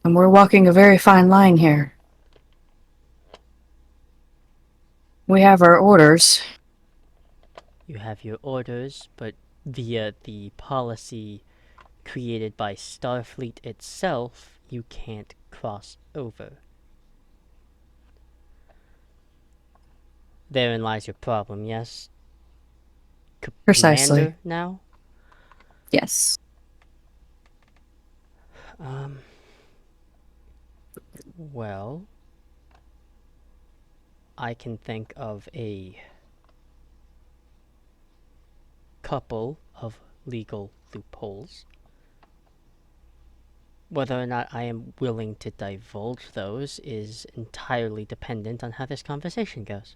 And we're walking a very fine line here. We have our orders. You have your orders, but via the policy created by Starfleet itself, you can't cross over. Therein lies your problem, yes? Precisely. Commander now? Yes. Well, I can think of a couple of legal loopholes. Whether or not I am willing to divulge those is entirely dependent on how this conversation goes.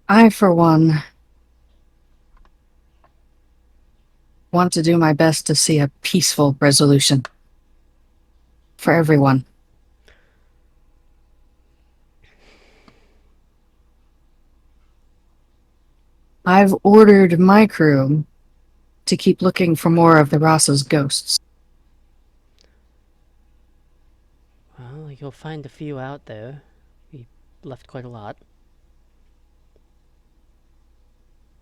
I, for one, want to do my best to see a peaceful resolution for everyone. I've ordered my crew to keep looking for more of the Ross's ghosts. Well, you'll find a few out there. We left quite a lot.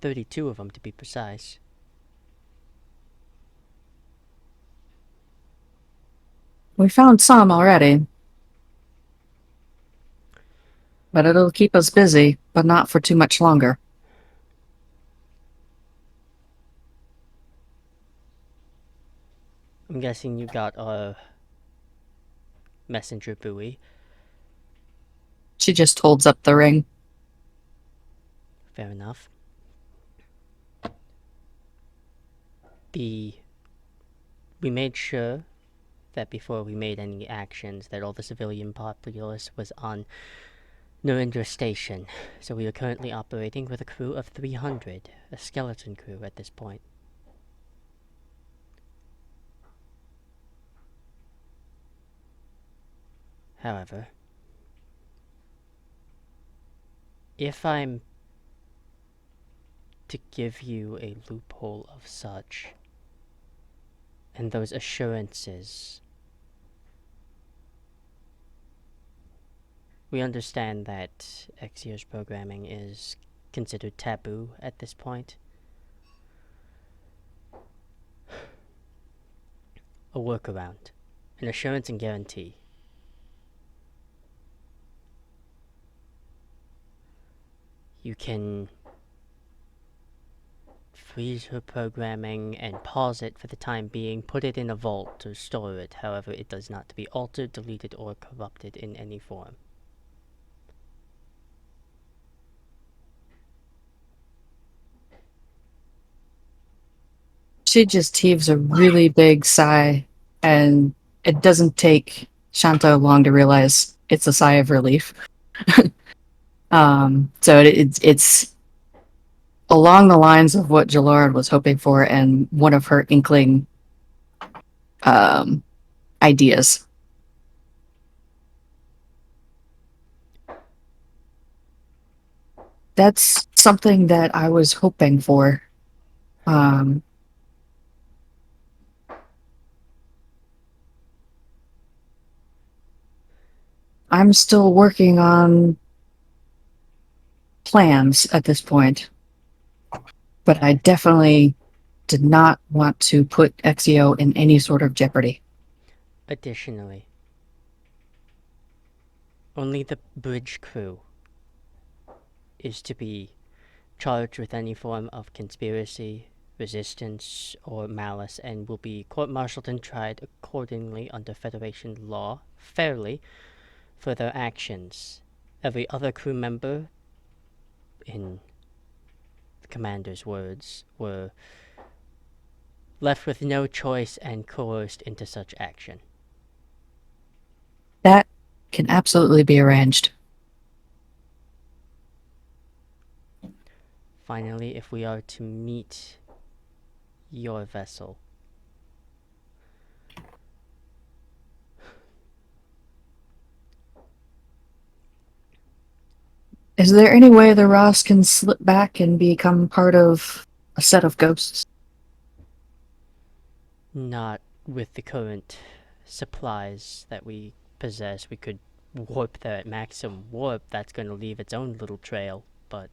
32 of them to be precise. We found some already. But it'll keep us busy, but not for too much longer. I'm guessing you got a messenger buoy. She just holds up the ring. Fair enough. We made sure that before we made any actions that all the civilian populace was on Narendra Station, so we are currently operating with a crew of 300, a skeleton crew at this point. However, if I'm to give you a loophole of such, and those assurances, we understand that Exio's programming is considered taboo at this point. A workaround, an assurance and guarantee. You can freeze her programming and pause it for the time being, put it in a vault to store it, however it does not to be altered, deleted, or corrupted in any form. She just heaves a really big sigh, and it doesn't take Shanto long to realize it's a sigh of relief. So it's along the lines of what Jaloryn was hoping for and one of her inkling ideas. That's something that I was hoping for. I'm still working on plans at this point, but I definitely did not want to put Exio in any sort of jeopardy. Additionally, only the bridge crew is to be charged with any form of conspiracy, resistance, or malice, and will be court-martialed and tried accordingly under Federation law, fairly, for their actions. Every other crew member, in the commander's words, were left with no choice and coerced into such action. That can absolutely be arranged. Finally, if we are to meet your vessel, Is there any way the Ross can slip back and become part of a set of ghosts? not with the current supplies that we possess. We could warp there at maximum warp. That's going to leave its own little trail, but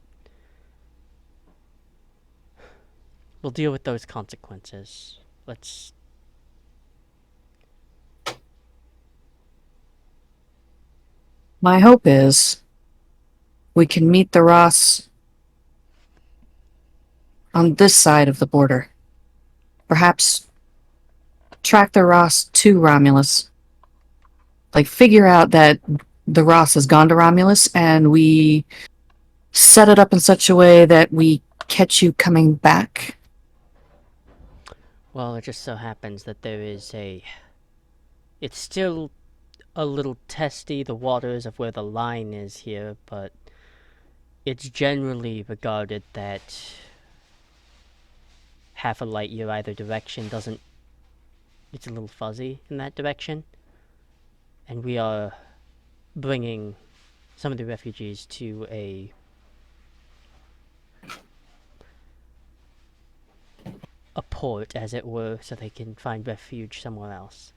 we'll deal with those consequences. Let's... My hope is we can meet the Ross on this side of the border. Perhaps track the Ross to Romulus. Like, figure out that the Ross has gone to Romulus, and we set it up in such a way that we catch you coming back. Well, it just so happens that there is a... It's still a little testy, the waters of where the line is here, but it's generally regarded that half a light year either direction doesn't... It's a little fuzzy in that direction. And we are bringing some of the refugees to a a port, as it were, so they can find refuge somewhere else.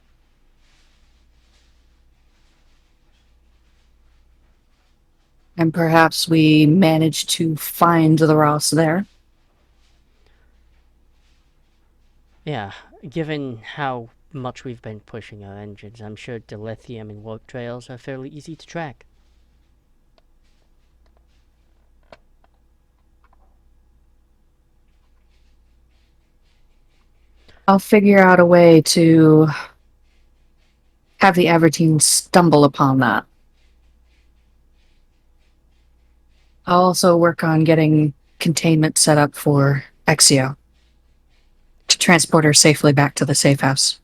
And perhaps we manage to find the Ross there. Yeah, given how much we've been pushing our engines, I'm sure dilithium and warp trails are fairly easy to track. I'll figure out a way to have the Avertine stumble upon that. I'll also work on getting containment set up for Exio to transport her safely back to the safe house.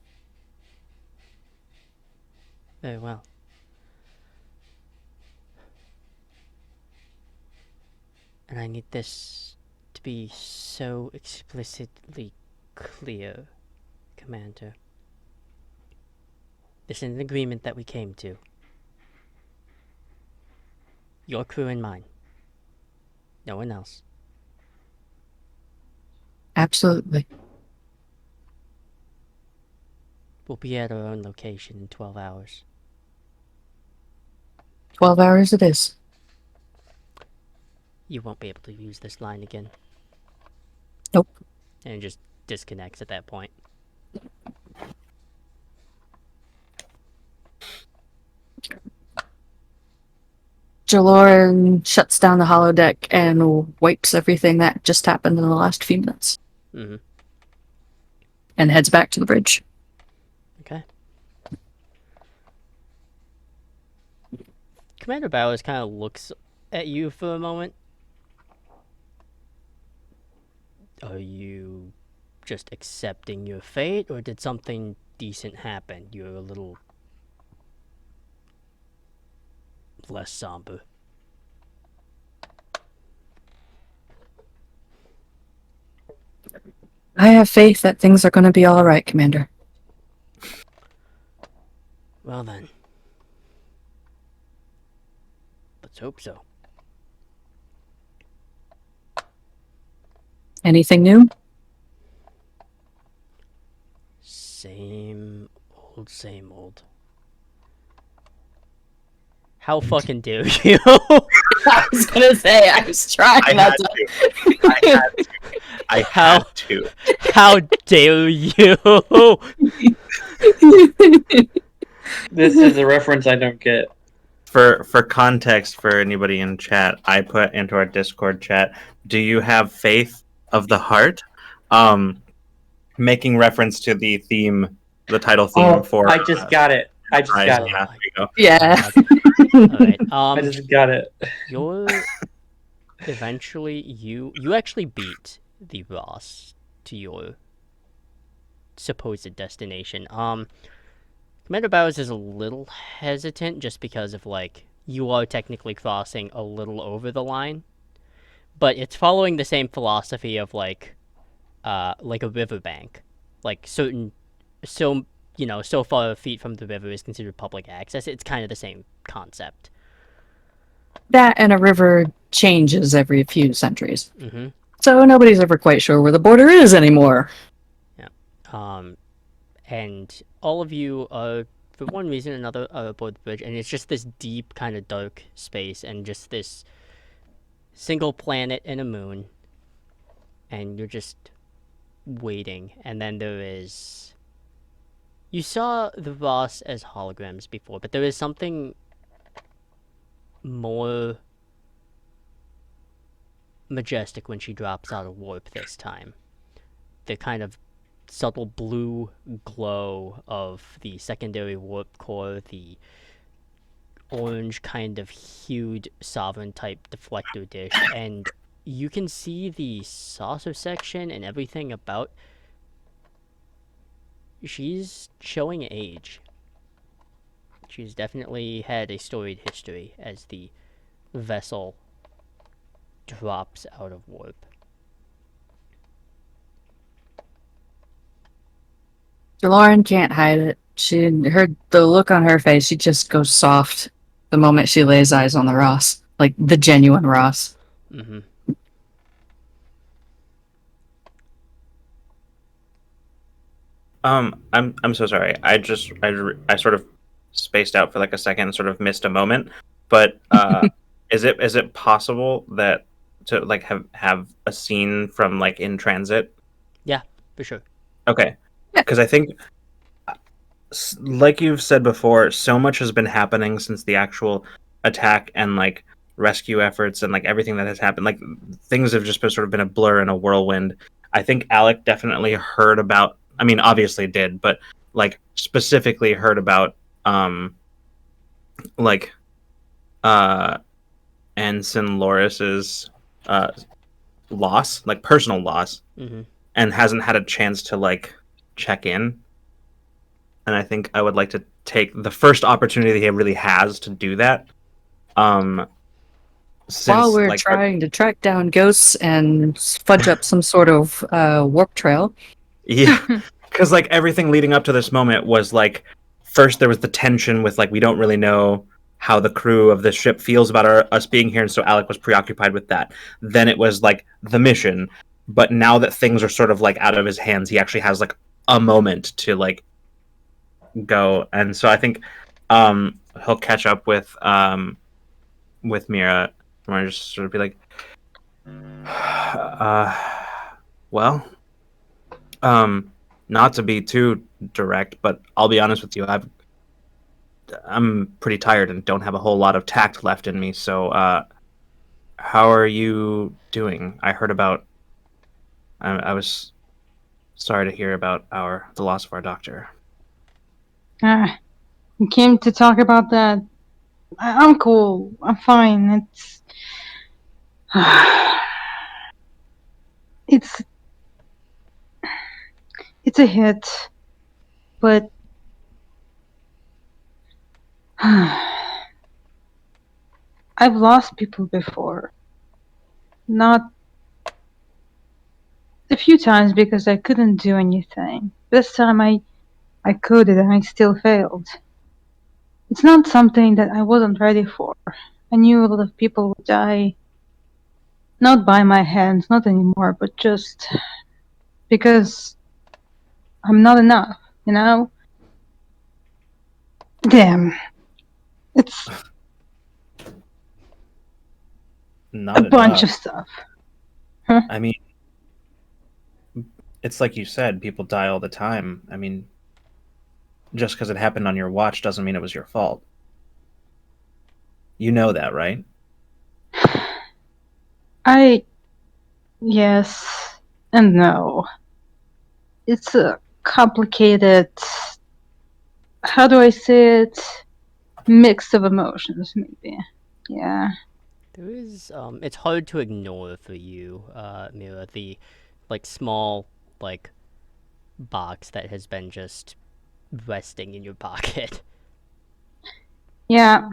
Very well. And I need this to be so explicitly clear, Commander. This is an agreement that we came to. Your crew and mine. No one else. Absolutely. We'll be at our own location in 12 hours. 12 hours it is. You won't be able to use this line again. Nope. And it just disconnects at that point. Jaloryn shuts down the holodeck and wipes everything that just happened in the last few minutes. Mm-hmm. And heads back to the bridge. Okay. Commander Bowers kind of looks at you for a moment. Are you just accepting your fate, or did something decent happen? You're a little less somber. I have faith that things are going to be all right, Commander. Well then. Let's hope so. Anything new? Same old, same old. How fucking dare you? I was going to say, I was trying I not had to. to. I had to. How dare you? This is a reference I don't get. For context, for anybody in chat, I put into our Discord chat, do you have faith of the heart? Making reference to the theme, the title theme for... I just got it. I just got it. Yeah, there you go. Yeah. Alright, I just got it. you're... Eventually, you actually beat the Ross to your supposed destination. Commander Bowers is a little hesitant just because of, like, you are technically crossing a little over the line. But it's following the same philosophy of, like a riverbank. Like, so far feet from the river is considered public access. It's kind of the same concept. That and a river changes every few centuries. Mm-hmm. So nobody's ever quite sure where the border is anymore. Yeah. And all of you are, for one reason or another, are aboard the bridge, and it's just this deep, kind of dark space, and just this single planet and a moon, and you're just waiting. And then there is... You saw the Ross as holograms before, but there is something more majestic when she drops out of warp this time. The kind of subtle blue glow of the secondary warp core, the orange kind of hued sovereign type deflector dish, and you can see the saucer section and everything about. She's showing age. She's definitely had a storied history as the vessel drops out of warp. Jaloryn can't hide it. The look on her face, she just goes soft the moment she lays eyes on the Ross. Like, the genuine Ross. Mm-hmm. I'm so sorry. I sort of spaced out for like a second and sort of missed a moment. But is it possible that to like have a scene from like in transit? Yeah, for sure. Okay, because I think like you've said before, so much has been happening since the actual attack and like rescue efforts and like everything that has happened. Like things have just been sort of been a blur and a whirlwind. I think Alec definitely heard about. I mean, obviously did, but like specifically heard about like uh Ensign Loris's uh loss, like personal loss, Mm-hmm. and hasn't had a chance to like check in. And I think I would like to take the first opportunity he really has to do that. Um, While since we're like trying to track down ghosts and fudge up some sort of warp trail. yeah, because like everything leading up to this moment was like first there was the tension with like we don't really know how the crew of this ship feels about us being here, and so Alec was preoccupied with that. Then it was like the mission, but now that things are sort of like out of his hands, he actually has like a moment to like go, and so I think he'll catch up with Mira, and I just sort of be like, uh, well, um, not to be too direct, but I'll be honest with you, I'm pretty tired and don't have a whole lot of tact left in me. So, how are you doing? I heard about. I was sorry to hear about the loss of our doctor. You came to talk about that. I'm cool. I'm fine. It's it's a hit, but I've lost people before. Not a few times because I couldn't do anything. This time I could and I still failed. It's not something that I wasn't ready for. I knew a lot of people would die. Not by my hands, not anymore, but just because I'm not enough, you know? Damn. It's a Not bunch enough. of stuff. I mean, it's like you said, people die all the time. I mean, just because it happened on your watch doesn't mean it was your fault. You know that, right? Yes and no. It's a complicated, how do I say it? Mix of emotions, maybe. Yeah. There is it's hard to ignore for you, Mira, the like small like box that has been just resting in your pocket. Yeah.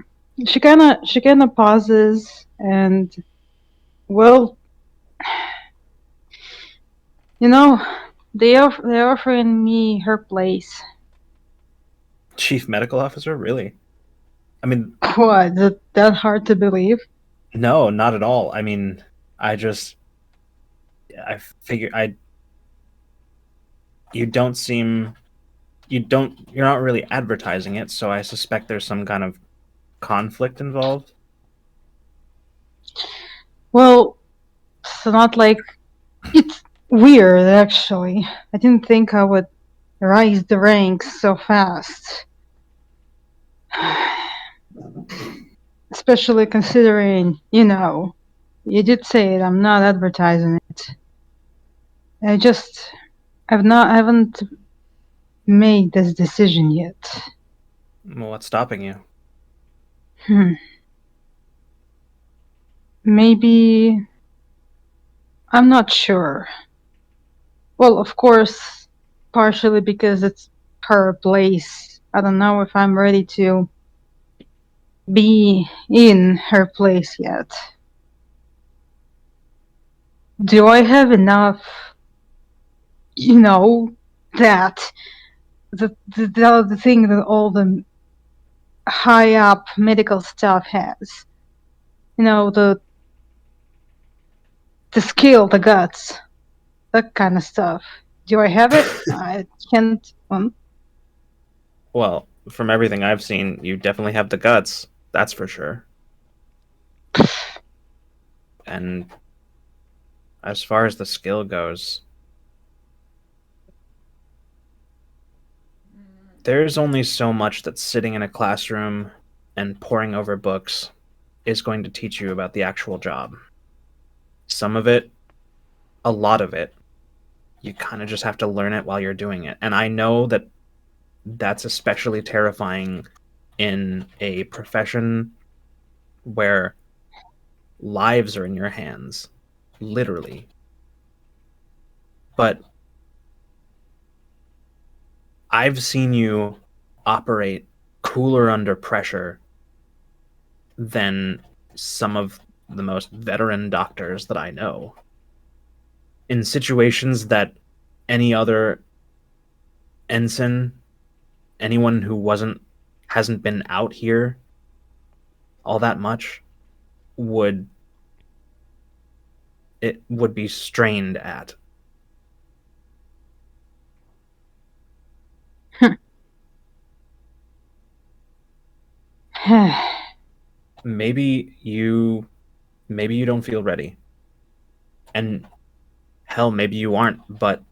She kinda pauses and, well, you know, they're offering me her place. Chief medical officer, really? I mean, What? That hard to believe? no, not at all. I mean, I just I figure I you don't seem you're not really advertising it, so I suspect there's some kind of conflict involved. Well, it's not like it's weird actually. I didn't think I would rise the ranks so fast. Especially considering, you did say it, I'm not advertising it. I haven't made this decision yet. Well, what's stopping you? Maybe, I'm not sure. Well, of course, partially because it's her place. I don't know if I'm ready to be in her place yet. Do I have enough, that the thing that all the high up medical staff has? The skill, the guts, that kind of stuff. Do I have it? I can't. Well, from everything I've seen, you definitely have the guts. That's for sure. And as far as the skill goes, there's only so much that sitting in a classroom and poring over books is going to teach you about the actual job. Some of it, a lot of it, you kind of just have to learn it while you're doing it. And I know that that's especially terrifying in a profession where lives are in your hands, literally. But I've seen you operate cooler under pressure than some of the most veteran doctors that I know. In situations that any other ensign, anyone who hasn't been out here all that much would be strained at. Maybe you don't feel ready. And hell, maybe you aren't, but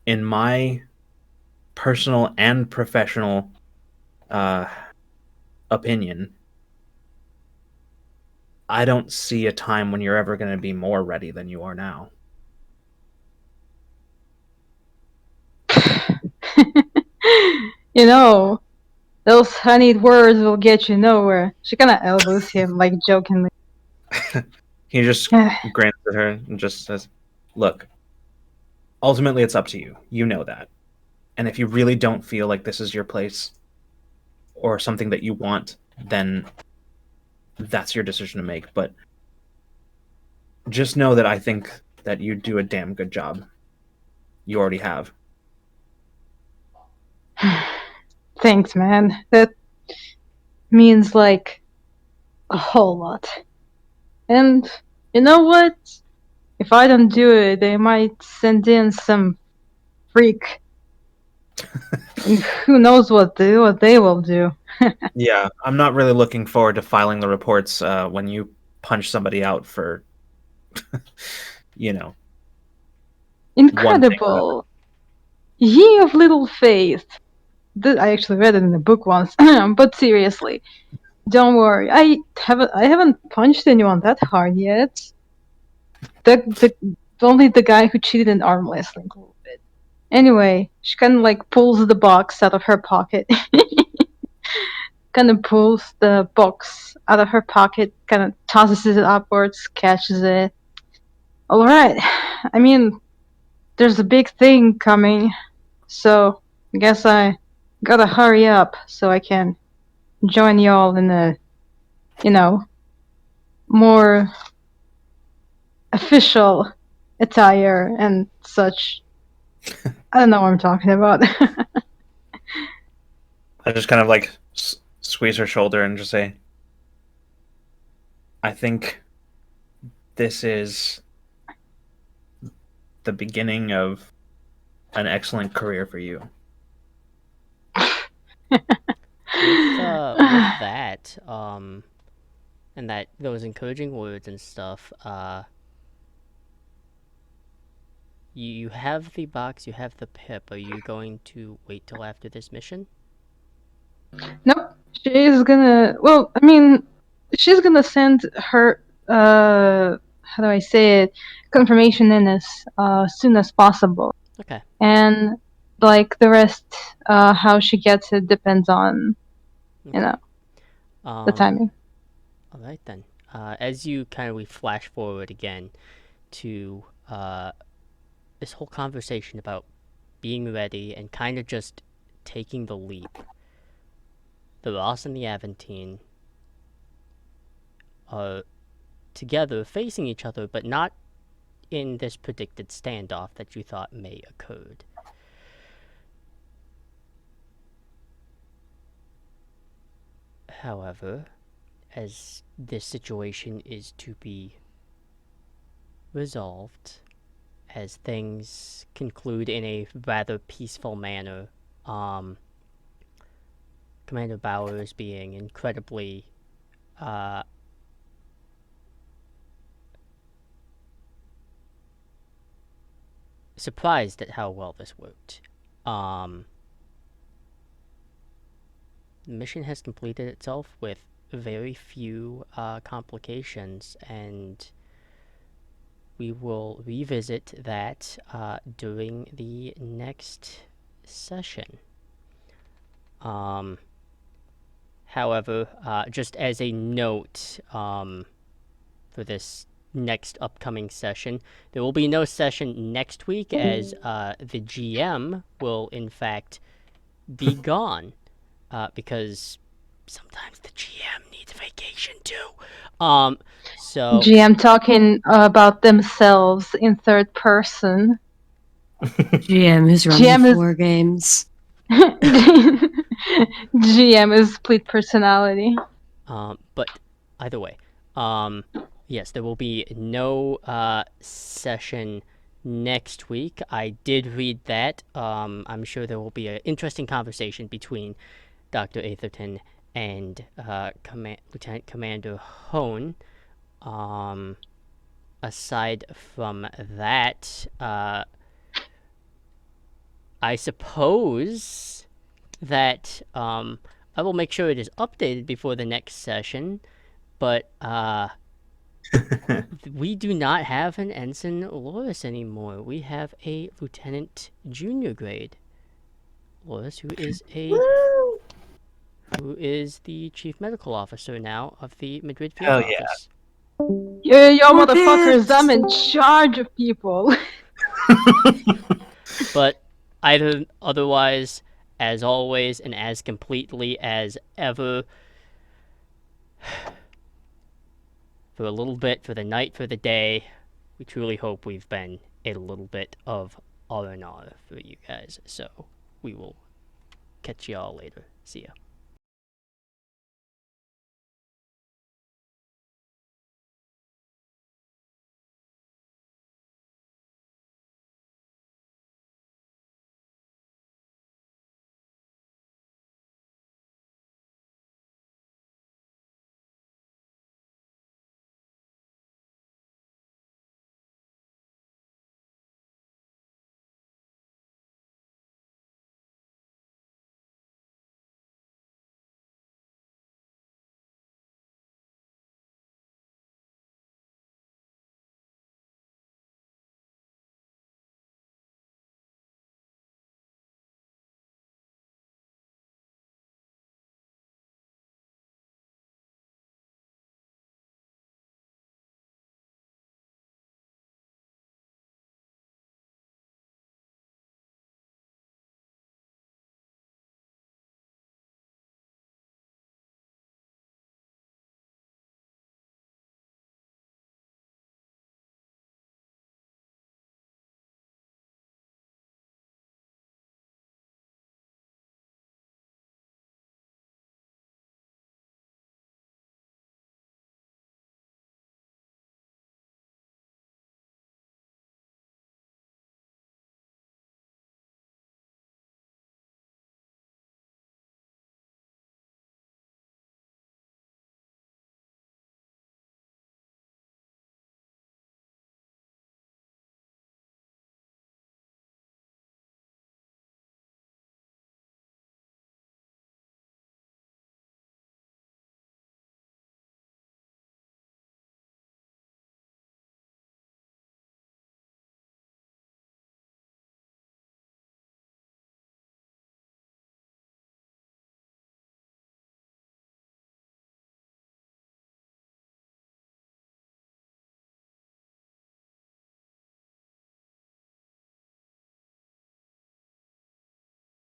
in my personal and professional uh, opinion, I don't see a time when you're ever going to be more ready than you are now. You know, those honeyed words will get you nowhere. She kind of elbows him, like jokingly. He just grins at her and just says, "Look, ultimately it's up to you. You know that. And if you really don't feel like this is your place or something that you want, then that's your decision to make. But just know that I think that you do a damn good job. You already have." Thanks, man. That means like a whole lot. And you know what? If I don't do it, they might send in some freak. And who knows what they will do. Yeah, I'm not really looking forward to filing the reports when you punch somebody out for, you know, one thing or another. Incredible. Ye of little faith. I actually read it in a book once, but seriously, don't worry. I haven't punched anyone that hard yet. The only the guy who cheated in arm wrestling a little bit. Anyway, she kind of like pulls the box out of her pocket. Kind of pulls the box out of her pocket, kind of tosses it upwards, catches it. All right. I mean, there's a big thing coming, so I guess I gotta hurry up so I can join y'all in a, you know, more official attire and such. I don't know what I'm talking about. I just kind of like squeeze her shoulder and just say, I think this is the beginning of an excellent career for you. With that, and those encouraging words and stuff, you have the box, you have the pip. Are you going to wait till after this mission? Nope. She's gonna. Well, I mean, she's gonna send her. How do I say it? Confirmation in as soon as possible. Okay. And like the rest, how she gets it depends on, Okay. the timing. All right then. As you kind of flash forward again to this whole conversation about being ready and kind of just taking the leap, the Ross and the Aventine are together facing each other, but not in this predicted standoff that you thought may occurred. However, as this situation is to be resolved, as things conclude in a rather peaceful manner. Commander Bowers being incredibly surprised at how well this worked. The mission has completed itself with very few complications, and we will revisit that during the next session. However, just as a note for this next upcoming session, there will be no session next week as the GM will, in fact, be gone because sometimes the GM needs vacation too. So GM talking about themselves in third person. GM who's running GM is- 4 games. GM is split personality. but either way, yes, there will be no session next week. I did read that. I'm sure there will be an interesting conversation between Dr. Atherton and Lieutenant Commander Hone. Aside from that, I suppose that I will make sure it is updated before the next session, but we do not have an Ensign Loris anymore. We have a Lieutenant Junior grade Loris, who is the Chief Medical Officer now of the Madrid Field Hell yeah. Office. Yeah, yo, More motherfuckers, bits! I'm in charge of people. But otherwise, as always, and as completely as ever, for a little bit, for the night, for the day, we truly hope we've been a little bit of R&R for you guys. So we will catch y'all later. See ya.